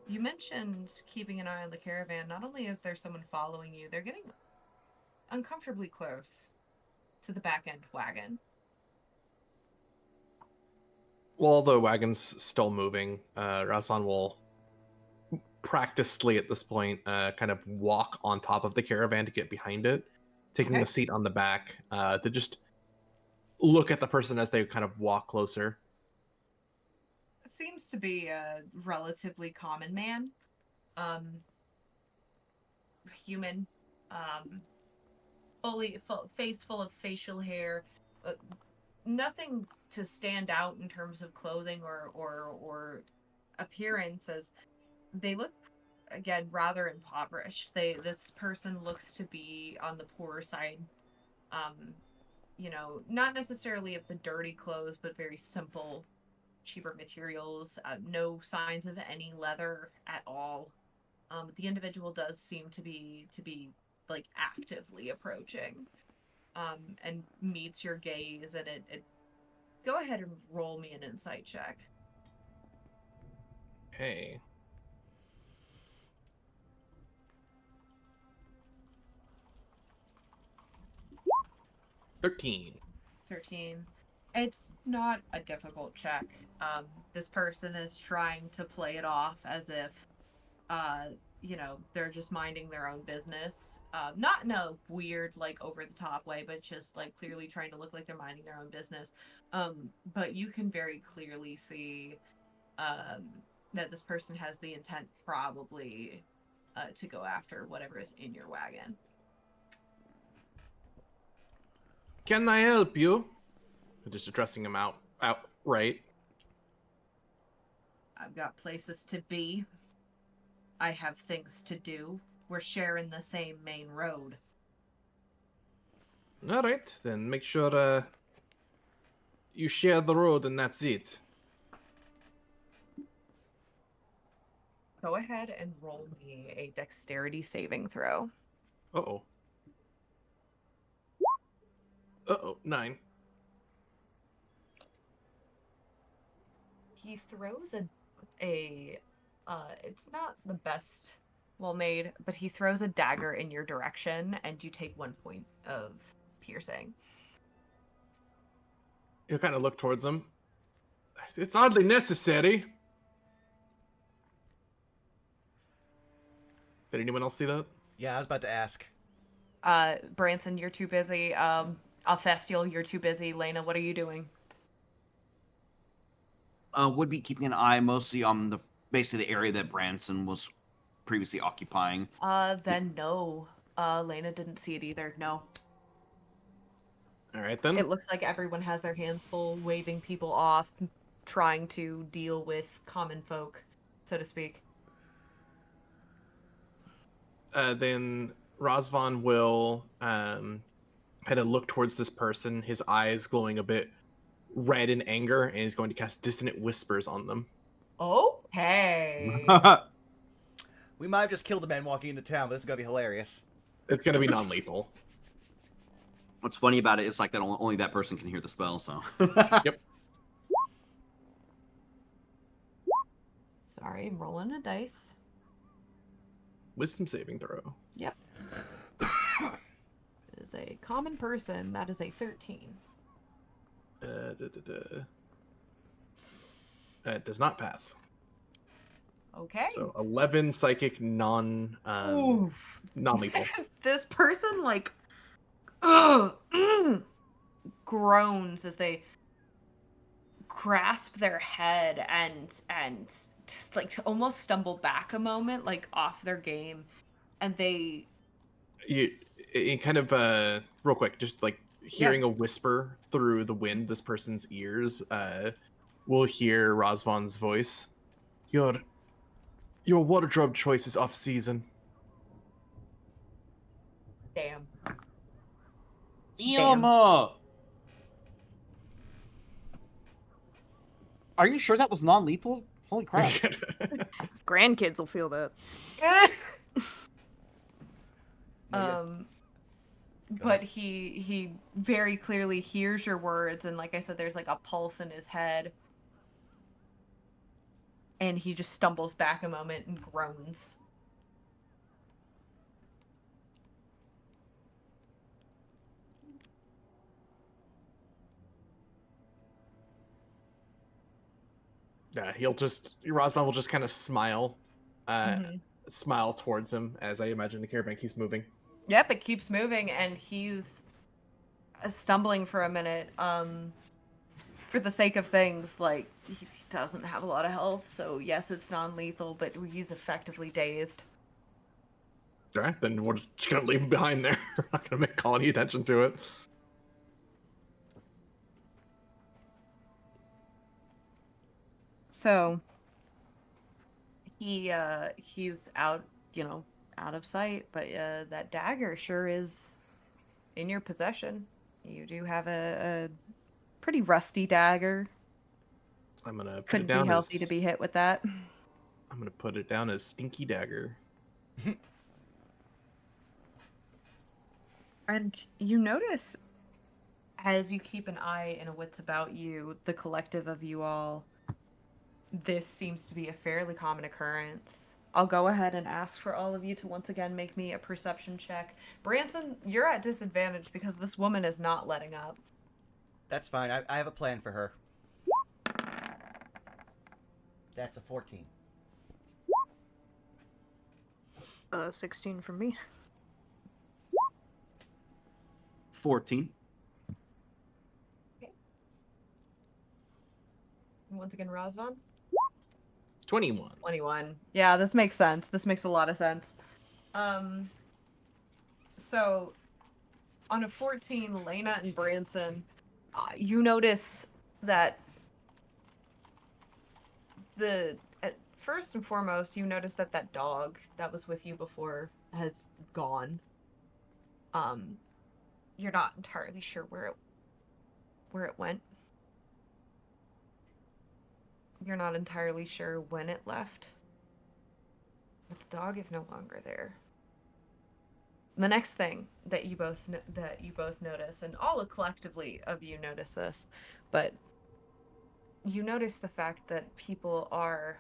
you mentioned keeping an eye on the caravan. Not only is there someone following you, they're getting uncomfortably close to the back end wagon. While the wagon's still moving, Razvan will practicedly at this point kind of walk on top of the caravan to get behind it, taking Okay. the seat on the back to just look at the person as they kind of walk closer. It seems to be a relatively common man. Human. Face full of facial hair. Nothing to stand out in terms of clothing or appearance, as they look, again, rather impoverished. This person looks to be on the poorer side. Not necessarily of the dirty clothes, but very simple, cheaper materials. No signs of any leather at all. The individual does seem to be like actively approaching, and meets your gaze, and it. Go ahead and roll me an insight check. Hey. $13. 13. It's not a difficult check. This person is trying to play it off as if, they're just minding their own business. Not in a weird, like, over the top way, but just, like, clearly trying to look like they're minding their own business. But you can very clearly see that this person has the intent, probably, to go after whatever is in your wagon. Can I help you? Just addressing him outright. I've got places to be. I have things to do. We're sharing the same main road. All right, then make sure you share the road and that's it. Go ahead and roll me a dexterity saving throw. Uh-oh. 9. He throws a it's not the best well made, but he throws a dagger in your direction and you take 1 point of piercing. You kind of look towards him. It's oddly necessary. Did anyone else see that? Yeah, I was about to ask. Branson, you're too busy. Alfestial, you're too busy. Lena, what are you doing? Would be keeping an eye mostly on basically the area that Branson was previously occupying. Then no. Lena didn't see it either. No. All right, then. It looks like everyone has their hands full, waving people off, trying to deal with common folk, so to speak. Then Razvan will kind of look towards this person, his eyes glowing a bit red in anger, and he's going to cast Dissonant Whispers on them. Okay. We might have just killed a man walking into town, but this is gonna be hilarious. It's going to be non-lethal. What's funny about it is like that only that person can hear the spell. So. Yep. Sorry, I'm rolling a dice. Wisdom saving throw. Yep. It is a common person. That is a 13. It does not pass. Okay. So 11 psychic non-lethal. This person groans as they grasp their head and just almost stumble back a moment, off their game, and they You kind of real quick, just hearing a whisper through the wind, this person's ears, will hear Razvan's voice. Your wardrobe choice is off season. damn. Yama! Are you sure that was non-lethal? Holy crap. Grandkids will feel that. But he very clearly hears your words, and like I said, there's a pulse in his head. And he just stumbles back a moment and groans. Yeah, Razvan will just kind of smile, smile towards him as I imagine the caravan keeps moving. Yep, it keeps moving, and he's stumbling for a minute. For the sake of things, he doesn't have a lot of health, so yes, it's non-lethal, but he's effectively dazed. All right, then we're just gonna leave him behind there. We're not gonna call any attention to it. So he's out, out of sight, but that dagger sure is in your possession. You do have a pretty rusty dagger. I'm gonna put Couldn't it down be healthy to be hit with that. I'm gonna put it down as Stinky Dagger. And you notice, as you keep an eye and a wits about you, the collective of you all, this seems to be a fairly common occurrence. I'll go ahead and ask for all of you to once again make me a perception check. Branson, you're at disadvantage because this woman is not letting up. That's fine. I have a plan for her. That's a 14. 16 from me. 14. Okay. Once again, Razvan? 21. 21. Yeah, this makes sense. This makes a lot of sense. So, on a 14, Lena and Branson, you notice that first and foremost, you notice that dog that was with you before has gone. You're not entirely sure where it went. You're not entirely sure when it left. dog is no longer there. The next thing that you both notice, and all collectively of you notice this, but you notice the fact that people are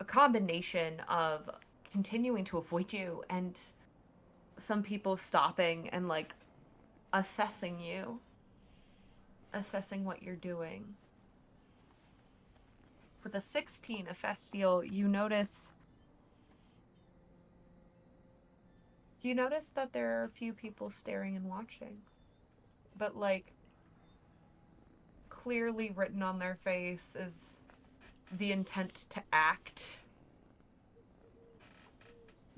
a combination of continuing to avoid you and some people stopping and like assessing you, assessing what you're doing. For the 16 Ephestrial, you notice that there are a few people staring and watching? But like clearly written on their face is the intent to act.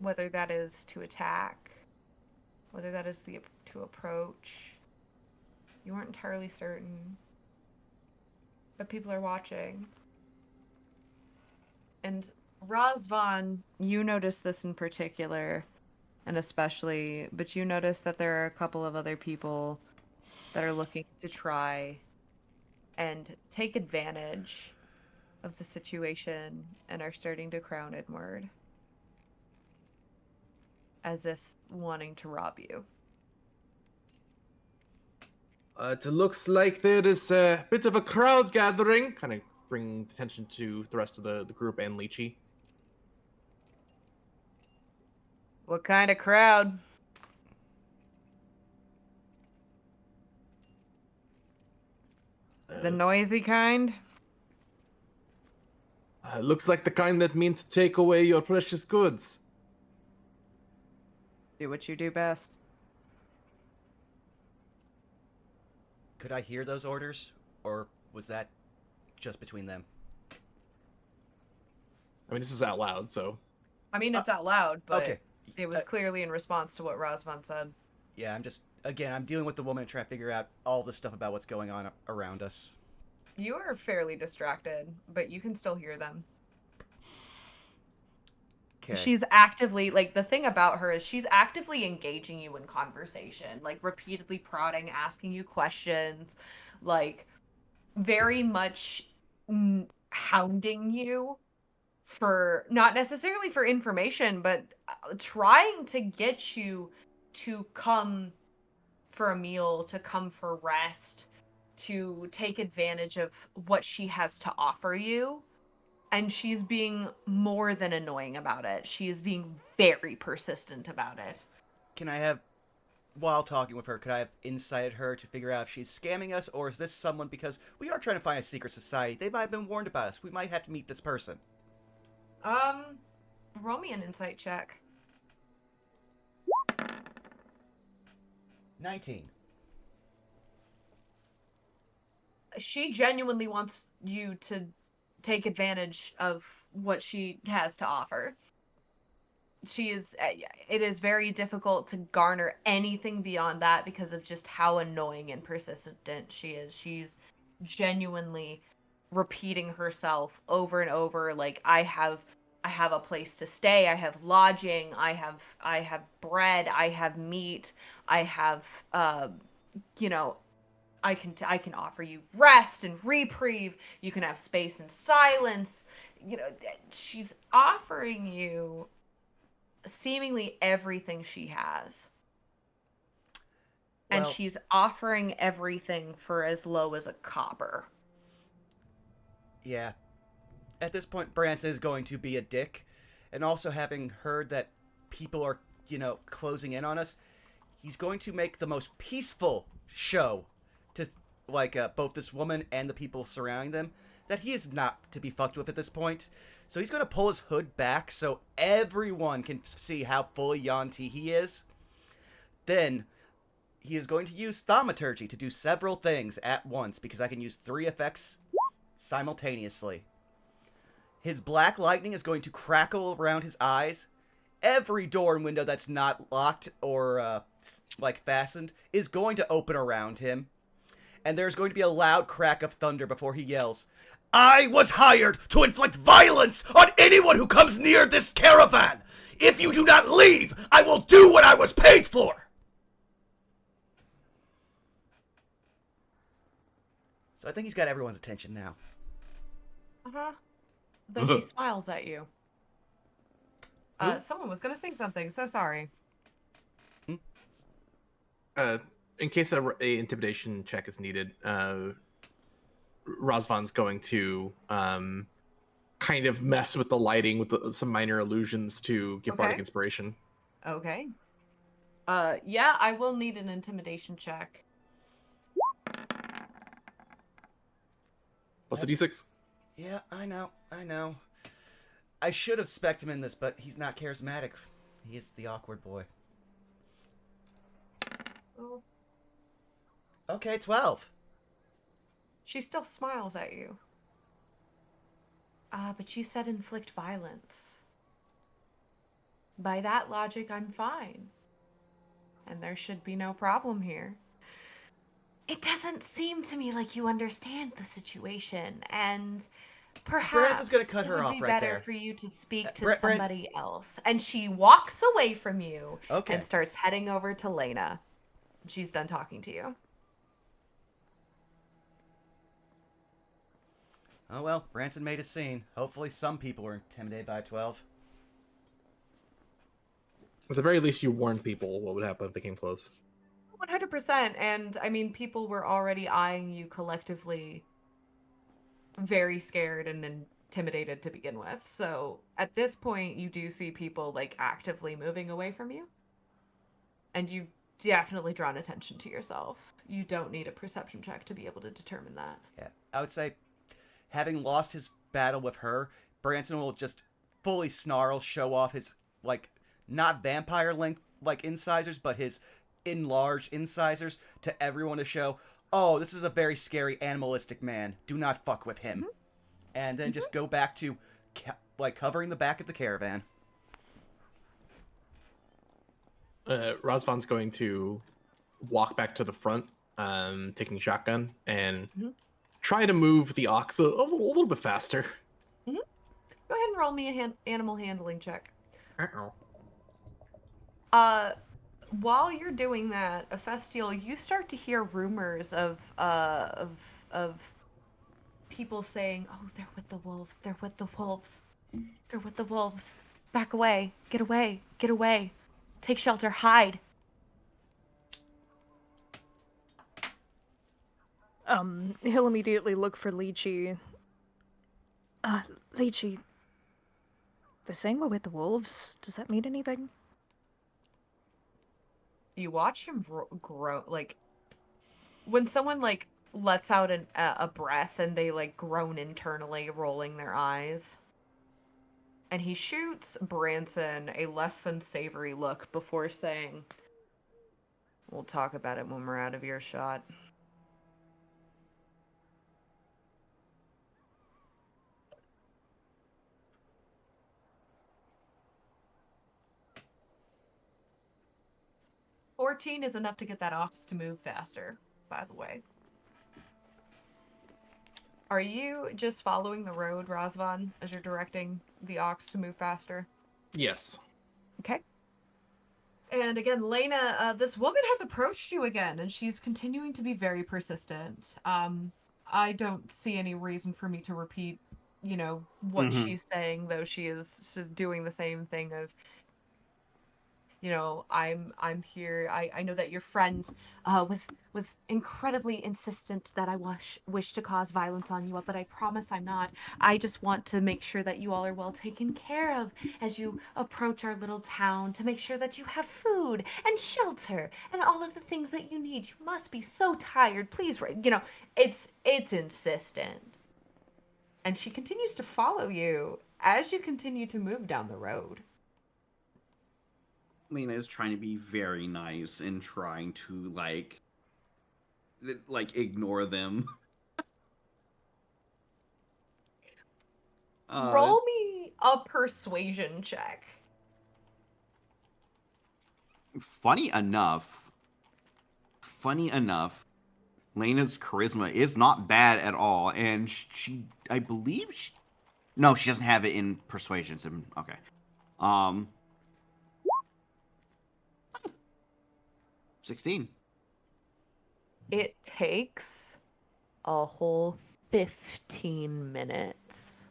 Whether that is to attack, whether that is to approach. You weren't entirely certain. But people are watching. And Razvan, you notice this in particular, and especially, but you notice that there are a couple of other people that are looking to try and take advantage of the situation and are starting to crown inward. As if wanting to rob you. It looks like there is a bit of a crowd gathering. Kind of bring attention to the rest of the group and Lychee. What kind of crowd? The noisy kind? Looks like the kind that mean to take away your precious goods. Do what you do best. Could I hear those orders, or was that just between them? I mean, this is out loud, so. I mean, it's out loud, but Okay. it was clearly in response to what Razvan said. Yeah, I'm dealing with the woman and trying to figure out all the stuff about what's going on around us. You are fairly distracted, but you can still hear them. Okay. She's actively, like, the thing about her is she's actively engaging you in conversation, like, repeatedly prodding, asking you questions, like, very much hounding you for, not necessarily for information, but trying to get you to come for a meal, to come for rest, to take advantage of what she has to offer you. And she's being more than annoying about it. She is being very persistent about it. Can I have, while talking with her, could I have insighted her to figure out if she's scamming us, or is this someone, because we are trying to find a secret society, they might have been warned about us. We might have to meet this person. Roll me an insight check. 19. She genuinely wants you to take advantage of what she has to offer. It is very difficult to garner anything beyond that because of just how annoying and persistent she is. She's genuinely repeating herself over and over, like, I have a place to stay, I have lodging, I have bread, I have meat, I have I can offer you rest and reprieve. You can have space and silence. She's offering you seemingly everything she has. And she's offering everything for as low as a copper. Yeah. At this point, Branson is going to be a dick. And also having heard that people are, closing in on us, he's going to make the most peaceful show to, both this woman and the people surrounding them, that he is not to be fucked with at this point. So he's going to pull his hood back so everyone can see how fully Yanti he is. Then he is going to use thaumaturgy to do several things at once, because I can use 3 effects simultaneously. His black lightning is going to crackle around his eyes. Every door and window that's not locked or, fastened is going to open around him. And there's going to be a loud crack of thunder before he yells, "I was hired to inflict violence on anyone who comes near this caravan! If you do not leave, I will do what I was paid for!" So I think he's got everyone's attention now. Uh-huh. Though she smiles at you. Who? Someone was gonna sing something. So sorry. In case a intimidation check is needed, Razvan's going to kind of mess with the lighting with some minor illusions to give bardic Okay. inspiration. Okay. Yeah, I will need an intimidation check. What's the That's- d6? Yeah, I know. I should have spec'd him in this, but he's not charismatic. He is the awkward boy. Oh. Okay, 12. She still smiles at you. But you said inflict violence. By that logic, I'm fine. And there should be no problem here. It doesn't seem to me like you understand the situation, and Branson's gonna perhaps cut it her would off be right better there. for you to speak to Branson. somebody else. And she walks away from you Okay. and starts heading over to Lena. She's done talking to you. Oh well, Branson made a scene. Hopefully some people were intimidated by 12. At the very least, you warned people what would happen if they came close. 100%. And I mean, people were already eyeing you collectively very scared and intimidated to begin with. So at this point, you do see people like actively moving away from you. And you've definitely drawn attention to yourself. You don't need a perception check to be able to determine that. Yeah, I would say, having lost his battle with her, Branson will just fully snarl, show off his, like, not vampire length, like, incisors, but his enlarged incisors to everyone to show, oh, this is a very scary animalistic man. Do not fuck with him. Mhm. And then just go back to, like, covering the back of the caravan. Razvan's going to walk back to the front, taking shotgun, and try to move the ox a little bit faster. Go ahead and roll me a animal handling check. Uh-oh. While you're doing that, Ephestial, you start to hear rumors of people saying, "Oh, they're with the wolves. They're with the wolves. They're with the wolves. Back away. Get away. Get away. Take shelter. Hide." He'll immediately look for Lychee. Lychee, they're saying we're with the wolves. Does that mean anything? You watch him grow, like, when someone, like, lets out a breath and they, like, groan internally, rolling their eyes. And he shoots Branson a less than savory look before saying, "We'll talk about it when we're out of earshot." "14 is enough to get that ox to move faster, by the way. Are you just following the road, Razvan, as you're directing the ox to move faster? Yes. Okay. And again, Lena, this woman has approached you again, and she's continuing to be very persistent. I don't see any reason for me to repeat, what she's saying, though she is just doing the same thing of, I'm here. I know that your friend was incredibly insistent that I wish to cause violence on you, but I promise I'm not. I just want to make sure that you all are well taken care of as you approach our little town, to make sure that you have food and shelter and all of the things that you need. You must be so tired. Please, it's insistent. And she continues to follow you as you continue to move down the road. Lena is trying to be very nice and trying to like ignore them. Roll me a persuasion check. Funny enough, Lena's charisma is not bad at all, and I believe no, she doesn't have it in persuasion. So, okay. 16. It takes a whole 15 minutes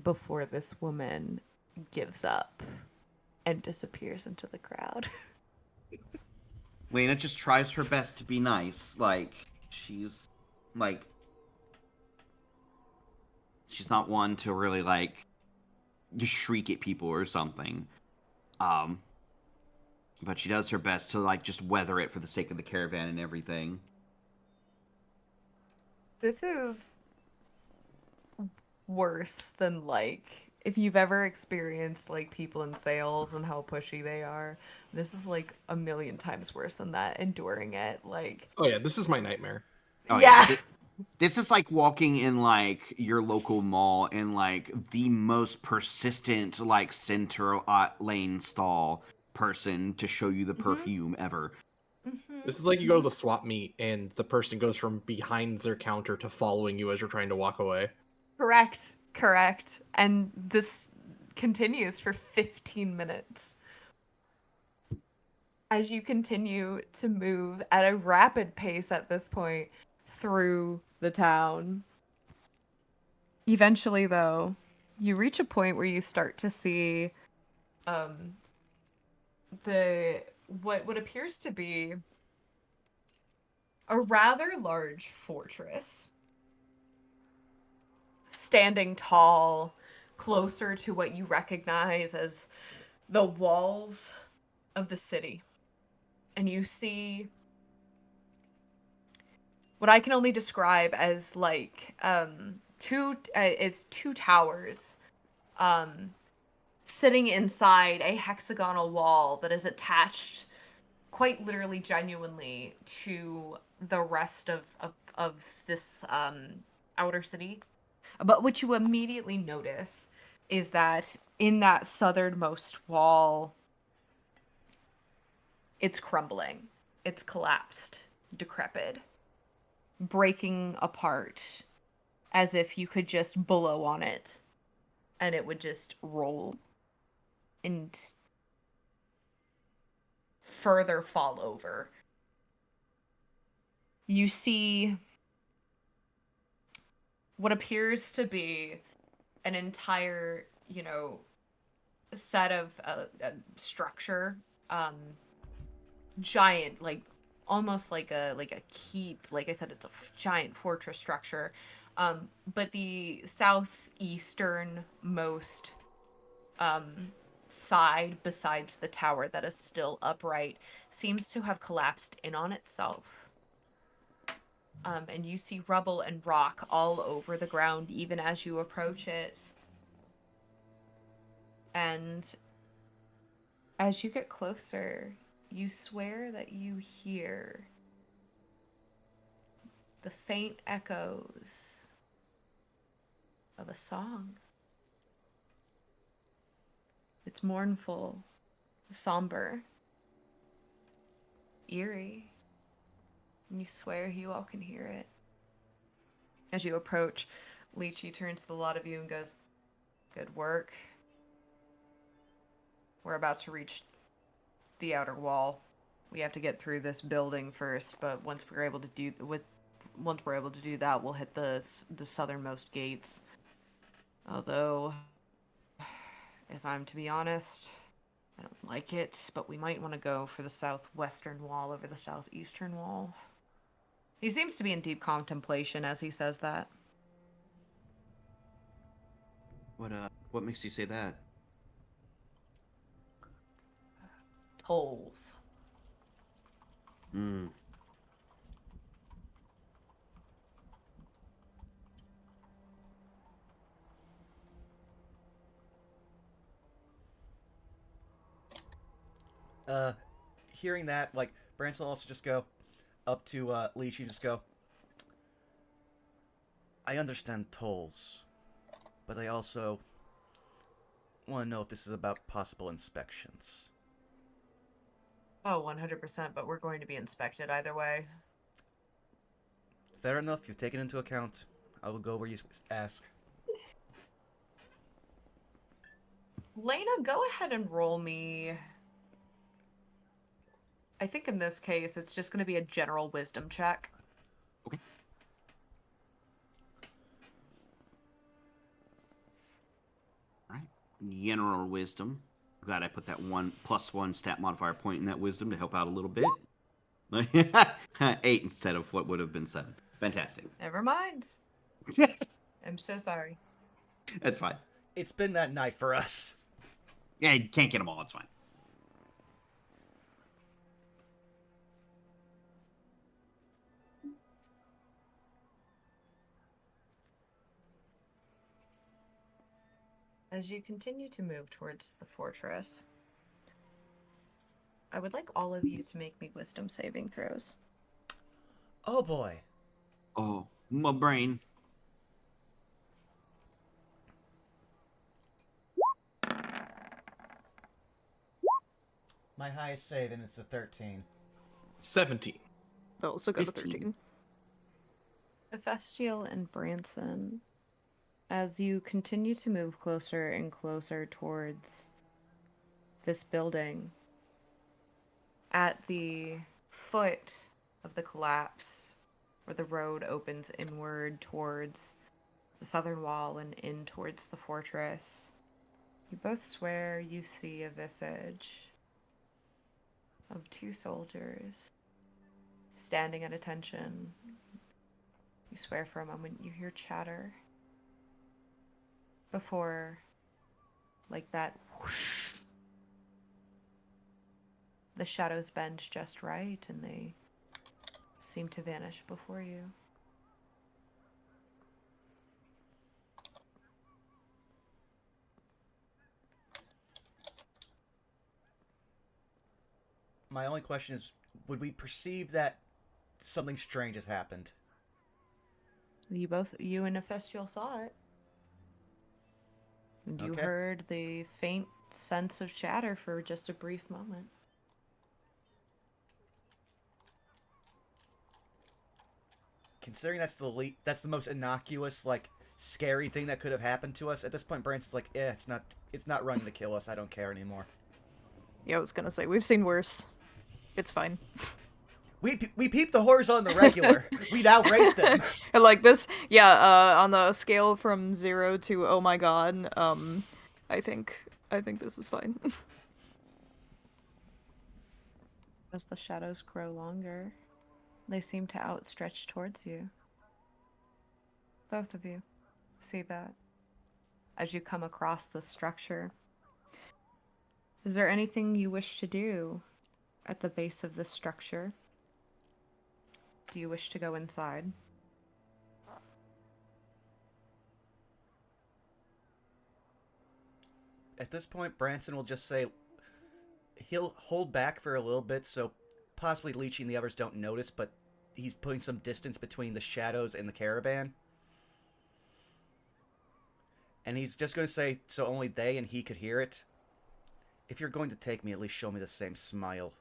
before this woman gives up and disappears into the crowd. Lena just tries her best to be nice. Like, she's like, she's not one to really like just shriek at people or something. But she does her best to like just weather it for the sake of the caravan and everything. This is worse than like if you've ever experienced like people in sales and how pushy they are. This is like a million times worse than that. Enduring it, like Oh yeah, this is my nightmare. Oh yeah. yeah. This is like walking in like your local mall in like the most persistent like center lane stall person to show you the perfume ever. This is like you go to the swap meet and the person goes from behind their counter to following you as you're trying to walk away. Correct. And this continues for 15 minutes. As you continue to move at a rapid pace at this point through the town. Eventually, though, you reach a point where you start to see the what appears to be a rather large fortress standing tall, closer to what you recognize as the walls of the city. And you see what I can only describe as like two towers sitting inside a hexagonal wall that is attached quite literally genuinely to the rest of this outer city. But what you immediately notice is that in that southernmost wall, it's crumbling. It's collapsed, decrepit, breaking apart as if you could just blow on it and it would just roll and further fall over. You see what appears to be an entire, set of structure, giant, like almost like a keep. Like I said, it's a giant fortress structure. But the southeasternmost side, besides the tower that is still upright, seems to have collapsed in on itself. And you see rubble and rock all over the ground, even as you approach it. And as you get closer, you swear that you hear the faint echoes of a song. It's mournful, somber, eerie. And you swear you all can hear it. As you approach, Lychee turns to the lot of you and goes, "Good work. We're about to reach the outer wall. We have to get through this building first, but once we're able to do that, we'll hit the southernmost gates. Although, if I'm to be honest, I don't like it, but we might want to go for the southwestern wall over the southeastern wall." He seems to be in deep contemplation as he says that. What makes you say that? Tolls. Hmm. Hearing that, like, Branson will also just go up to Leech and just go, "I understand tolls, but I also want to know if this is about possible inspections." Oh, 100%, but we're going to be inspected either way. Fair enough, you've taken into account. I will go where you ask. Lena, go ahead and roll me. I think in this case, it's just going to be a general wisdom check. Okay. All right. general wisdom. Glad I put that +1 stat modifier point in that wisdom to help out a little bit. 8 instead of what would have been 7. Fantastic. Never mind. I'm so sorry. That's fine. It's been that night for us. Yeah, you can't get them all. It's fine. As you continue to move towards the fortress, I would like all of you to make me wisdom saving throws. Oh boy. Oh, my brain. My highest save, and it's a 13. 17. I also got a 15. 13. Hephaestiel and Branson, as you continue to move closer and closer towards this building, at the foot of the collapse, where the road opens inward towards the southern wall and in towards the fortress, you both swear you see a visage of 2 soldiers standing at attention. You swear for a moment, you hear chatter before, like that whoosh, the shadows bend just right and they seem to vanish before you. My only question is, would we perceive that something strange has happened? You and Hephaestiel saw it. And you Okay. heard the faint sense of chatter for just a brief moment. Considering that's the most innocuous, like, scary thing that could have happened to us, at this point Branson's like, it's not running to kill us, I don't care anymore. Yeah, I was gonna say, we've seen worse. It's fine. We peep the horrors on the regular. We'd outrate them. And like this, yeah, on the scale from 0 to oh my god, I think this is fine. As the shadows grow longer, they seem to outstretch towards you. Both of you see that as you come across the structure. Is there anything you wish to do at the base of this structure? Do you wish to go inside? At this point, Branson will just say he'll hold back for a little bit, so possibly Leechy and the others don't notice, but he's putting some distance between the shadows and the caravan. And he's just going to say, so only they and he could hear it. If you're going to take me, at least show me the same smile.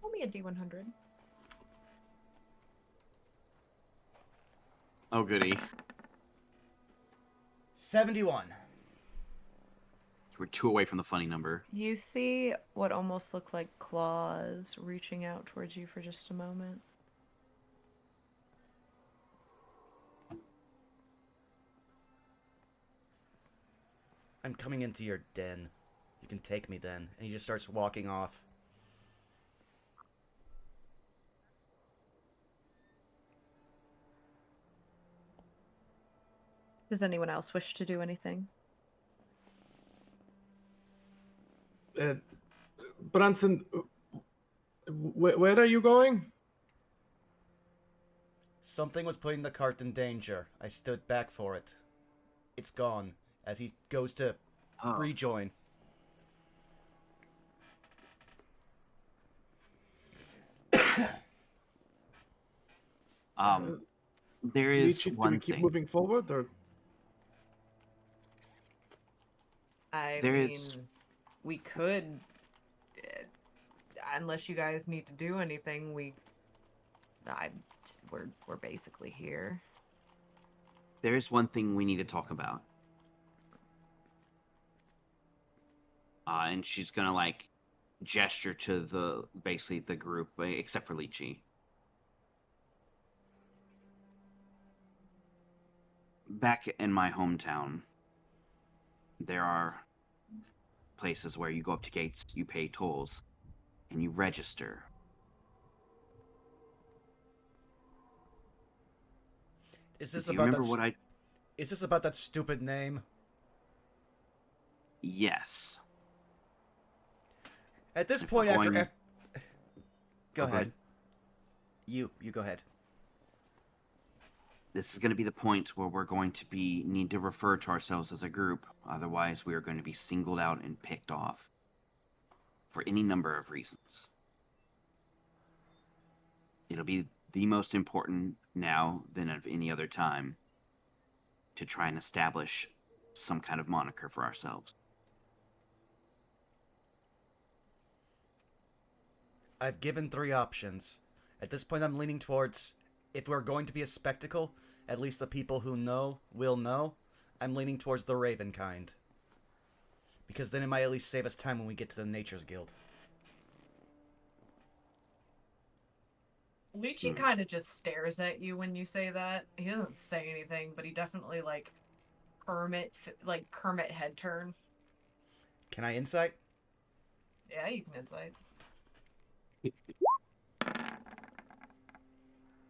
Roll me a D100. Oh, goody. 71. We're 2 away from the funny number. You see what almost look like claws reaching out towards you for just a moment. I'm coming into your den. You can take me then. And he just starts walking off. Does anyone else wish to do anything? Branson, where are you going? Something was putting the cart in danger. I stood back for it. It's gone. As he goes to rejoin. There is Do one we keep thing. moving forward, or I mean, we could, unless you guys need to do anything. We're basically here. There is one thing we need to talk about. And she's gonna like gesture to basically the group, except for Lychee. back in my hometown, there are places where you go up to gates, you pay tolls, and you register. Is this Do you about remember that? what I... Is this about that stupid name? Yes. At this If point, we're after going- go Oh, ahead. You go ahead. This is going to be the point where we're going to need to refer to ourselves as a group. Otherwise, we are going to be singled out and picked off for any number of reasons. It'll be the most important now than of any other time to try and establish some kind of moniker for ourselves. I've given 3 options. At this point, I'm leaning towards, if we're going to be a spectacle, at least the people who know will know. I'm leaning towards the Raven kind. Because then it might at least save us time when we get to the Nature's Guild. Lychee kind of just stares at you when you say that. He doesn't say anything, but he definitely like Kermit head turn. Can I insight? Yeah, you can insight.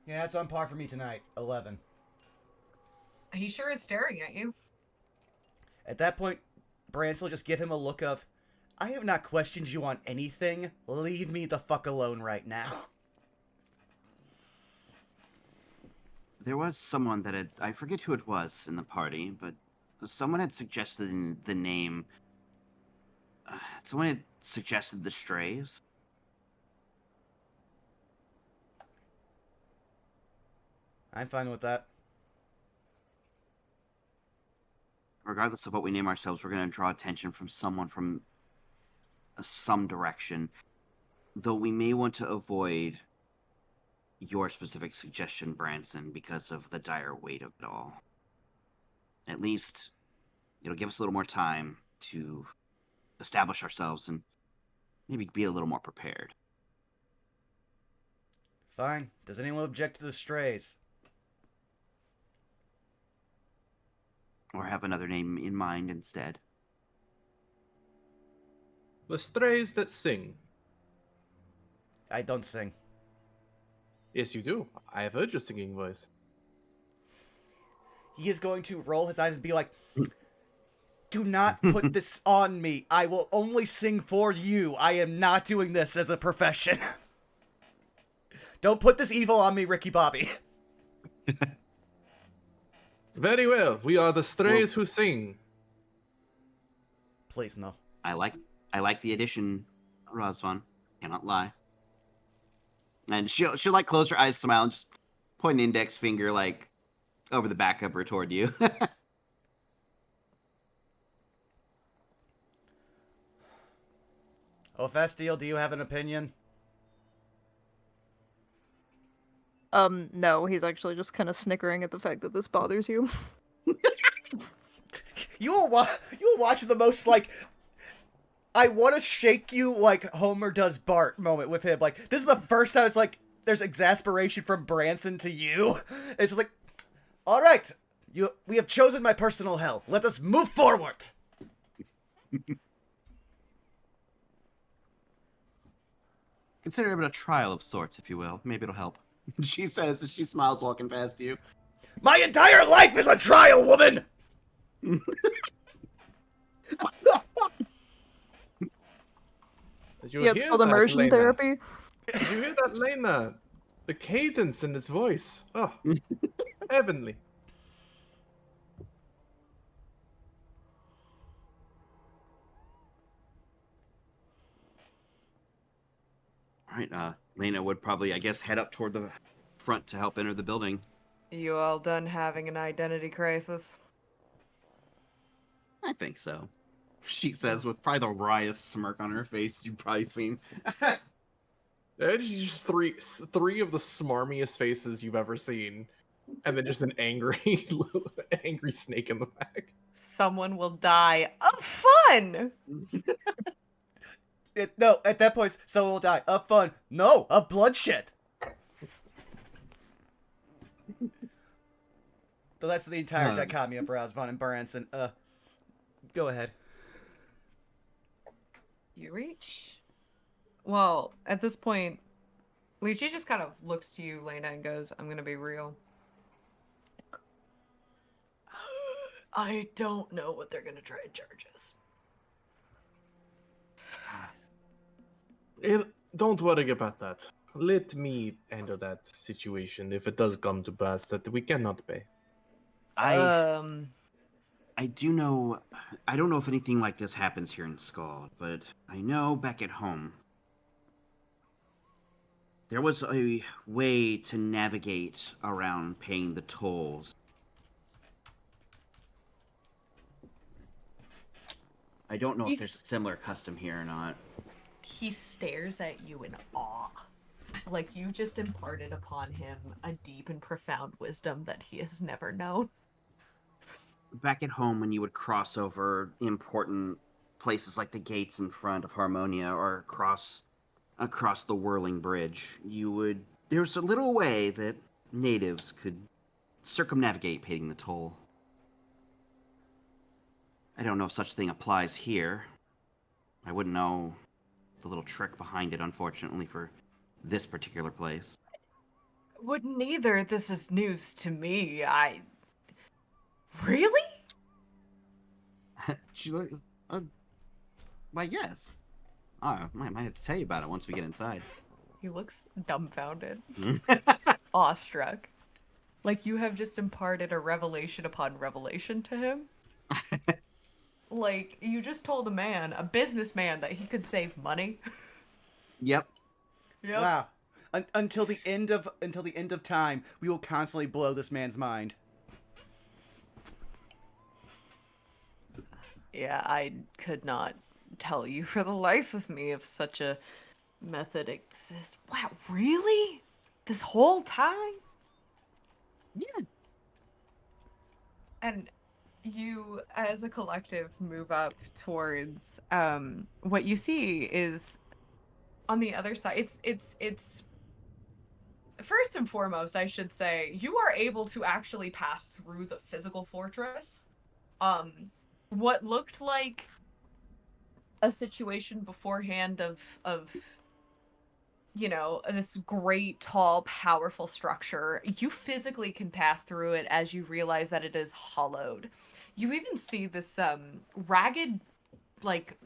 Yeah, it's on par for me tonight. 11. He sure is staring at you. At that point, Branson will just give him a look of, I have not questioned you on anything. Leave me the fuck alone right now. There was someone that had... I forget who it was in the party, but someone had suggested the name... someone had suggested the Strays. I'm fine with that. Regardless of what we name ourselves, we're going to draw attention from someone from some direction. Though we may want to avoid your specific suggestion, Branson, because of the dire weight of it all. At least it'll give us a little more time to establish ourselves and maybe be a little more prepared. Fine. Does anyone object to the Strays? Or have another name in mind instead. The strays that sing. I don't sing. Yes, you do. I have heard your singing voice. He is going to roll his eyes and be like, do not put this on me. I will only sing for you. I am not doing this as a profession. Don't put this evil on me, Ricky Bobby. Very well. We are the strays who sing. Please, no. I like the addition, Razvan. Cannot lie. And she'll like close her eyes, smile, and just point an index finger like over the back of her toward you. Ophestiel, do you have an opinion? No, he's actually just kind of snickering at the fact that this bothers you. You will watch the most, like, I want to shake you like Homer does Bart moment with him. Like, this is the first time it's like, there's exasperation from Branson to you. It's just like, all right, we have chosen my personal hell. Let us move forward. Consider it a trial of sorts, if you will. Maybe it'll help. She says as she smiles walking past you. My entire life is a trial, woman! Did you Yeah, it's hear called that, immersion Lena? therapy. Did you hear that, Lena? The cadence in his voice. Oh, heavenly. All right, Lena would probably, I guess, head up toward the front to help enter the building. You all done having an identity crisis? I think so. She says with probably the wryest smirk on her face you've probably seen. It's just three of the smarmiest faces you've ever seen, and then just an angry, angry snake in the back. Someone will die of fun! No, at that point, someone will die. Of fun. No, of bloodshed. That's the entire Uh. dichotomy of Razvan and Baranson. Go ahead. You reach. Well, at this point, Luigi just kind of looks to you, Lena, and goes, "I'm gonna be real. I don't know what they're gonna try and charge us." Don't worry about that. Let me handle that situation if it does come to pass that we cannot pay. I do know. I don't know if anything like this happens here in Skald, but I know back at home there was a way to navigate around paying the tolls. I don't know if there's a similar custom here or not. He stares at you in awe. Like you just imparted upon him a deep and profound wisdom that he has never known. Back at home, when you would cross over important places like the gates in front of Harmonia or across the whirling bridge, there's a little way that natives could circumnavigate paying the toll. I don't know if such thing applies here. I wouldn't know the little trick behind it, unfortunately, for this particular place. Wouldn't either. This is news to me. Really? She looked. Why, yes. I might have to tell you about it once we get inside. He looks dumbfounded, awestruck. Like you have just imparted a revelation upon revelation to him. Like you just told a businessman, that he could save money. Yep. Yep. Wow. Until the end of time, we will constantly blow this man's mind. Yeah, I could not tell you for the life of me if such a method exists. Wow, really? This whole time? Yeah. And you, as a collective, move up towards what you see is on the other side. It's first and foremost, I should say, you are able to actually pass through the physical fortress. What looked like a situation beforehand of this great, tall, powerful structure, you physically can pass through it as you realize that it is hollowed. You even see this ragged, like,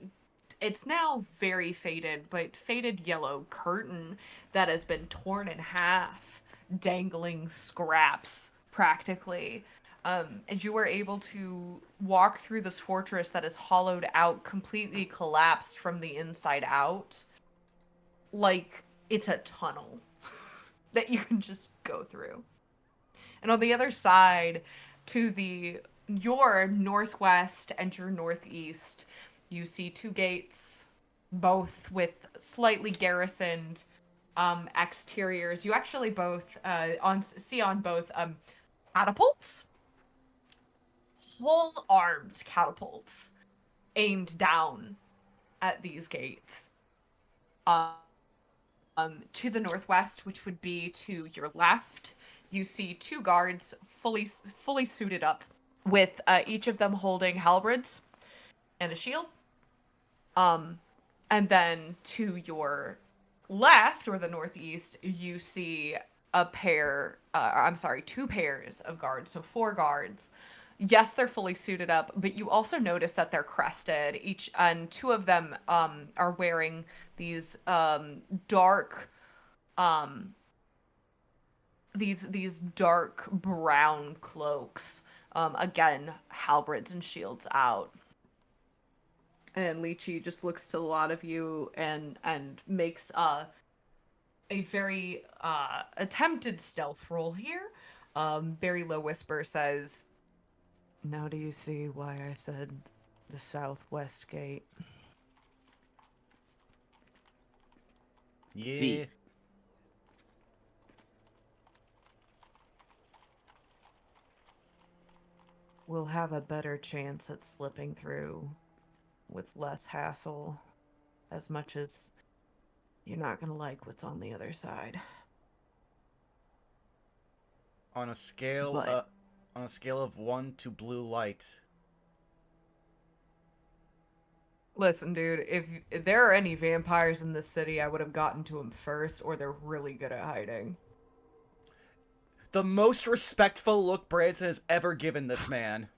it's now very faded, but faded yellow curtain that has been torn in half, dangling scraps practically. And you are able to walk through this fortress that is hollowed out, completely collapsed from the inside out, like it's a tunnel that you can just go through. And on the other side, to your northwest and your northeast, you see two gates, both with slightly garrisoned exteriors. You actually both see on both catapults, full armed catapults aimed down at these gates. To the northwest, which would be to your left, you see two guards fully suited up, with each of them holding halberds and a shield. And then to your left, or the northeast, you see two pairs of guards, so four guards. Yes, they're fully suited up, but you also notice that they're crested. And two of them are wearing these dark brown cloaks. Again, halberds and shields out. And Lychee just looks to a lot of you and makes a very attempted stealth roll here. Very low whisper says, "Now do you see why I said the southwest gate?" Yeah. See. We'll have a better chance at slipping through with less hassle, as much as you're not gonna like what's on the other side. On a scale But On a scale of 1 to blue light. Listen, dude, if there are any vampires in this city, I would have gotten to them first, or they're really good at hiding. The most respectful look Branson has ever given this man.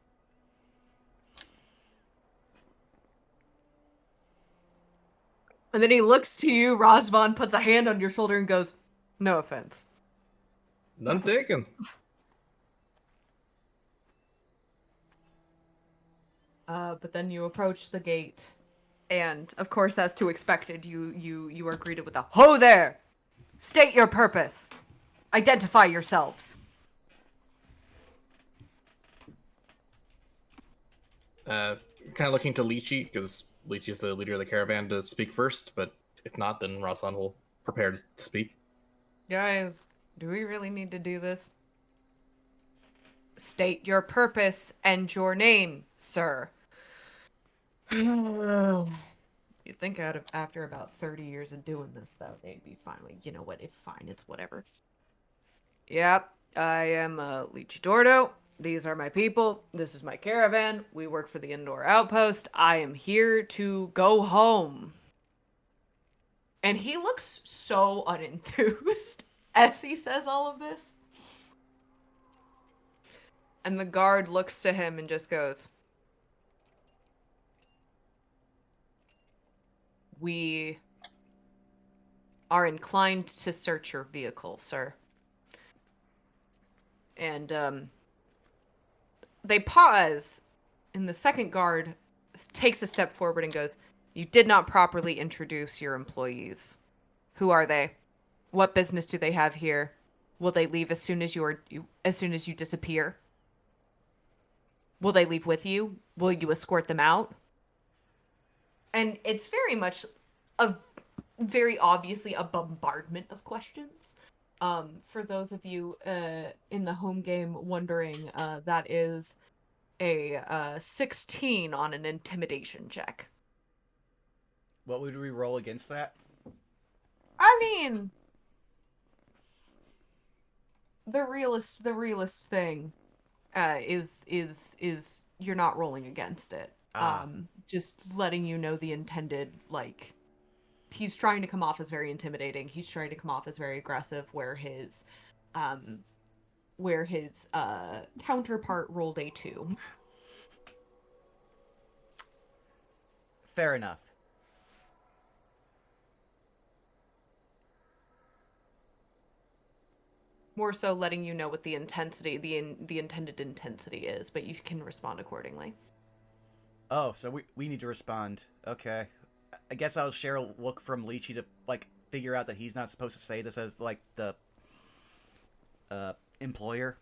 And then he looks to you, Razvan puts a hand on your shoulder and goes, "No offense." None taken. But then you approach the gate, and of course, as to expected, you are greeted with a "Ho there! State your purpose. Identify yourselves." Kind of looking to Lychee, because Lychee is the leader of the caravan, to speak first, but if not, then Rasan will prepare to speak. Guys, do we really need to do this? State your purpose and your name, sir. You'd think after about 30 years of doing this, though, they'd be fine. Like, you know what? It's fine. It's whatever. Yep, I am Dordo. These are my people. This is my caravan. We work for the indoor outpost. I am here to go home. And he looks so unenthused as he says all of this. And the guard looks to him and just goes, "We are inclined to search your vehicle, sir." And they pause, and the second guard takes a step forward and goes, "You did not properly introduce your employees. Who are they? What business do they have here? Will they leave as soon as you disappear? Will they leave with you? Will you escort them out?" And it's very obviously a bombardment of questions. For those of you in the home game wondering, that is a 16 on an intimidation check. What would we roll against that? I mean, the realist thing is you're not rolling against it. Just letting you know the intended, like, he's trying to come off as very intimidating. He's trying to come off as very aggressive, where his counterpart rolled a 2. Fair enough. More so letting you know what the intensity, the intended intensity is, but you can respond accordingly. Oh, so we need to respond. Okay. I guess I'll share a look from Lychee to, like, figure out that he's not supposed to say this as, like, the employer.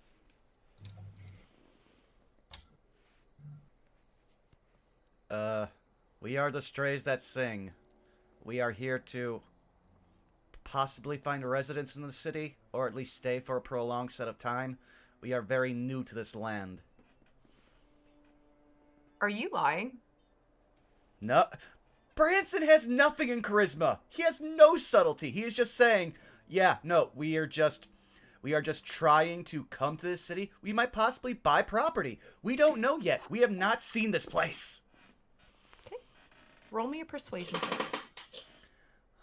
We are the strays that sing. We are here to possibly find a residence in the city, or at least stay for a prolonged set of time. We are very new to this land. Are you lying? No. Branson has nothing in charisma. He has no subtlety. He is just saying, yeah, no, we are just trying to come to this city. We might possibly buy property. We don't know yet. We have not seen this place. Okay. Roll me a persuasion check.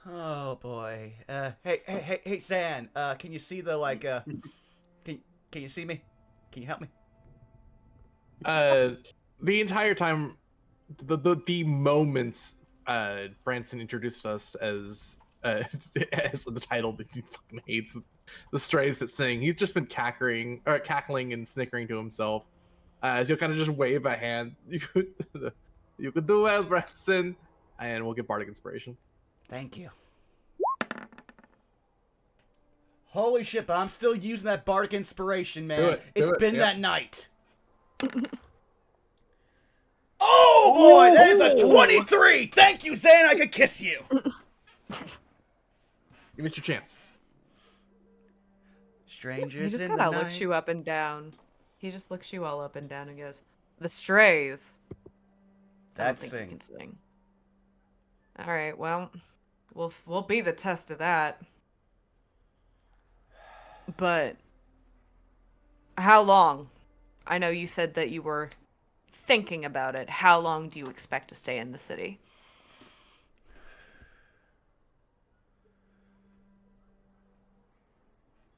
Oh boy. Hey, Zan. Can you see the, like, can you see me? Can you help me? The entire time, the moment Branson introduced us as as the title that he fucking hates, the strays that sing, he's just been cackling and snickering to himself as he'll kind of just wave a hand. You could do well, Branson, and we'll get bardic inspiration. Thank you. Holy shit, but I'm still using that bardic inspiration, man. It's been that night. Oh boy, that is a 23! Thank you, Zan, I could kiss you! You missed your chance. Strangers He just in the kind of night. looks you up and down. He just looks you all up and down and goes, "The strays." I don't That's think you sing. can sing. All right, well, we'll be the test of that. But how long I know you said that you were thinking about it. How long do you expect to stay in the city?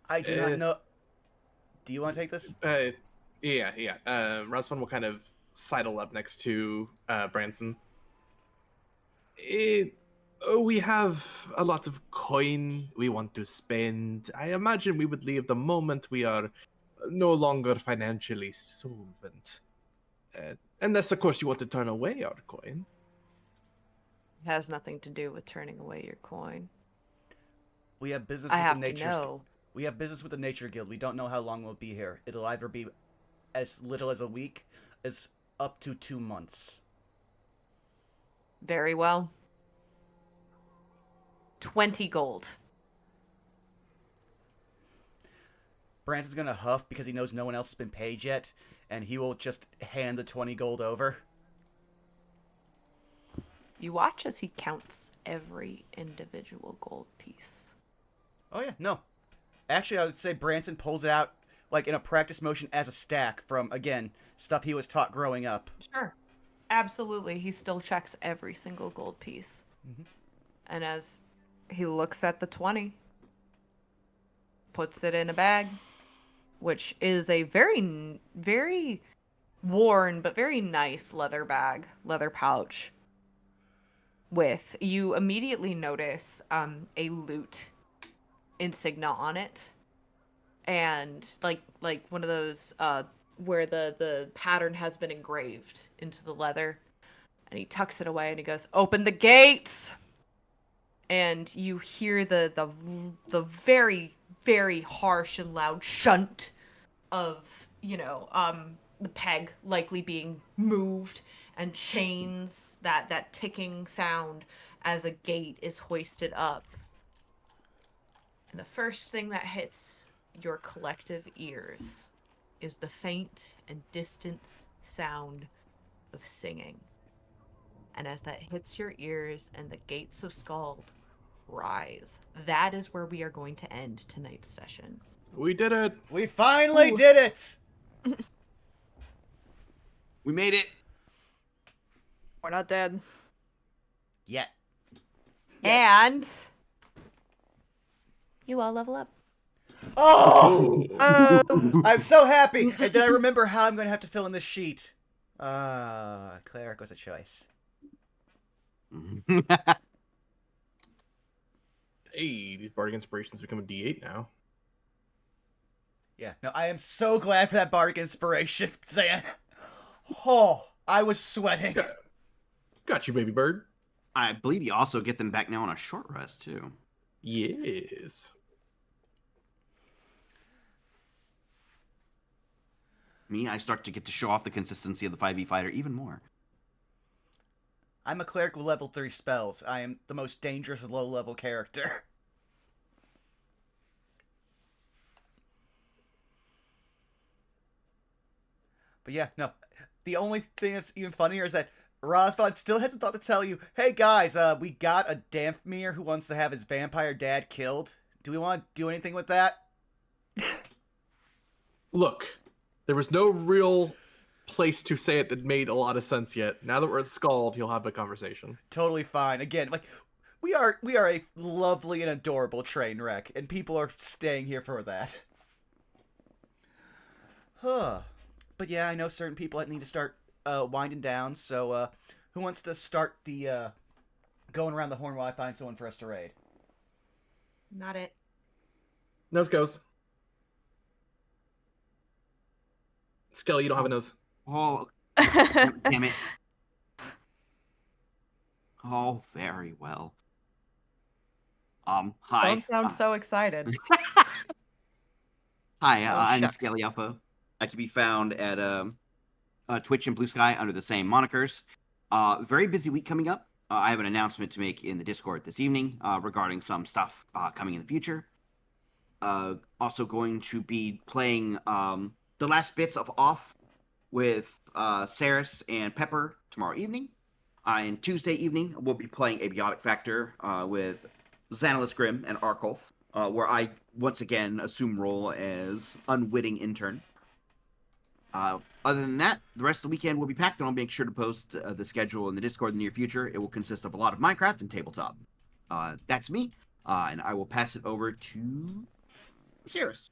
I do not know. Do you want to take this? Yeah. Rasvan will kind of sidle up next to Branson. We have a lot of coin we want to spend. I imagine we would leave the moment we are no longer financially solvent. Unless, of course, you want to turn away our coin. It has nothing to do with turning away your coin. We have business I with have the to Nature. know. We have business with the Nature Guild. We don't know how long we'll be here. It'll either be as little as a week, as up to 2 months. Very well. 20 gold. Branson's gonna huff because he knows no one else has been paid yet, and he will just hand the 20 gold over. You watch as he counts every individual gold piece. Oh yeah, no. Actually, I would say Branson pulls it out like in a practice motion as a stack from, again, stuff he was taught growing up. Sure. Absolutely. He still checks every single gold piece. Mm-hmm. And as he looks at the 20, puts it in a bag, which is a very, very worn but very nice leather bag, leather pouch. With, you immediately notice a loot insignia on it, and like one of those where the pattern has been engraved into the leather, and he tucks it away and he goes, "Open the gates!" And you hear the very, very harsh and loud shunt of, the peg likely being moved, and chains, that ticking sound as a gate is hoisted up. And the first thing that hits your collective ears is the faint and distant sound of singing. And as that hits your ears and the gates of Skald rise, that is where we are going to end tonight's session. We did it! We finally did it! We made it. We're not dead. Yet. And you all level up. Oh! Oh. I'm so happy! And then I remember how I'm going to have to fill in this sheet. Cleric was a choice. Hey, these bardic inspirations become a D8 now. Yeah, no, I am so glad for that bardic inspiration, Zan. Oh, I was sweating. Got you, baby bird. I believe you also get them back now on a short rest, too. Yes. Me, I start to get to show off the consistency of the 5e fighter even more. I'm a cleric with level 3 spells. I am the most dangerous low-level character. But yeah, no. The only thing that's even funnier is that Rosvon still hasn't thought to tell you, hey guys, we got a Dampmere who wants to have his vampire dad killed. Do we want to do anything with that? Look, there was no real place to say it that made a lot of sense yet. Now that we're at Skald, he'll have the conversation. Totally fine. Again, like, we are a lovely and adorable train wreck, and people are staying here for that. Huh. But yeah, I know certain people need to start winding down, so who wants to start the going around the horn while I find someone for us to raid? Not it. Nose goes. Skelly, you don't have a nose. Oh, damn it. Oh, very well. Hi. Don't sound so excited. Hi, Oh, I'm shucks. Scaly Alpha. I can be found at Twitch and Blue Sky under the same monikers. Very busy week coming up. I have an announcement to make in the Discord this evening regarding some stuff coming in the future. Also going to be playing the last bits of Off with Saris and Pepper tomorrow evening. And Tuesday evening, we'll be playing Abiotic Factor with Xanalis Grimm and Arkolf, where I once again assume role as unwitting intern. Other than that, the rest of the weekend will be packed, and I'll make sure to post the schedule in the Discord in the near future. It will consist of a lot of Minecraft and tabletop. That's me, and I will pass it over to Cirrus.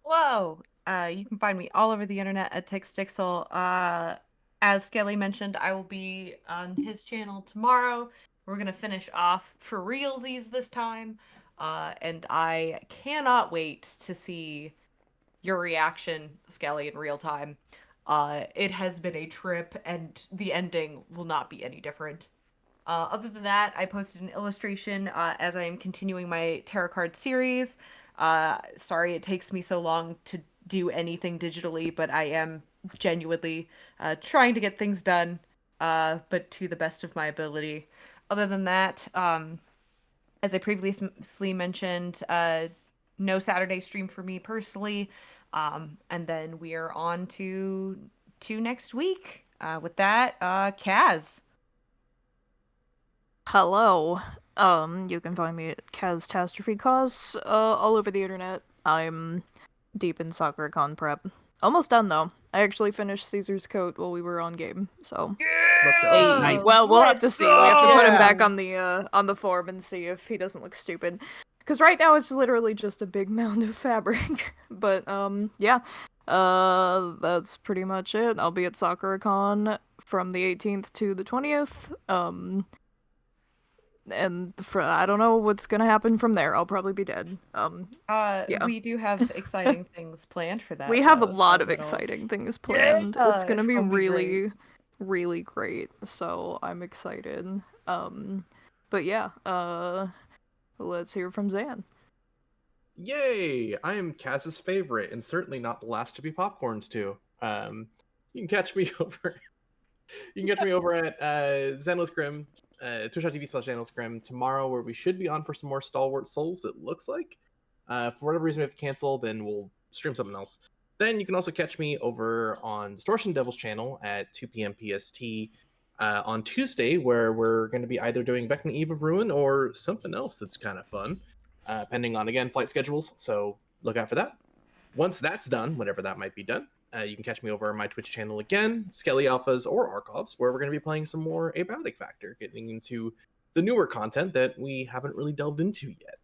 Whoa! You can find me all over the internet at Tixtixel. As Skelly mentioned, I will be on his channel tomorrow. We're gonna finish off for realsies this time, and I cannot wait to see your reaction, Skelly, in real time. It has been a trip, and the ending will not be any different. Other than that, I posted an illustration as I am continuing my tarot card series. Sorry it takes me so long to do anything digitally, but I am genuinely trying to get things done, but to the best of my ability. Other than that, as I previously mentioned, no Saturday stream for me personally. And then we are on to next week. With that, Kaz. Hello. You can find me at Catastrophe Cause all over the internet. I'm deep in SoccerCon prep. Almost done though. I actually finished Caesar's coat while we were on game, so. Let's Nice. Well, we'll have to Let's see. We have to put him go! back on the form and see if he doesn't look stupid. Because right now it's literally just a big mound of fabric. But yeah. That's pretty much it. I'll be at SoccerCon from the 18th to the 20th. And I don't know what's gonna happen from there. I'll probably be dead. Yeah. We do have exciting things planned for that. We have a though, lot so of it'll- exciting things planned. It's gonna it's be gonna be really, really great. So I'm excited. But yeah, let's hear from Zan. Yay! I am Kaz's favorite, and certainly not the last to be popcorns to. You can catch me over. You can catch me over at Xanlosgrim, twitch.tv/Xanlosgrim tomorrow, where we should be on for some more Stalwart Souls. It looks like. For whatever reason we have to cancel, then we'll stream something else. Then you can also catch me over on Distortion Devil's channel at 2 p.m. PST on Tuesday, where we're going to be either doing Vecna Eve of Ruin or something else that's kind of fun. Pending on, again, flight schedules, so look out for that. Once that's done, whenever that might be done, you can catch me over on my Twitch channel again, Skelly Alphas or Arkovs, where we're going to be playing some more Abiotic Factor, getting into the newer content that we haven't really delved into yet.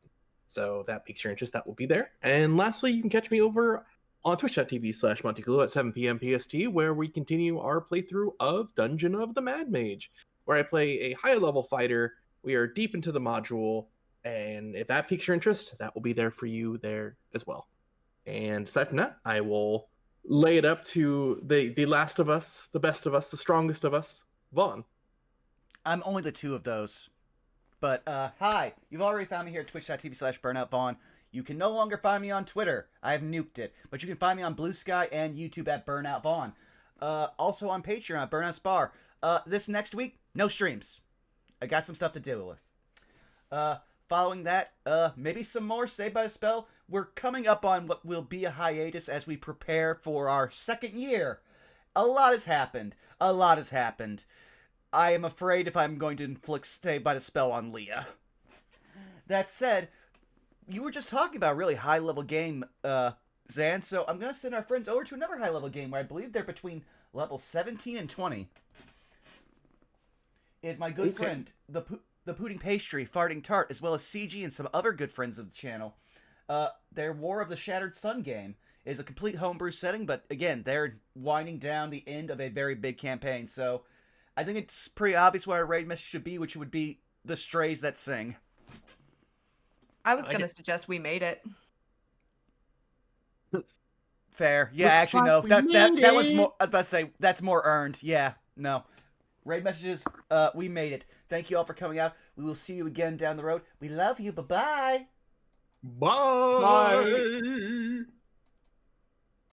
So if that piques your interest, that will be there. And lastly, you can catch me over on twitch.tv/Monteculo at 7 p.m. PST, where we continue our playthrough of Dungeon of the Mad Mage, where I play a high-level fighter. We are deep into the module, and if that piques your interest, that will be there for you there as well. And aside from that, I will lay it up to the last of us, the best of us, the strongest of us, Vaughn. I'm only the two of those. But, hi. You've already found me here at twitch.tv/BurnoutVaughn. You can no longer find me on Twitter. I have nuked it. But you can find me on Blue Sky and YouTube at BurnoutVaughn. Also on Patreon at Burnout Spar. This next week, no streams. I got some stuff to deal with. Following that, maybe some more Saved by the Spell. We're coming up on what will be a hiatus as we prepare for our second year. A lot has happened. I am afraid if I'm going to inflict Saved by the Spell on Leah. That said, you were just talking about a really high-level game, Zan, so I'm going to send our friends over to another high-level game where I believe they're between level 17 and 20. Is my good friend, the Pudding Pastry, Farting Tart, as well as CG and some other good friends of the channel. Their War of the Shattered Sun game is a complete homebrew setting, but again, they're winding down the end of a very big campaign, so I think it's pretty obvious what our raid message should be, which would be the strays that sing. I was gonna suggest we made it. Fair. Yeah, Looks actually, like no. we That made was it. more. I was about to say that's more earned. Yeah, no. Raid messages. We made it. Thank you all for coming out. We will see you again down the road. We love you. Bye-bye. Bye. Bye.